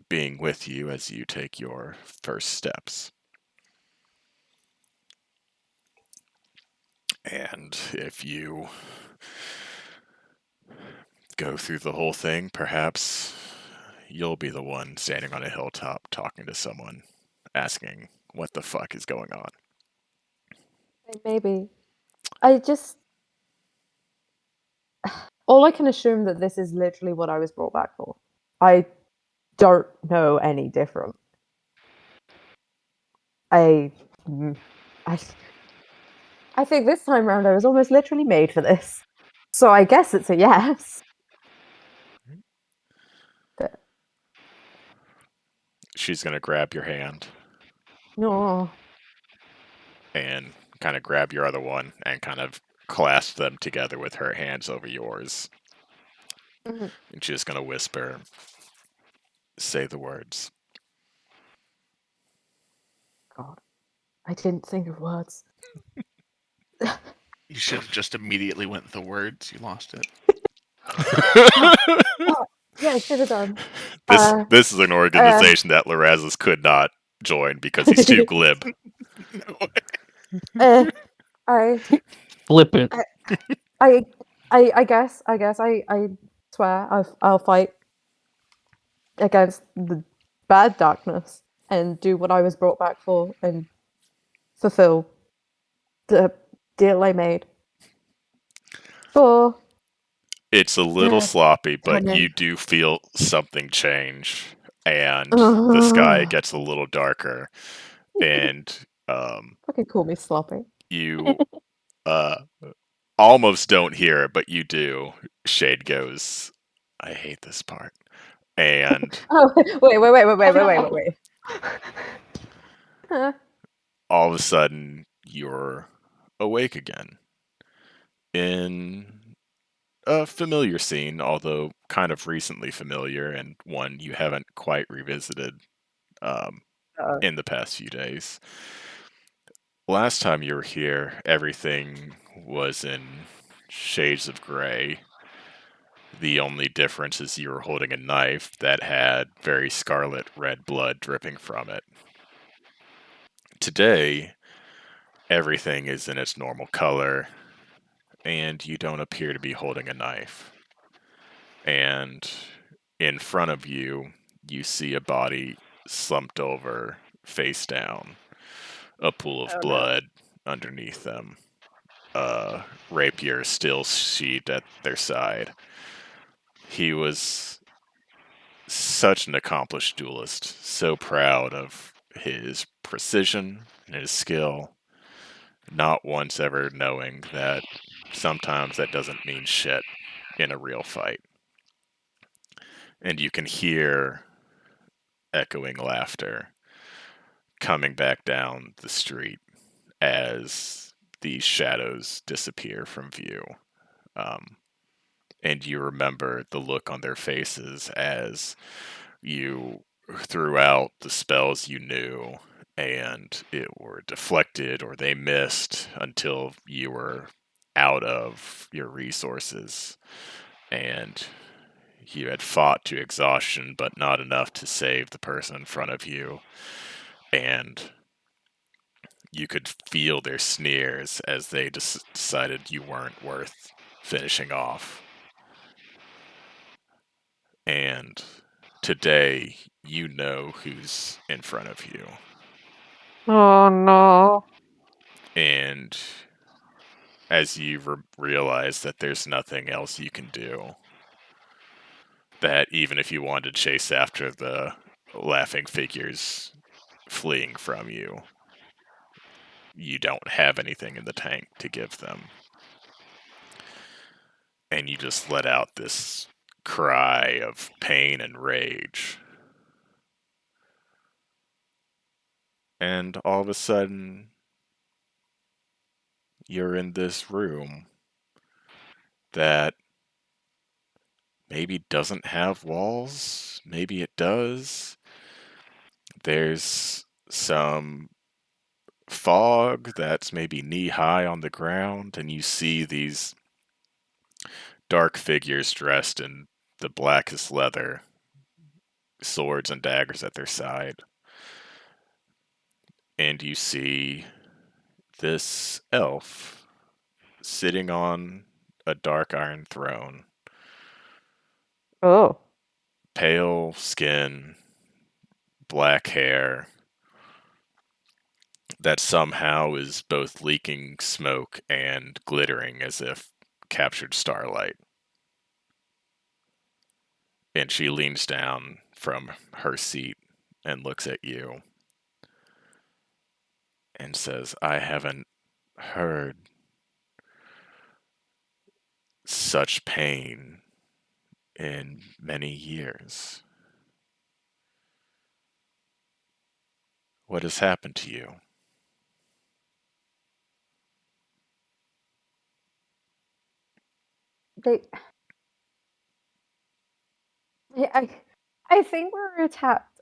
being with you as you take your first steps. And if you go through the whole thing, perhaps you'll be the one standing on a hilltop talking to someone, asking what the fuck is going on. Maybe. I just. All I can assume that this is literally what I was brought back for. I don't know any different. I. mm, I. I think this time round I was almost literally made for this. So I guess it's a yes. But, She's gonna grab your hand no. and kind of grab your other one and kind of clasp them together with her hands over yours. Mhm. And she's gonna whisper, say the words. God. I didn't think of words. You should have just immediately went with the words. You lost it. Oh, yeah, I should have done. This Uh, this is an organization that Lorazes could not join because he's too glib. No. uh, I, Flippant. I, I guess, I swear, I'll fight against the bad darkness and do what I was brought back for and fulfill the deal I made for It's a little the sloppy, but tenant. you do feel something change, and the sky gets a little darker, and Fucking call me sloppy. you uh, almost don't hear it, but you do. Shade goes, I hate this part. And Oh, wait. Huh. all of a sudden, you're awake again in a familiar scene, although kind of recently familiar, and one you haven't quite revisited um, Uh-oh. in the past few days. Last time you were here, everything was in shades of gray. The only difference is you were holding a knife that had very scarlet red blood dripping from it. Today, everything is in its normal color, and you don't appear to be holding a knife. And in front of you, you see a body slumped over, face down, a pool of Oh no. blood underneath them, a rapier still sheathed at their side. He was such an accomplished duelist, so proud of his precision and his skill, not once ever knowing that sometimes that doesn't mean shit in a real fight. And you can hear echoing laughter coming back down the street as these shadows disappear from view. Um, and you remember the look on their faces as you threw out the spells you knew and it were deflected or they missed until you were out of your resources and you had fought to exhaustion but not enough to save the person in front of you, and you could feel their sneers as they decided you weren't worth finishing off. And today, you know who's in front of you. Oh no. And as you realize that there's nothing else you can do, that even if you wanted to chase after the laughing figures fleeing from you, you don't have anything in the tank to give them. And you just let out this cry of pain and rage. And all of a sudden, you're in this room that maybe doesn't have walls, maybe it does. There's some fog that's maybe knee high on the ground, and you see these dark figures dressed in the blackest leather, swords and daggers at their side. And you see this elf sitting on a dark iron throne, Oh. Pale skin, black hair that somehow is both leaking smoke and glittering as if captured starlight. And she leans down from her seat and looks at you and says, I haven't heard such pain in many years. What has happened to you? They, I, I think we were attacked,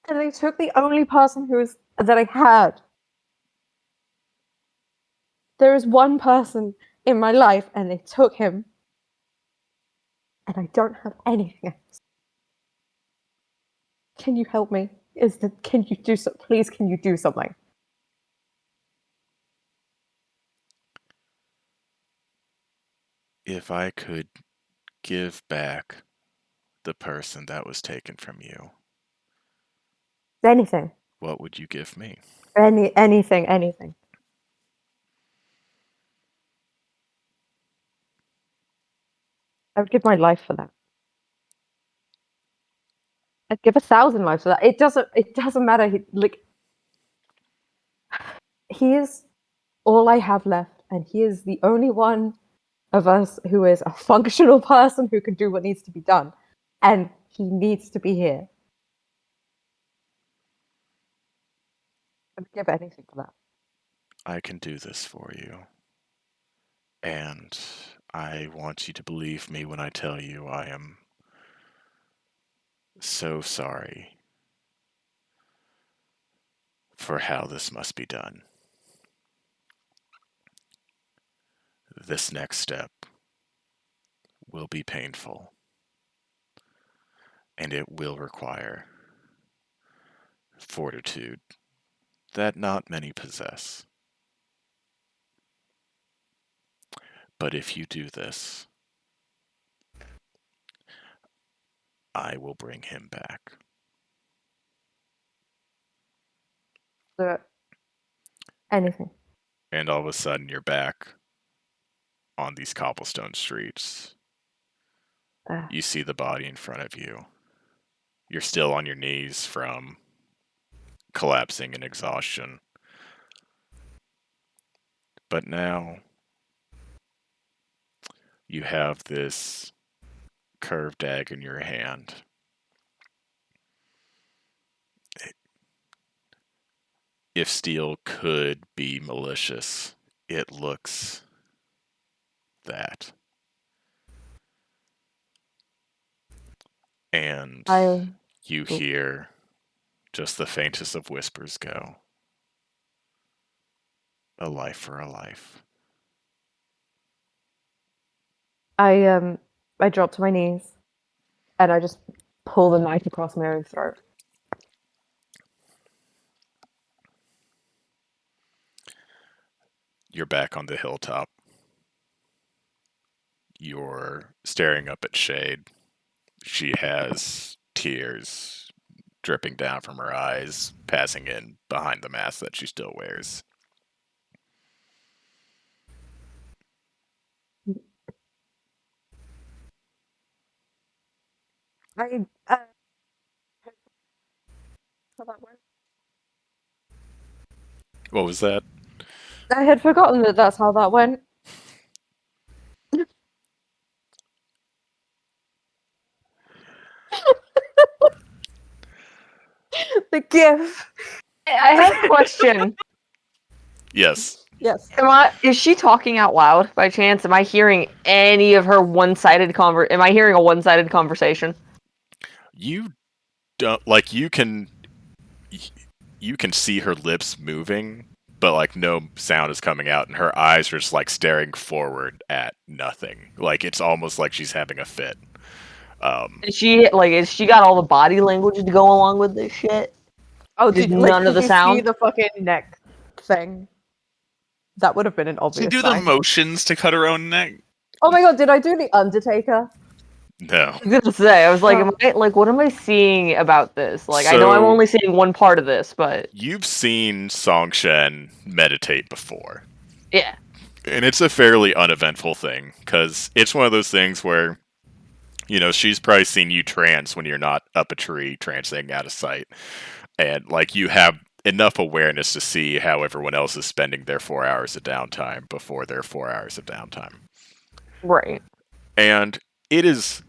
and they took the only person that I had. There is one person in my life, and they took him, and I don't have anything else. Can you help me? Can you do so? Please, can you do something? If I could give back the person that was taken from you, Anything, what would you give me? anything. I would give my life for that. I'd give 1,000 lives for that. It doesn't matter. He is all I have left, and he is the only one of us who is a functional person who can do what needs to be done, and he needs to be here. I'd give anything for that. I can do this for you. And I want you to believe me when I tell you I am so sorry for how this must be done. This next step will be painful, and it will require fortitude that not many possess. But if you do this, I will bring him back. Anything. And all of a sudden, you're back on these cobblestone streets. You see the body in front of you. You're still on your knees from collapsing in exhaustion. But now you have this curved egg in your hand. If steel could be malicious, it looks that. And you hear just the faintest of whispers go, a life for a life. I drop to my knees, and I just pull the knife across my own throat. You're back on the hilltop. You're staring up at Shade. She has tears dripping down from her eyes, passing in behind the mask that she still wears. I how that went. What was that? I had forgotten that that's how that went. The gift. I have a question. Yes. Yes. Is she talking out loud by chance? Am I hearing any of her one-sided am I hearing a one-sided conversation? You don't like you can see her lips moving, but like no sound is coming out, and her eyes are just like staring forward at nothing. Like it's almost like she's having a fit. Is she got all the body language to go along with this shit? Oh, Just did none of did the you see sound? the fucking neck thing? That would have been an She obvious do the sign. motions to cut her own neck. Oh my god, did I do the Undertaker? No. I was gonna say, I was like, what am I seeing about this? Like, I know I'm So- only seeing one part of this, but You've seen Songshen meditate before. yeah. And it's a fairly uneventful thing, because it's one of those things where, she's probably seen you trance when you're not up a tree, trancing out of sight. And, you have enough awareness to see how everyone else is spending their 4 hours of downtime before their 4 hours of downtime. Right. And it is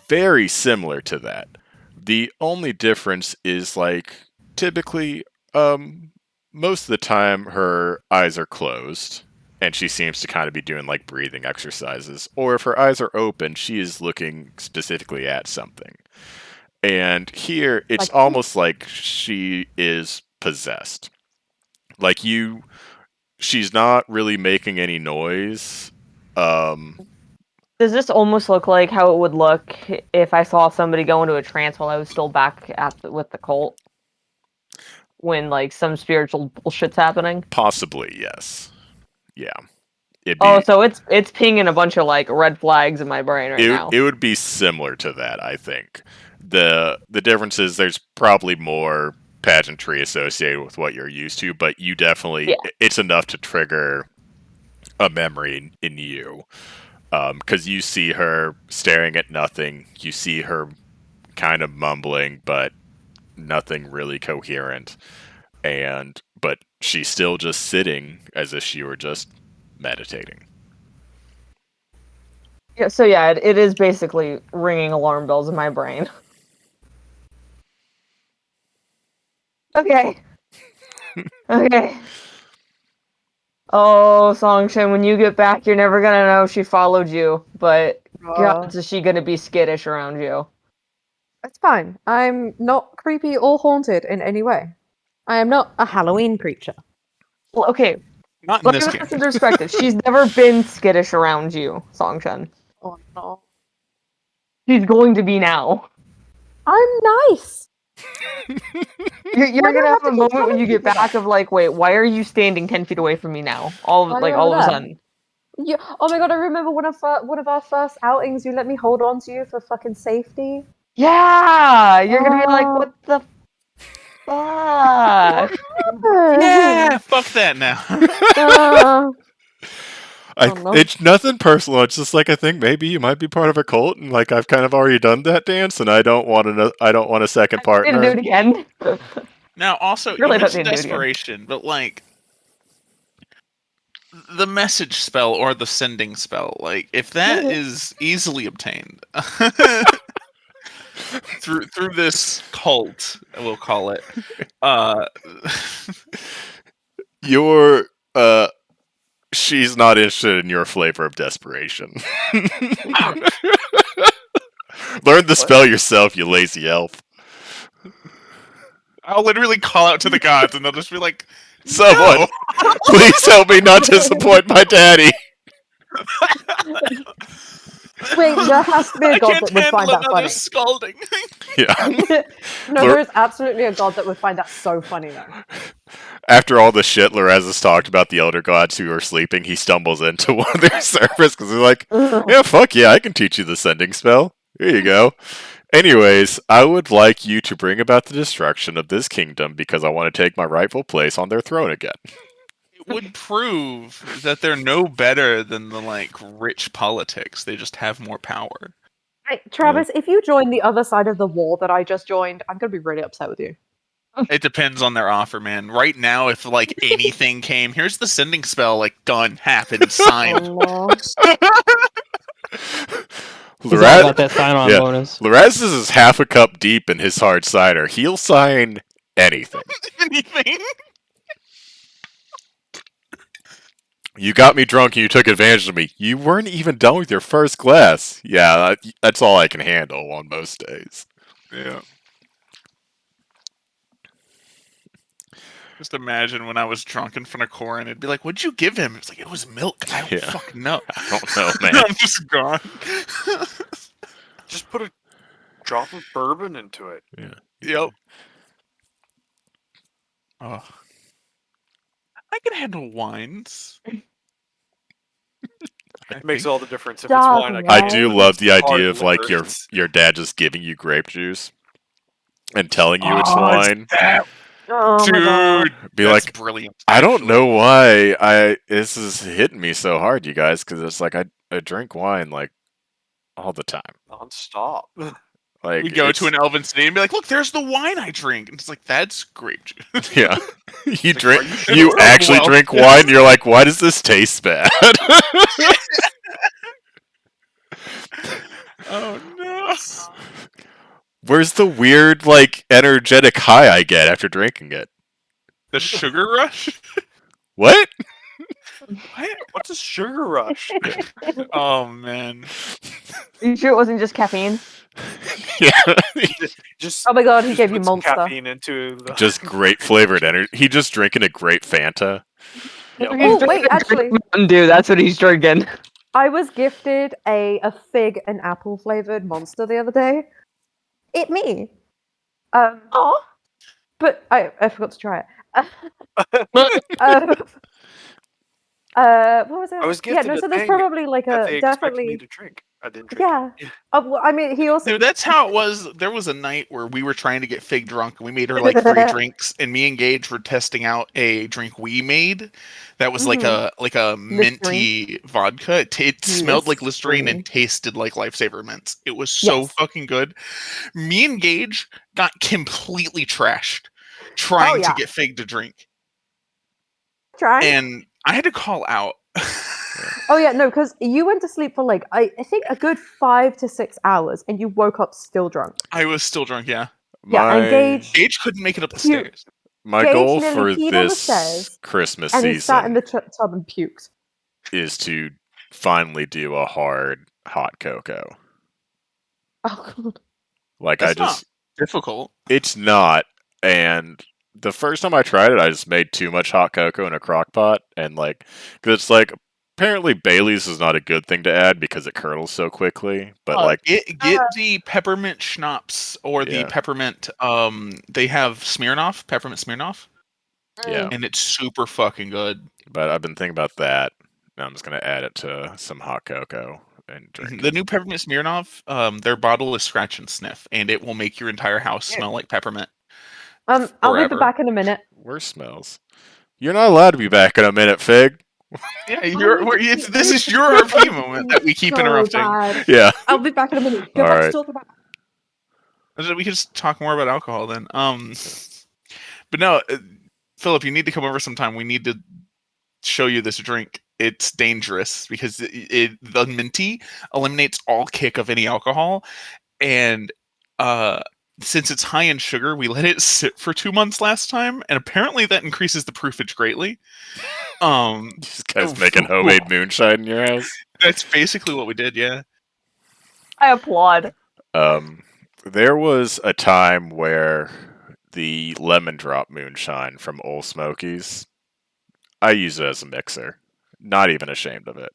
very similar to that. The only difference is typically most of the time her eyes are closed and she seems to kind of be doing breathing exercises, or if her eyes are open she is looking specifically at something. And here it's almost like she is possessed. She's not really making any noise. Does this almost look like how it would look if I saw somebody go into a trance while I was still back with the cult? When some spiritual bullshit's happening? Possibly, yes. Yeah. So it's pinging a bunch of red flags in my brain right now. It would be similar to that, I think. The difference is there's probably more pageantry associated with what you're used to, but you definitely it's enough to trigger a memory in you. Because you see her staring at nothing, you see her kind of mumbling, but nothing really coherent. But she's still just sitting as if she were just meditating. Yeah, so yeah, it is basically ringing alarm bells in my brain. Okay. Okay. Oh, Songshin, when you get back, you're never gonna know she followed you, but God, is she gonna be skittish around you. It's fine. I'm not creepy or haunted in any way. I am not a Halloween creature. Well, okay, Not in let me this put game. this into perspective. She's never been skittish around you, Songshin. Oh no. She's going to be now. I'm nice. You're Why do gonna I have to a keep moment telling when you get people back that? of wait, why are you standing 10 feet away from me now? All Why of are you a there? sudden. Oh my god, I remember one of our first outings, you let me hold on to you for fucking safety. Yeah, you're gonna be like, Oh. what the fuck? Yeah, fuck that now. No. It's nothing personal. It's just I think maybe you might be part of a cult, and I've kind of already done that dance, and I don't want I don't want a second I didn't do partner. it again. Now, also, Really you don't mentioned need to do it again. desperation, but the message spell or the sending spell, if that is easily obtained through this cult, we'll call it, You're she's not interested in your flavor of desperation. Learn the spell yourself, you lazy elf. I'll literally call out to the gods, and they'll just be like, Someone, "No!" please help me not disappoint my daddy. Wait, there has to be a I god can't that would find handle that another funny. scalding. Yeah. No, there is absolutely a god that would find that so funny though. After all the shit Lorez has talked about the elder gods who are sleeping, he stumbles into one of their servers because they're like, yeah, fuck yeah, I can teach you the sending spell. Here you go. Anyways, I would like you to bring about the destruction of this kingdom because I want to take my rightful place on their throne again. It would prove that they're no better than the rich politics. They just have more power. Hey, Travis, if you join the other side of the war that I just joined, I'm gonna be really upset with you. It depends on their offer, man. Right now, if anything came, here's the sending spell, done, happened, signed. Oh, He's all about that sign-on bonus. Lorez is half a cup deep in his hard cider. He'll sign anything. Anything? You got me drunk and you took advantage of me. You weren't even done with your first glass. Yeah, that's all I can handle on most days. Yeah. Just imagine when I was drunk in front of Corin, it'd be like, "What'd you give him?" It's like, "It was milk." I don't fucking know. I don't know, man. I'm just gone. Just put a drop of bourbon into it. Yeah. Yep. Oh. I can handle wines. It makes all the difference. If it's Dark wine, I I can do but love it's the hard idea of like liquor. your dad just giving you grape juice and telling you it's Oh, it's wine. that, Oh my god. dude. Be That's like, brilliant. I don't actually. know why this is hitting me so hard, you guys, because it's like I drink wine like all the time. Non-stop. Like We go to it's- an elven city and be like, "Look, there's the wine I drink." And it's like, "That's grape juice." yeah. You Like, drink are you sure? you actually Well, drink wine. And you're like, why does this taste bad? oh no! Where's the weird like energetic high I get after drinking it? The sugar rush. What? What? What's a sugar rush? Oh man. You sure it wasn't just caffeine? Yeah. Just Oh my god, he just gave you put some Monster. caffeine into the Just great flavored energy. He just drinking a great Fanta. Yep. He's Oh, wait, drinking actually- Mountain Dew, that's what he's drinking. I was gifted a fig and apple flavored monster the other day. It me. Oh. But I forgot to try it. What was it? I was Yeah, gifted no. a So there's thing probably like that a they expected me definitely. to drink. I didn't drink Yeah. it. Well, I mean, he also. Dude, that's how it was. There was a night where we were trying to get Fig drunk, and we made her like 3 drinks. And me and Gage were testing out a drink we made that was like a minty vodka. It smelled like Listerine and tasted like Lifesaver mints. It was so Yes. fucking good. Me and Gage got completely trashed trying to yeah. get Fig to drink, Trying. and I had to call out. Oh yeah, no, because you went to sleep for like I think a good 5 to 6 hours, and you woke up still drunk. I was still drunk. Yeah, Yeah, and Gage Gage couldn't make it up the Puke. stairs. My Gage goal nearly for peed on the this stairs, Christmas and he sat in season the tub and puked. is to finally do a hard hot cocoa. Oh god. Like It's not difficult. it's not. And the first time I tried it, I just made too much hot cocoa in a crock pot, and like, cause it's like apparently Bailey's is not a good thing to add because it curdles so quickly. But like, get the peppermint schnapps or the Yeah. peppermint. They have Smirnoff, peppermint Smirnoff, yeah. and it's super fucking good. But I've been thinking about that. Now I'm just gonna add it to some hot cocoa and drink. The new peppermint Smirnoff, their bottle is scratch and sniff, and it will make your entire house smell like peppermint. I'll be Forever. back in a minute. Worse smells. You're not allowed to be back in a minute, Fig. Yeah, this is your RP moment that we keep So interrupting. bad. Yeah. I'll be back in a minute. Go All back right. to talk about. We can just talk more about alcohol then. But no, Philip, you need to come over sometime. We need to show you this drink. It's dangerous because the minty eliminates all kick of any alcohol, and since it's high in sugar, we let it sit for 2 months last time, and apparently that increases the proofage greatly. These guys making homemade moonshine in your house. That's basically what we did. Yeah. I applaud. There was a time where the lemon drop moonshine from Old Smokies, I use it as a mixer. Not even ashamed of it.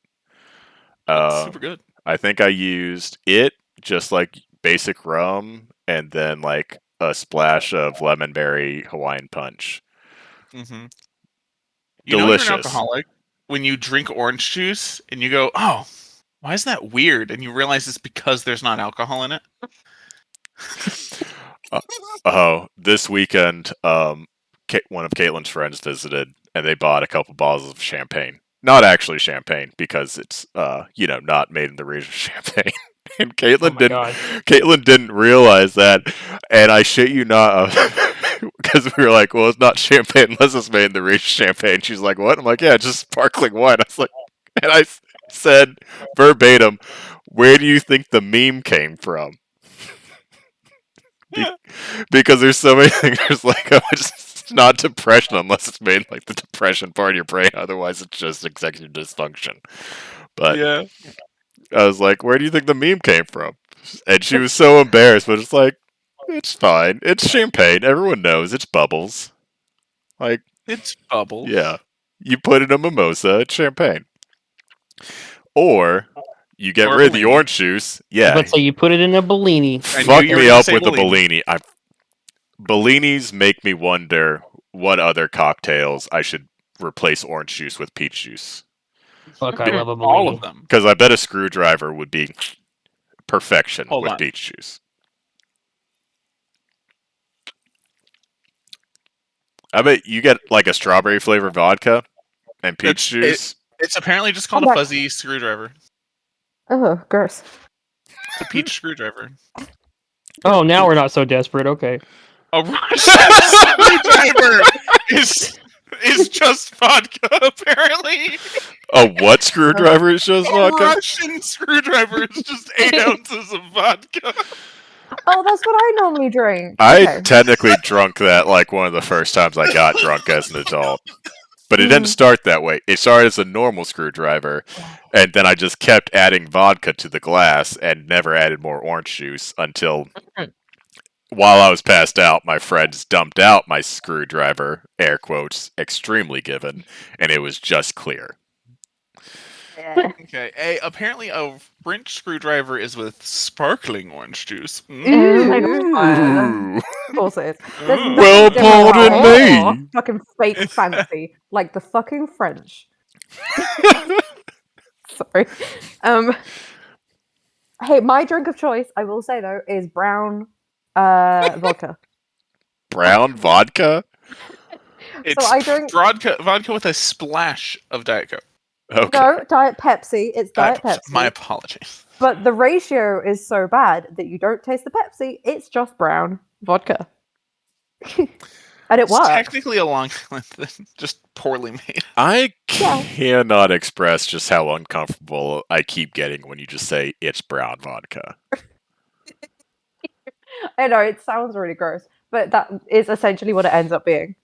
It's super good. I think I used it just like basic rum and then like a splash of lemon berry Hawaiian punch. Mm-hmm. You know Delicious. you're an alcoholic when you drink orange juice and you go, "Oh, why is that weird?" And you realize it's because there's not alcohol in it. This weekend, one of Caitlin's friends visited, and they bought a couple bottles of champagne. Not actually champagne, because it's not made in the region of Champagne. And Caitlin didn't realize that, and I shit you not, because we were like, well, it's not champagne unless it's made in the region of Champagne. She's like, what? I'm like, yeah, it's just sparkling wine. I was like, and I said verbatim, where do you think the meme came from? Because there's so many things. There's like, it's not depression unless it's made like the depression part of your brain. Otherwise, it's just executive dysfunction. But Yeah. I was like, where do you think the meme came from? And she was so embarrassed, but it's like, it's fine. It's champagne. Everyone knows it's bubbles. Like, It's bubbles. yeah. You put in a mimosa, it's champagne. Or you get Or rid of the Bellini. orange juice. Yeah. Let's say you put it in a Bellini. I Fuck knew you were me gonna up say with the Bellini. Bellini. Bellinis make me wonder what other cocktails I should replace orange juice with peach juice. Look, I love a All Bellini. of them. Because I bet a screwdriver would be perfection Hold with on. peach juice. I bet you get like a strawberry flavored vodka and peach juice. It's apparently just called I'm a back. fuzzy screwdriver. Oh, gross. It's a peach screwdriver. Oh, now we're not so desperate. Okay. A Russian screwdriver is just vodka, apparently. A what screwdriver is just A vodka? Russian screwdriver is just 8 ounces of vodka. Oh, that's what I normally drink. I Okay. technically drunk that like one of the first times I got drunk as an adult. But it didn't Mm. start that way. It started as a normal screwdriver, and then I just kept adding vodka to the glass and never added more orange juice until while I was passed out, my friends dumped out my screwdriver, air quotes, extremely given, and it was just clear. Yeah. Okay, apparently a French screwdriver is with sparkling orange juice. Oh my god. Ooh. Of course it is. There's Ooh. nothing Well, different pardon about it. me. Fucking fake fancy. Like the fucking French. Sorry. Hey, my drink of choice, I will say though, is brown vodka. Brown vodka? It's I drink vodka with a splash of Diet Coke. Okay. no Diet Pepsi. It's Diet Pepsi. My apologies. But the ratio is so bad that you don't taste the Pepsi. It's just brown vodka. And it It's works. technically along with just poorly made. I Yeah. cannot express just how uncomfortable I keep getting when you just say it's brown vodka. I know it sounds really gross, but that is essentially what it ends up being.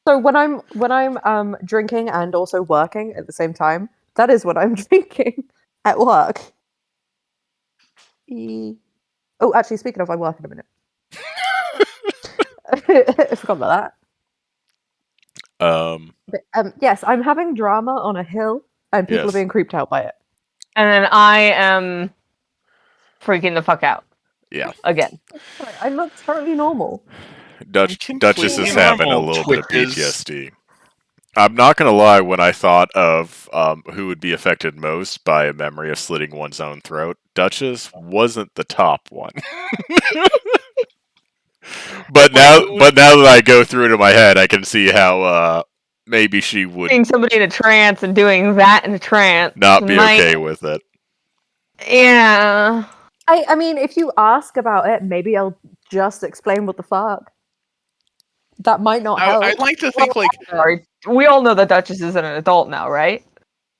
So when I'm drinking and also working at the same time, that is what I'm drinking at work. Oh, actually, speaking of, I work in a minute. I forgot about Um, that. But, yes, I'm having drama on a hill, and people Yes. are being creeped out by it. And then I am freaking the fuck out yeah. again. Sorry, I look totally normal. Duchess completely is having a normal, little bit of Twitches. PTSD. I'm not gonna lie, when I thought of who would be affected most by a memory of slitting one's own throat, Duchess wasn't the top one. but now that I go through it in my head, I can see how maybe she would Being somebody in a trance and doing that in a trance. not be might- okay with it. Yeah. I mean, if you ask about it, maybe I'll just explain what the fuck. That might not help. I'd like to think like Sorry. We all know that Duchess is an adult now, right?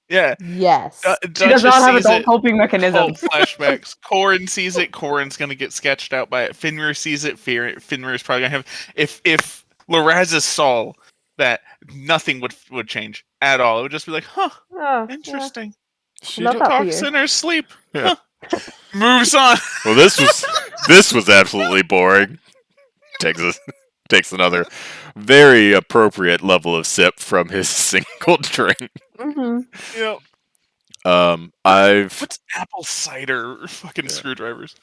yeah. Yes. She does not have sees adult it, coping cult mechanisms. flashbacks. Corin sees it. Corin's gonna get sketched out by it. Finrir sees it. Finrir's probably gonna have. If Lorazes saw that, nothing would change at all. It would just be like, huh, Oh, yeah. interesting. She Love that for Talks you. in her sleep. Yeah. Huh. Moves on. Well, this was absolutely boring. Takes another very appropriate level of sip from his single drink. Mm-hmm. You know, I've what's apple cider fucking screwdrivers?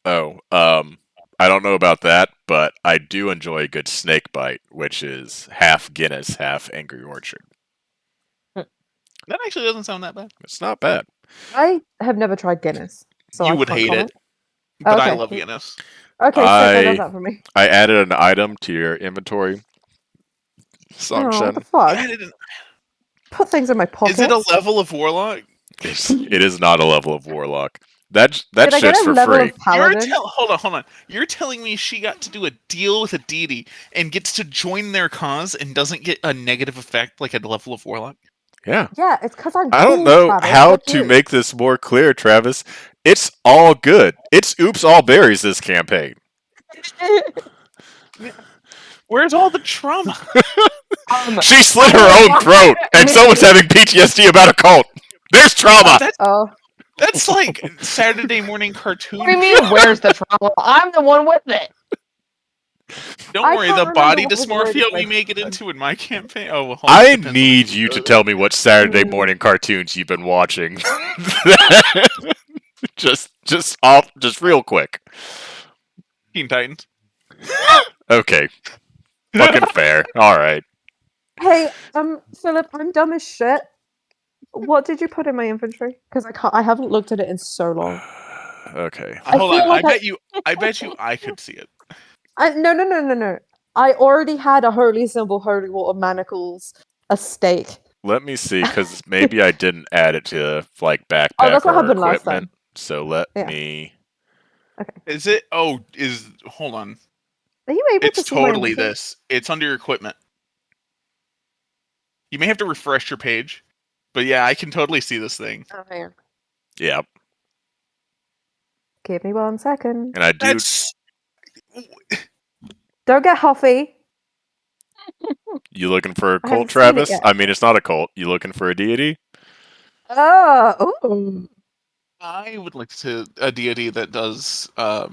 I don't know about that, but I do enjoy a good snake bite, which is half Guinness, half Angry Orchard. That actually doesn't sound that bad. It's not bad. I have never tried Guinness, so You I would can't hate comment. it, but I Okay. love Guinness. Okay, so that does that for me. I added an item to your inventory Oh, what function. the fuck? Added an- Put things in my pockets. Is it a level of warlock? It is not a level of warlock. That Did I get shit's a for level free. of paladin? Hold on. You're telling me she got to do a deal with a deity and gets to join their cause and doesn't get a negative effect like a level of warlock? Yeah. Yeah, it's because I'm I don't cool, know Travis. how Fuck to you. make this more clear, Travis. It's all good. It's oops all berries this campaign. Where's all the trauma? She slit her own throat, and someone's having PTSD about a cult. There's trauma. Oh, That's like Saturday morning cartoon. What do you mean, where's the trauma? I'm the one with it. Don't I worry, can't the remember body what the word dysmorphia is we like. may get into in my campaign. Oh, well, hold on, I depends on need what you to tell me what Saturday morning cartoons you've been watching. just real quick. Teen Titans. Okay. Fucking fair. All right. hey, Philip, I'm dumb as shit. What did you put in my inventory? Because I haven't looked at it in so long. Okay. Hold feel on. like I bet you I could see it. No. I already had a holy symbol, holy water, manacles, a stake. Let me see, because maybe I didn't add it to like Oh, backpack that's what or happened last equipment. time. So let Yeah. me. Okay. Is it? Oh, hold on. Are you able to It's see my totally inventory? this. It's under your equipment. You may have to refresh your page, but yeah, I can totally see this thing. Oh, hang on. Yeah, Give me 1 second. and I do. That's Don't get huffy. You looking for a I cult, haven't seen it Travis? yet. I mean, it's not a cult. You looking for a deity? Oh, ooh. I would like to a deity that does. I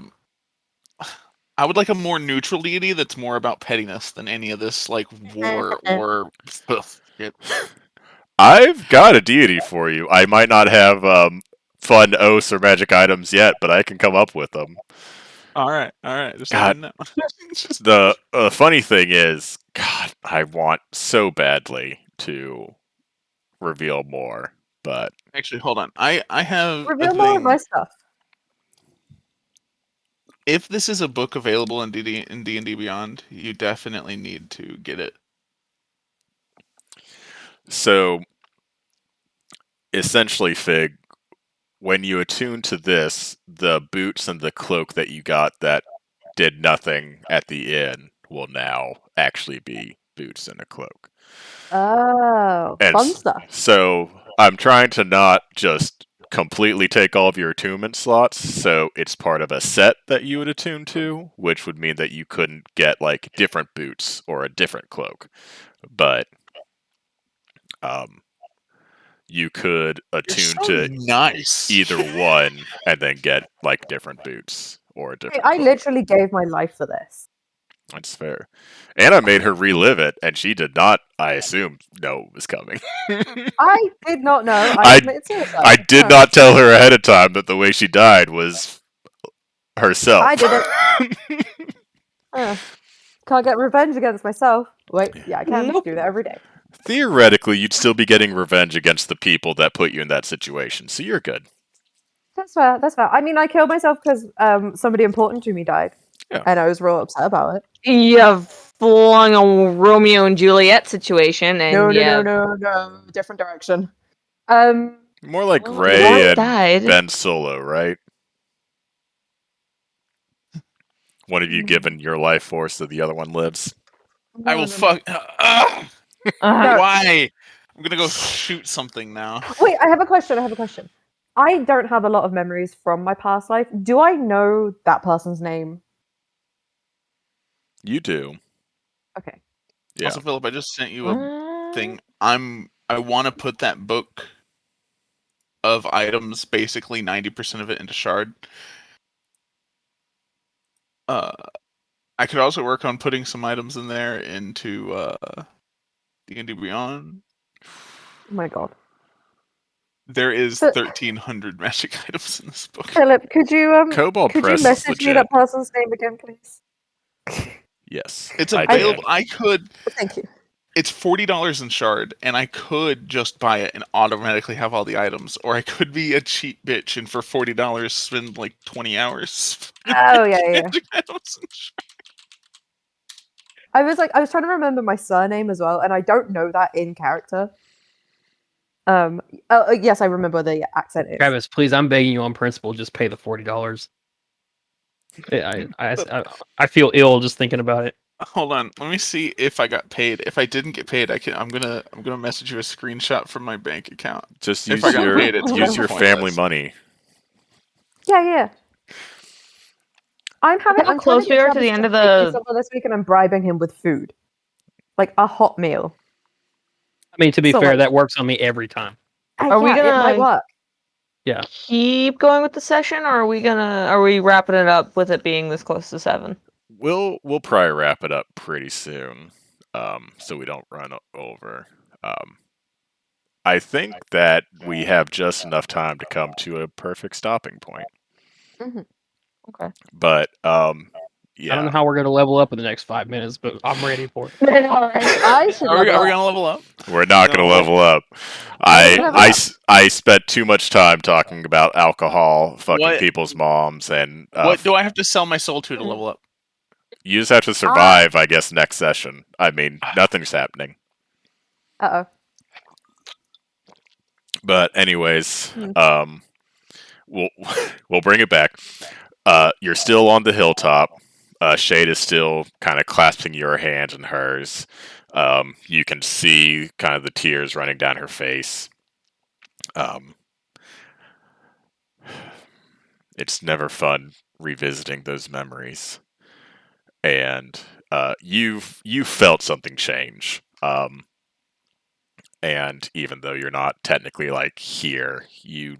would like a more neutral deity that's more about pettiness than any of this like war or shit. I've got a deity for you. I might not have fun oaths or magic items yet, but I can come up with them. All right. Just let God, me know. the funny thing is, God, I want so badly to reveal more, but Actually, hold on. I have a Reveal more of my thing. stuff. If this is a book available in D&D Beyond, you definitely need to get it. so essentially, Fig, when you attune to this, the boots and the cloak that you got that did nothing at the inn will now actually be boots and a cloak. Oh, And fun stuff. so I'm trying to not just completely take all of your attunement slots, so it's part of a set that you would attune to, which would mean that you couldn't get like different boots or a different cloak. But um, you could You're attune so to nice. either one and then get like different boots or a different I cloak. literally gave my life for this. That's fair. And I made her relive it, and she did not, I assume, know it was coming. I did not know I I committed I suicide. did No. not tell her ahead of time that the way she died was herself. I did it. Can't get revenge against myself. Wait, yeah, I can. Nope. Do that every day. Theoretically, you'd still be getting revenge against the people that put you in that situation, so you're good. That's fair. That's fair. I mean, I killed myself because somebody important to me died, Yeah. and I was real upset about it. You flung a Romeo and Juliet situation, and No. Different direction. More like Well, Ray one and died. Ben Solo, right? One of you giving your life force so the other one lives. I will fuck. Uh, Why? I'm gonna go shoot something now. Wait, I have a question. I don't have a lot of memories from my past life. Do I know that person's name? You do. Okay. Yeah. Also, Philip, I just sent you a thing. I want to put that book of items, basically 90% of it, into Shard. I could also work on putting some items in there into D&D Beyond. Oh my god. There is But- 1,300 magic items in this book. Philip, could you Cobalt could you Press is message me legit. that person's name again, please? Yes. It's I available. can. I could. Thank you. It's $40 in Shard, and I could just buy it and automatically have all the items, or I could be a cheap bitch and for $40 spend like 20 hours. Oh yeah. magic items in Shard. I was trying to remember my surname as well, and I don't know that in character. Yes, I remember the accent is. Travis, please, I'm begging you on principle, just pay the $40. I feel ill just thinking about it. Hold on, let me see if I got paid. If I didn't get paid, I'm gonna message you a screenshot from my bank account. Just If use I got your paid, it's use your family pointless. money. Yeah. I'm Look how trying close to we get are to Travis the end of take me the. somewhere this week, and I'm bribing him with food, like a hot meal. I mean, to be So, fair, like- that works on me every time. Are we It might gonna- work. Yeah. Keep going with the session, or are we wrapping it up with it being this close to 7? We'll probably wrap it up pretty soon, so we don't run over. I think that we have just enough time to come to a perfect stopping point. Okay. But Yeah. I don't know how we're going to level up in the next 5 minutes, but I'm ready for it. I should Are we level going up. to level up? We're not going No. to level up. I can level up. I spent too much time talking about alcohol, fucking What- people's moms, and What do I have to sell my soul to Mm. level up? you just have to survive, I guess, next session. I mean, nothing's happening. Uh But anyways, Hmm. we'll we'll bring it back. You're still on the hilltop. Shade is still kind of clasping your hand in hers. You can see kind of the tears running down her face. It's never fun revisiting those memories, and you felt something change. And even though you're not technically like here, you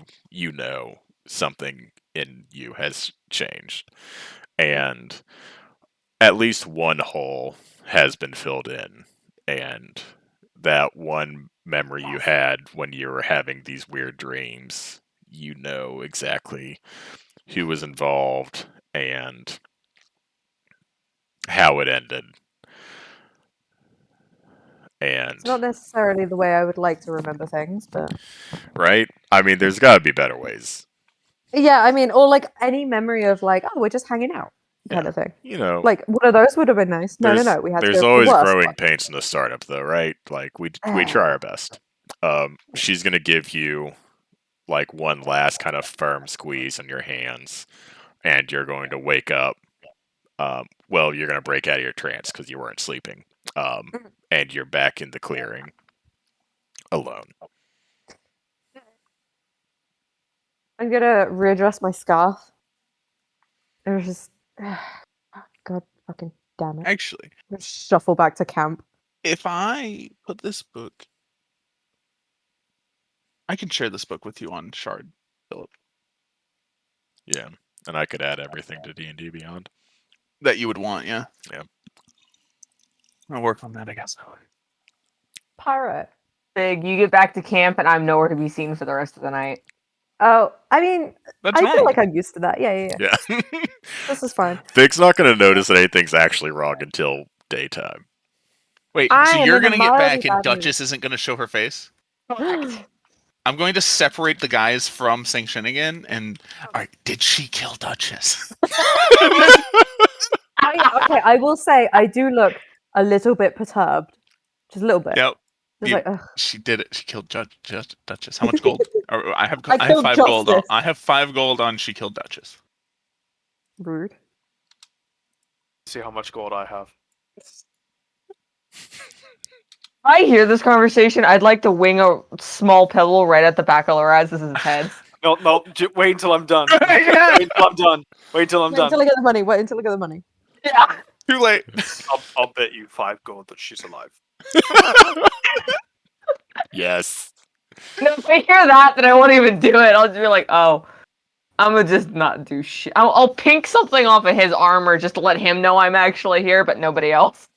know something in you has changed, and at least one hole has been filled in, and that one memory you had when you were having these weird dreams, you know exactly who was involved and how it ended. And It's not necessarily the way I would like to remember things, but right? I mean, there's got to be better ways. yeah, I mean, or like any memory of like, oh, we're just hanging out, kind Yeah. of thing. You know, Like one of those would have been nice. No, we had to there's go for the always worst growing one. pains in the startup, though, right? Like we try our best. She's gonna give you like one last kind of firm squeeze on your hands, and you're going to wake up. Well, you're going to break out of your trance because you weren't sleeping, and you're back in the clearing alone. I'm gonna readjust my scarf. It was just, God fucking damn it. Actually, Just shuffle back to camp. if I put this book, I can share this book with you on Shard, Philip. Yeah, and I could add everything to D&D Beyond. That you would want, yeah? Yeah. I'll work on that, I guess. Pirate. Big, you get back to camp and I'm nowhere to be seen for the rest of the night. Oh, I mean, That's I normal. feel like I'm used to that. Yeah. Yeah. This is fine. Vic's not going to notice that anything's actually wrong until daytime. Wait, I so am you're in a going to get back mildly and bad mood. Duchess isn't going to show her face? I'm going to separate the guys from Sanction again, and alright, did she kill Duchess? Okay, I will say I do look a little bit perturbed, just a little bit. Yep. Just You- like, ugh. She did it. She killed Duchess. How much gold? I have I killed 5 gold on. Justice. I have 5 gold on. She killed Duchess. Rude. See how much gold I have. I hear this conversation, I'd like to wing a small pebble right at the back of Loraz's head. No, wait until I'm done. Yeah. Wait until I'm done. Wait until I'm Wait done. until I get the money. Wait until I get the money. Yeah. Too late. I'll bet you 5 gold that she's alive. Yes. And if I hear that, then I won't even do it. I'll just be like, oh, I'm gonna just not do shit. I'll pink something off of his armor just to let him know I'm actually here, but nobody else.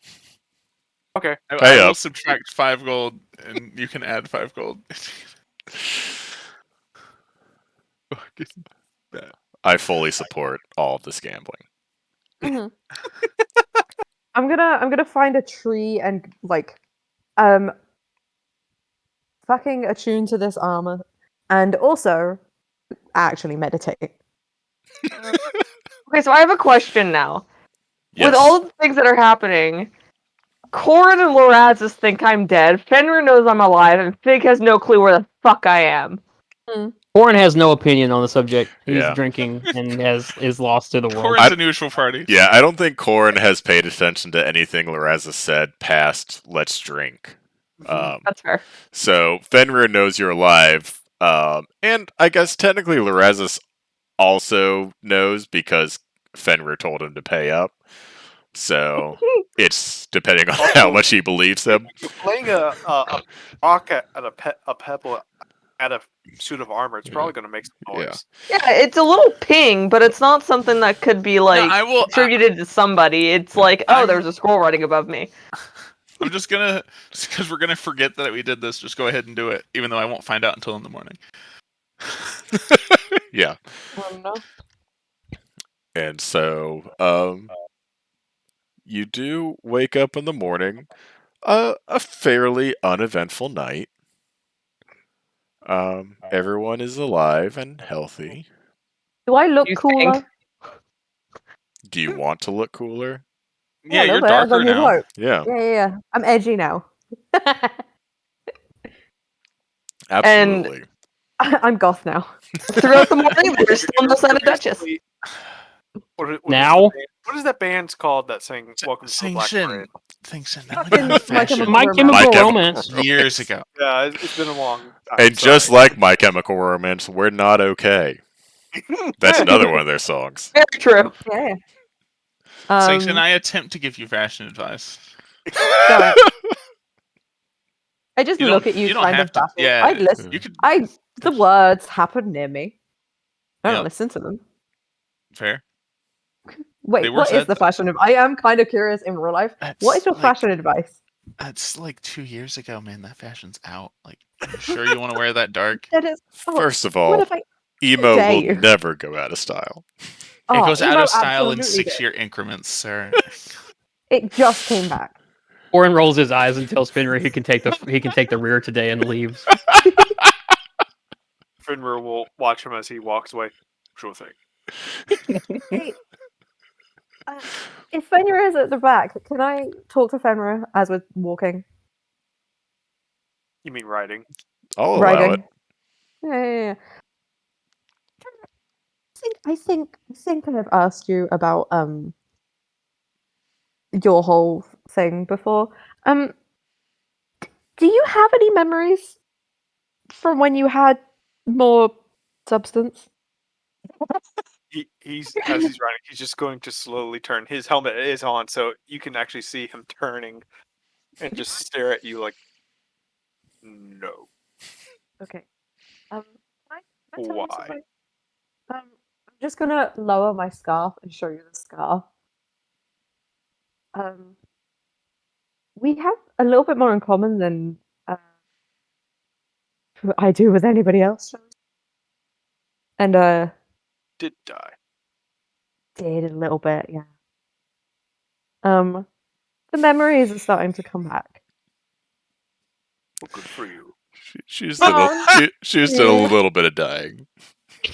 Okay. I Pay will up. subtract 5 gold, and you can add 5 gold. I fully support all of this gambling. Mhm. I'm gonna find a tree and like fucking attune to this armor and also actually meditate. Okay, so I have a question now. Yes. With all the things that are happening, Corin and Lorazes think I'm dead, Fenrir knows I'm alive, and Fig has no clue where the fuck I am. Warren has no opinion on the subject. He's Yeah. drinking and is lost to the world. Corin's a neutral party. Yeah, I don't think Corin has paid attention to anything Loraza said past "Let's drink." That's fair. So Fenrir knows you're alive, and I guess technically Lorazas also knows because Fenrir told him to pay up. So it's depending on how much he believes him. Playing a rock at a pebble at a suit of armor, it's probably going to make some noise. Yeah, it's a little ping, but it's not something that could be like I will. attributed to somebody. It's like, oh, I'm- there's a scroll writing above me. I'm just because we're gonna forget that we did this. Just go ahead and do it, even though I won't find out until in the morning. Yeah. Oh, no. And so, you do wake up in the morning, a fairly uneventful night. Everyone is alive and healthy. Do I look You cooler? think? Do you want to look cooler? Yeah, a Yeah, little you're bit, as darker you'd now. hope. Yeah, Yeah. I'm edgy now. absolutely. I'm goth now. Throughout the morning, there's still no sign of Duchess. Basically- Now? What is that band's called that sang "Welcome to the Sing Black Shin. Parade"? Sing Shin. That Fucking went out of My fashion Chemical My Romance. Chemical My Chemical Romance. years ago. Yeah, it's been a long time. And just sorry. like My Chemical Romance, we're not okay. That's another one of their songs. Very true. Yeah. Sing Shin, I attempt to give you fashion advice. Don't. I just You look don't- at you, you don't kind have of to- baffled. yeah, I listen. You could. The words happen near me. I don't Yep. listen to them. Fair. Wait, They were what is said the fashion I am kind of curious in real life. What is your fashion advice? That's like 2 years ago, man. That fashion's out. Like, you sure you want to wear that dark? That is. First of What all, if I? emo dare will you. never go out of style. It goes out emo of style in absolutely did. 6-year increments, sir. It just came back. Orin rolls his eyes and tells Fenrir he can take the rear today and leaves. Fenrir will watch him as he walks away. Sure thing. Hey, if Fenrir is at the back, can I talk to Fenrir as we're walking? You mean riding? I'll allow Riding. it. Yeah. I think I've asked you about your whole thing before. Do you have any memories from when you had more substance? He's as he's riding, he's just going to slowly turn. His helmet is on, so you can actually see him turning and just stare at you like, no. Okay. Can I tell you Why? something? I'm just gonna lower my scarf and show you the scar. We have a little bit more in common than I do with anybody else. And Did die. did a little bit, yeah. The memories are starting to come back. Well, good for you. She's done she's done a little bit of dying.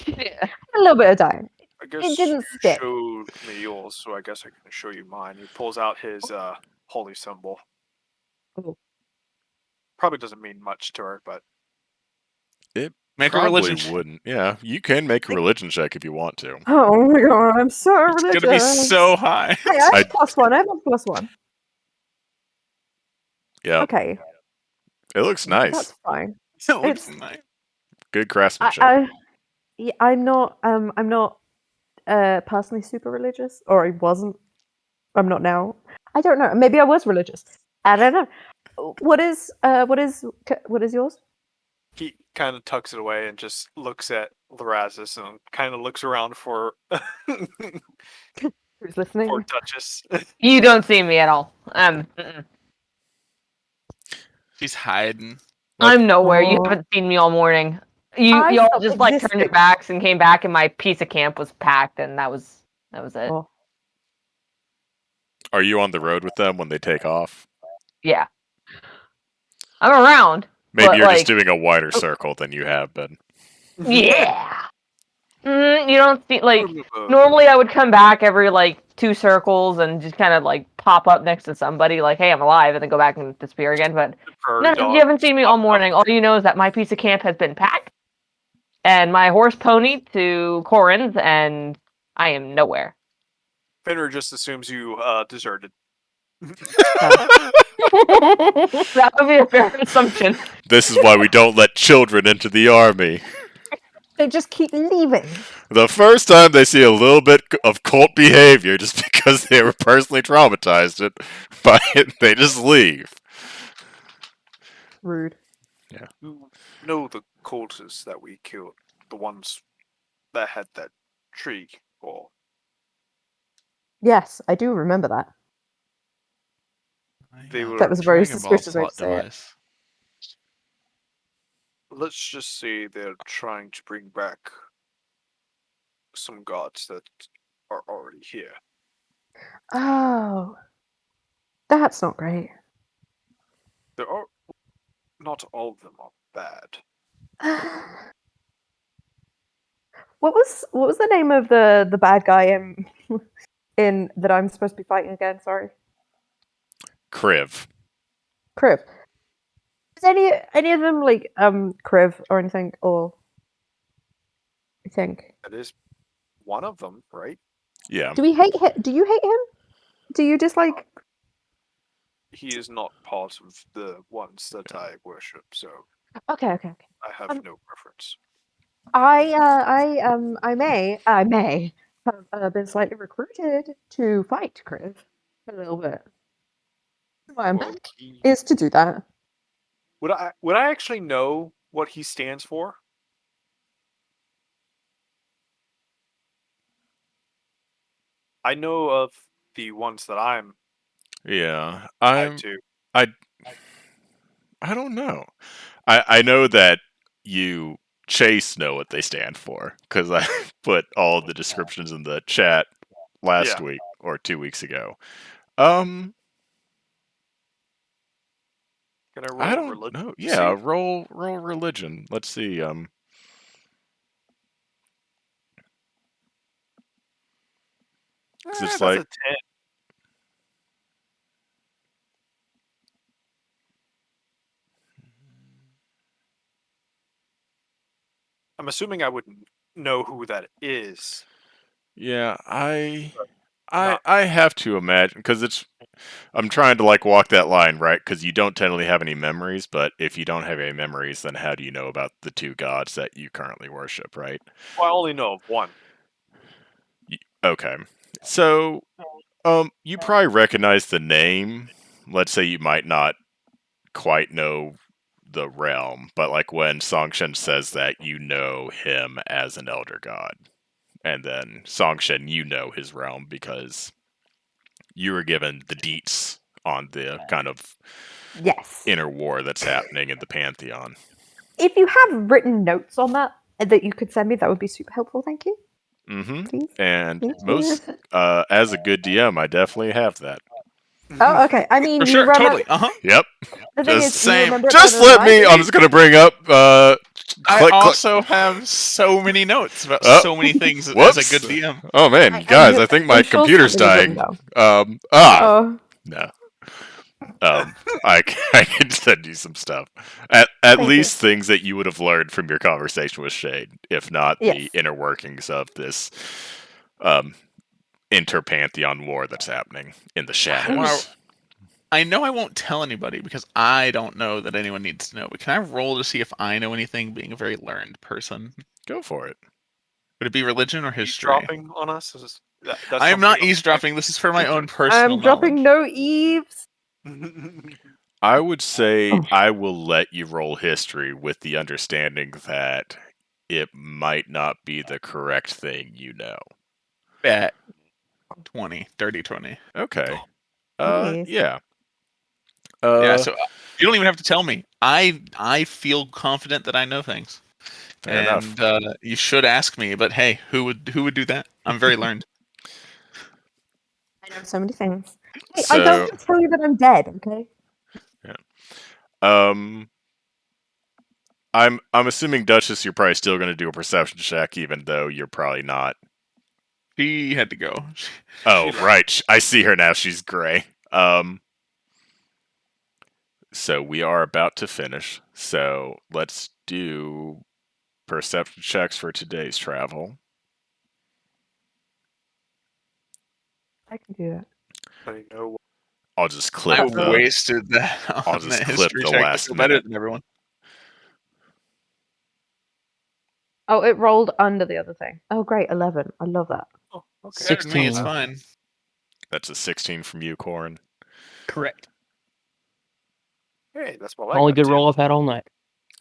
Yeah. A little bit of dying. I guess It didn't you stick. showed me yours, so I guess I can show you mine. He pulls out his holy symbol. Oh. Probably doesn't mean much to her, but It Make a probably religion check. wouldn't. Yeah, you can make a religion check if you want to. Oh my god, I'm so It's religious. gonna be so high. Hey, I I- have +1. I have a +1. Yeah, Okay, it looks that's nice. fine. It looks It's- nice. Good craftsmanship. Yeah, I'm not personally super religious, or I wasn't. I'm not now. I don't know. Maybe I was religious. I don't know. What is yours? he kind of tucks it away and just looks at Larazis and kind of looks around for Who's listening? for Duchess. You don't see me at all. She's hiding. I'm nowhere. You Oh. haven't seen me all morning. Y'all stopped just like turned your existing. backs and came back, and my piece of camp was packed, and that was it. Oh. Are you on the road with them when they take off? Yeah, I'm around. Maybe but, you're just like, doing a wider circle than you have been. Yeah. You don't see like normally I would come back every like 2 circles and just kind of like pop up next to somebody like, hey, I'm alive, and then go back and disappear again. But no, you haven't seen me all morning. All you know is that my piece of camp has been packed, and my horse ponied to Corin's, and I am nowhere. Fenrir just assumes you deserted. That would be a fair assumption. This is why we don't let children into the army. They just keep leaving. The first time they see a little bit of cult behavior, just because they were personally traumatized by it, they just leave. Rude. You know the cultists that we killed, the ones that had that tree wall. Yes, I do remember that. They were That was a very Dragon Ball suspicious way to plot say it. device. Let's just say they're trying to bring back some gods that are already here. Oh, That's not great. There are not all of them are bad. What was the name of the bad guy in that I'm supposed to be fighting again? Sorry, Kriv. Kriv. Is any of them like Kriv or anything? Or I think. That is one of them, right? Yeah. Do we hate him? Do you hate him? Do you dislike? He is not part of the ones that I worship, so Okay. I have Um, no preference. I may have been slightly recruited to fight Kriv a little bit. Why I'm Well, back is to do that. would I actually know what he stands for? I know of the ones that I'm Yeah. tied to. I I don't know. I know that you Chase know what they stand for because I put all the descriptions in the chat last Yeah. week or 2 weeks ago. Um, Can I I roll don't religion know. to Yeah, see? roll religion. Let's see. 'Cause it's That's like a 10. I'm assuming I wouldn't know who that is. yeah, I But I not I have to imagine because it's I'm trying to like walk that line, right? Because you don't technically have any memories, but if you don't have any memories, then how do you know about the two gods that you currently worship, right? well, I only know of one. Okay. So, you probably recognize the name. Let's say you might not quite know the realm, but like when Songshen says that, you know him as an elder god. And then Songshen, you know his realm because you were given the deets on the kind of Yes. inner war that's happening in the Pantheon. If you have written notes on that you could send me, that would be super helpful. Thank you. Mm-hmm. Please. And Thank you. as a good DM, I definitely have that. Oh, okay. I mean, For you sure, remember. totally. Yep. The thing Just is, you Same. remember it Just better than let I me. do. I'm just gonna bring up. I Click. also have so many notes about Oh, so many things as a whoops. good DM. Oh man, I guys, knew. I think my I'm sure computer's something is written dying. down. Ah, Oh, no. I can send you some stuff. At thank you. least things that you would have learned from your conversation with Shade, if not Yes. the inner workings of this um inter-pantheon war that's happening in the shadows. I know I won't tell anybody because I don't know that anyone needs to know. But can I roll to see if I know anything? Being a very learned person, Go for it. would it be religion or history? Eavesdropping on us? That's I am not something eavesdropping. This is for my own personal I'm dropping knowledge. no eaves. I would say Oh. I will let you roll history with the understanding that it might not be the correct thing you know. Bet 20, dirty 20. Okay. Nice. Yeah. Yeah, so you don't even have to tell me. I feel confident that I know things, Fair enough. and you should ask me. But hey, who would do that? I'm very learned. I know so many things. Hey, I don't So, want to tell you that I'm dead. Okay. yeah. Um, I'm assuming Duchess, you're probably still going to do a perception check, even though you're probably not. She had to go. Oh, left. right. I see her now. She's gray. So we are about to finish. So let's do perception checks for today's travel. I can do that. I know. I'll just clip I the. wasted that I'll on just that clip history the check to last feel better minute. than everyone. Oh, it rolled under the other thing. Oh, great. 11. I love that. Oh, okay. Better than me, it's 16. fine. That's a 16 from you, Corin. Correct. Hey, that's what I Only got good too. roll I've had all night.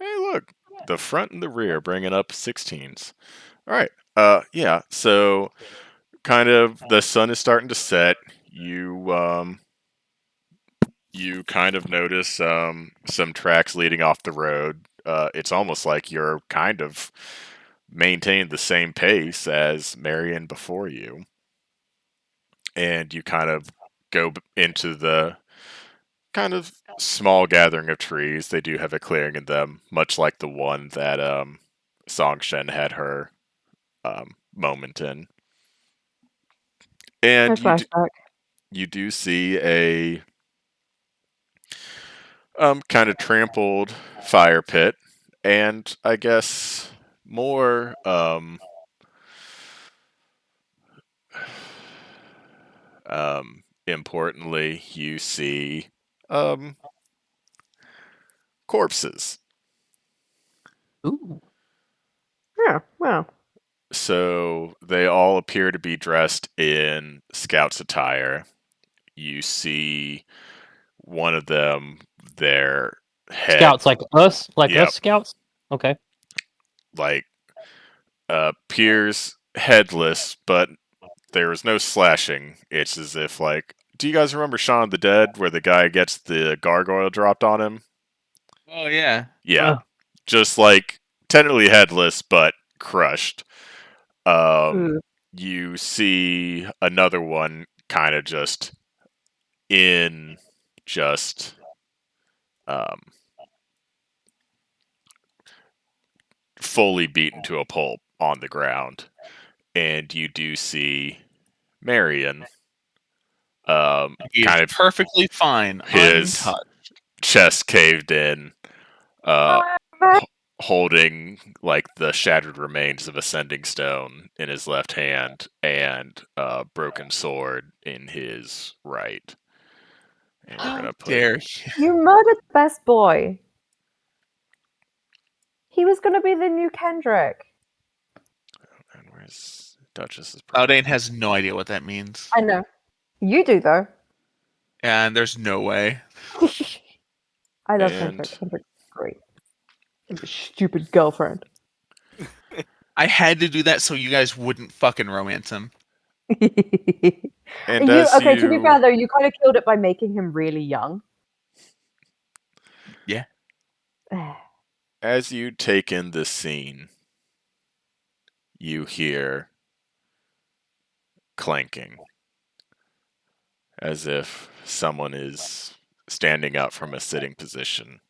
Hey, look, the front and the rear bringing up 16s. All right. Yeah. So, kind of, the sun is starting to set. You kind of notice some tracks leading off the road. It's almost like you're kind of maintaining the same pace as Marion before you, and you kind of go into the kind of small gathering of trees. They do have a clearing in them, much like the one that Songshen had her moment in. No And flashback. you do see a kind of trampled fire pit, and I guess more importantly, you see um, corpses. Ooh. Yeah, well. So they all appear to be dressed in Scout's attire. You see one of them, their head, Scouts like us? Like yep, us scouts? Okay. like appears headless, but there was no slashing. It's as if like, do you guys remember Shaun of the Dead, where the guy gets the gargoyle dropped on him? Oh yeah. Yeah, Ugh. just like technically headless, but crushed. Um, Ooh. you see another one kind of just in just um, fully beaten to a pulp on the ground, and you do see Marion, He is kind of perfectly fine, his untouched. chest caved in, uh, Oh, holding like the shattered remains of a sending stone in his left hand and a broken sword in his right. And we're How gonna put. dare you? you murdered the best boy. He was going to be the new Kendrick. And where's Duchess's Cloudane profile? has no idea what that means. I know. You do, though. And there's no way. I love And Kendrick. Kendrick's great. And his stupid girlfriend. I had to do that so you guys wouldn't fucking romance him. and as Okay, to be you fair, though, you kind of killed it by making him really young. Yeah. as you take in this scene, you hear clanking, as if someone is standing up from a sitting position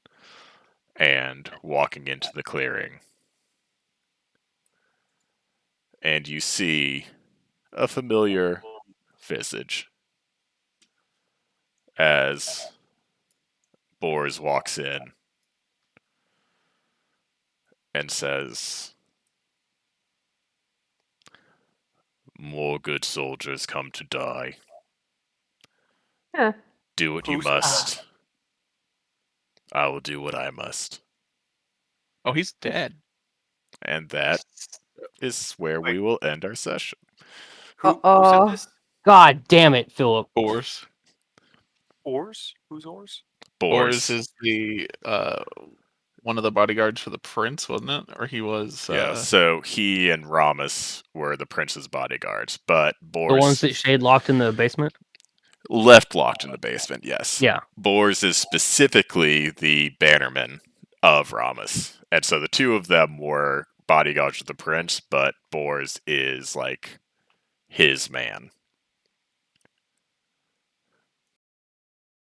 and walking into the clearing. And you see a familiar visage as Bors walks in and says, "More good soldiers come to die. Yeah. Do what you Who's that? must. I will do what I must." Oh, he's dead. And that is where we Wait. will end our session. Who said Uh-oh. this? God damn it, Philip. Bors. Oars? Who's Oars? Bors Bors. is the one of the bodyguards for the prince, wasn't it? Or he was Yeah, so he and Ramus were the prince's bodyguards, but The ones Bors that Shade locked in the basement? left locked in the basement, yes. Yeah. Bors is specifically the bannerman of Ramus. And so the two of them were bodyguards of the prince, but Bors is like his man.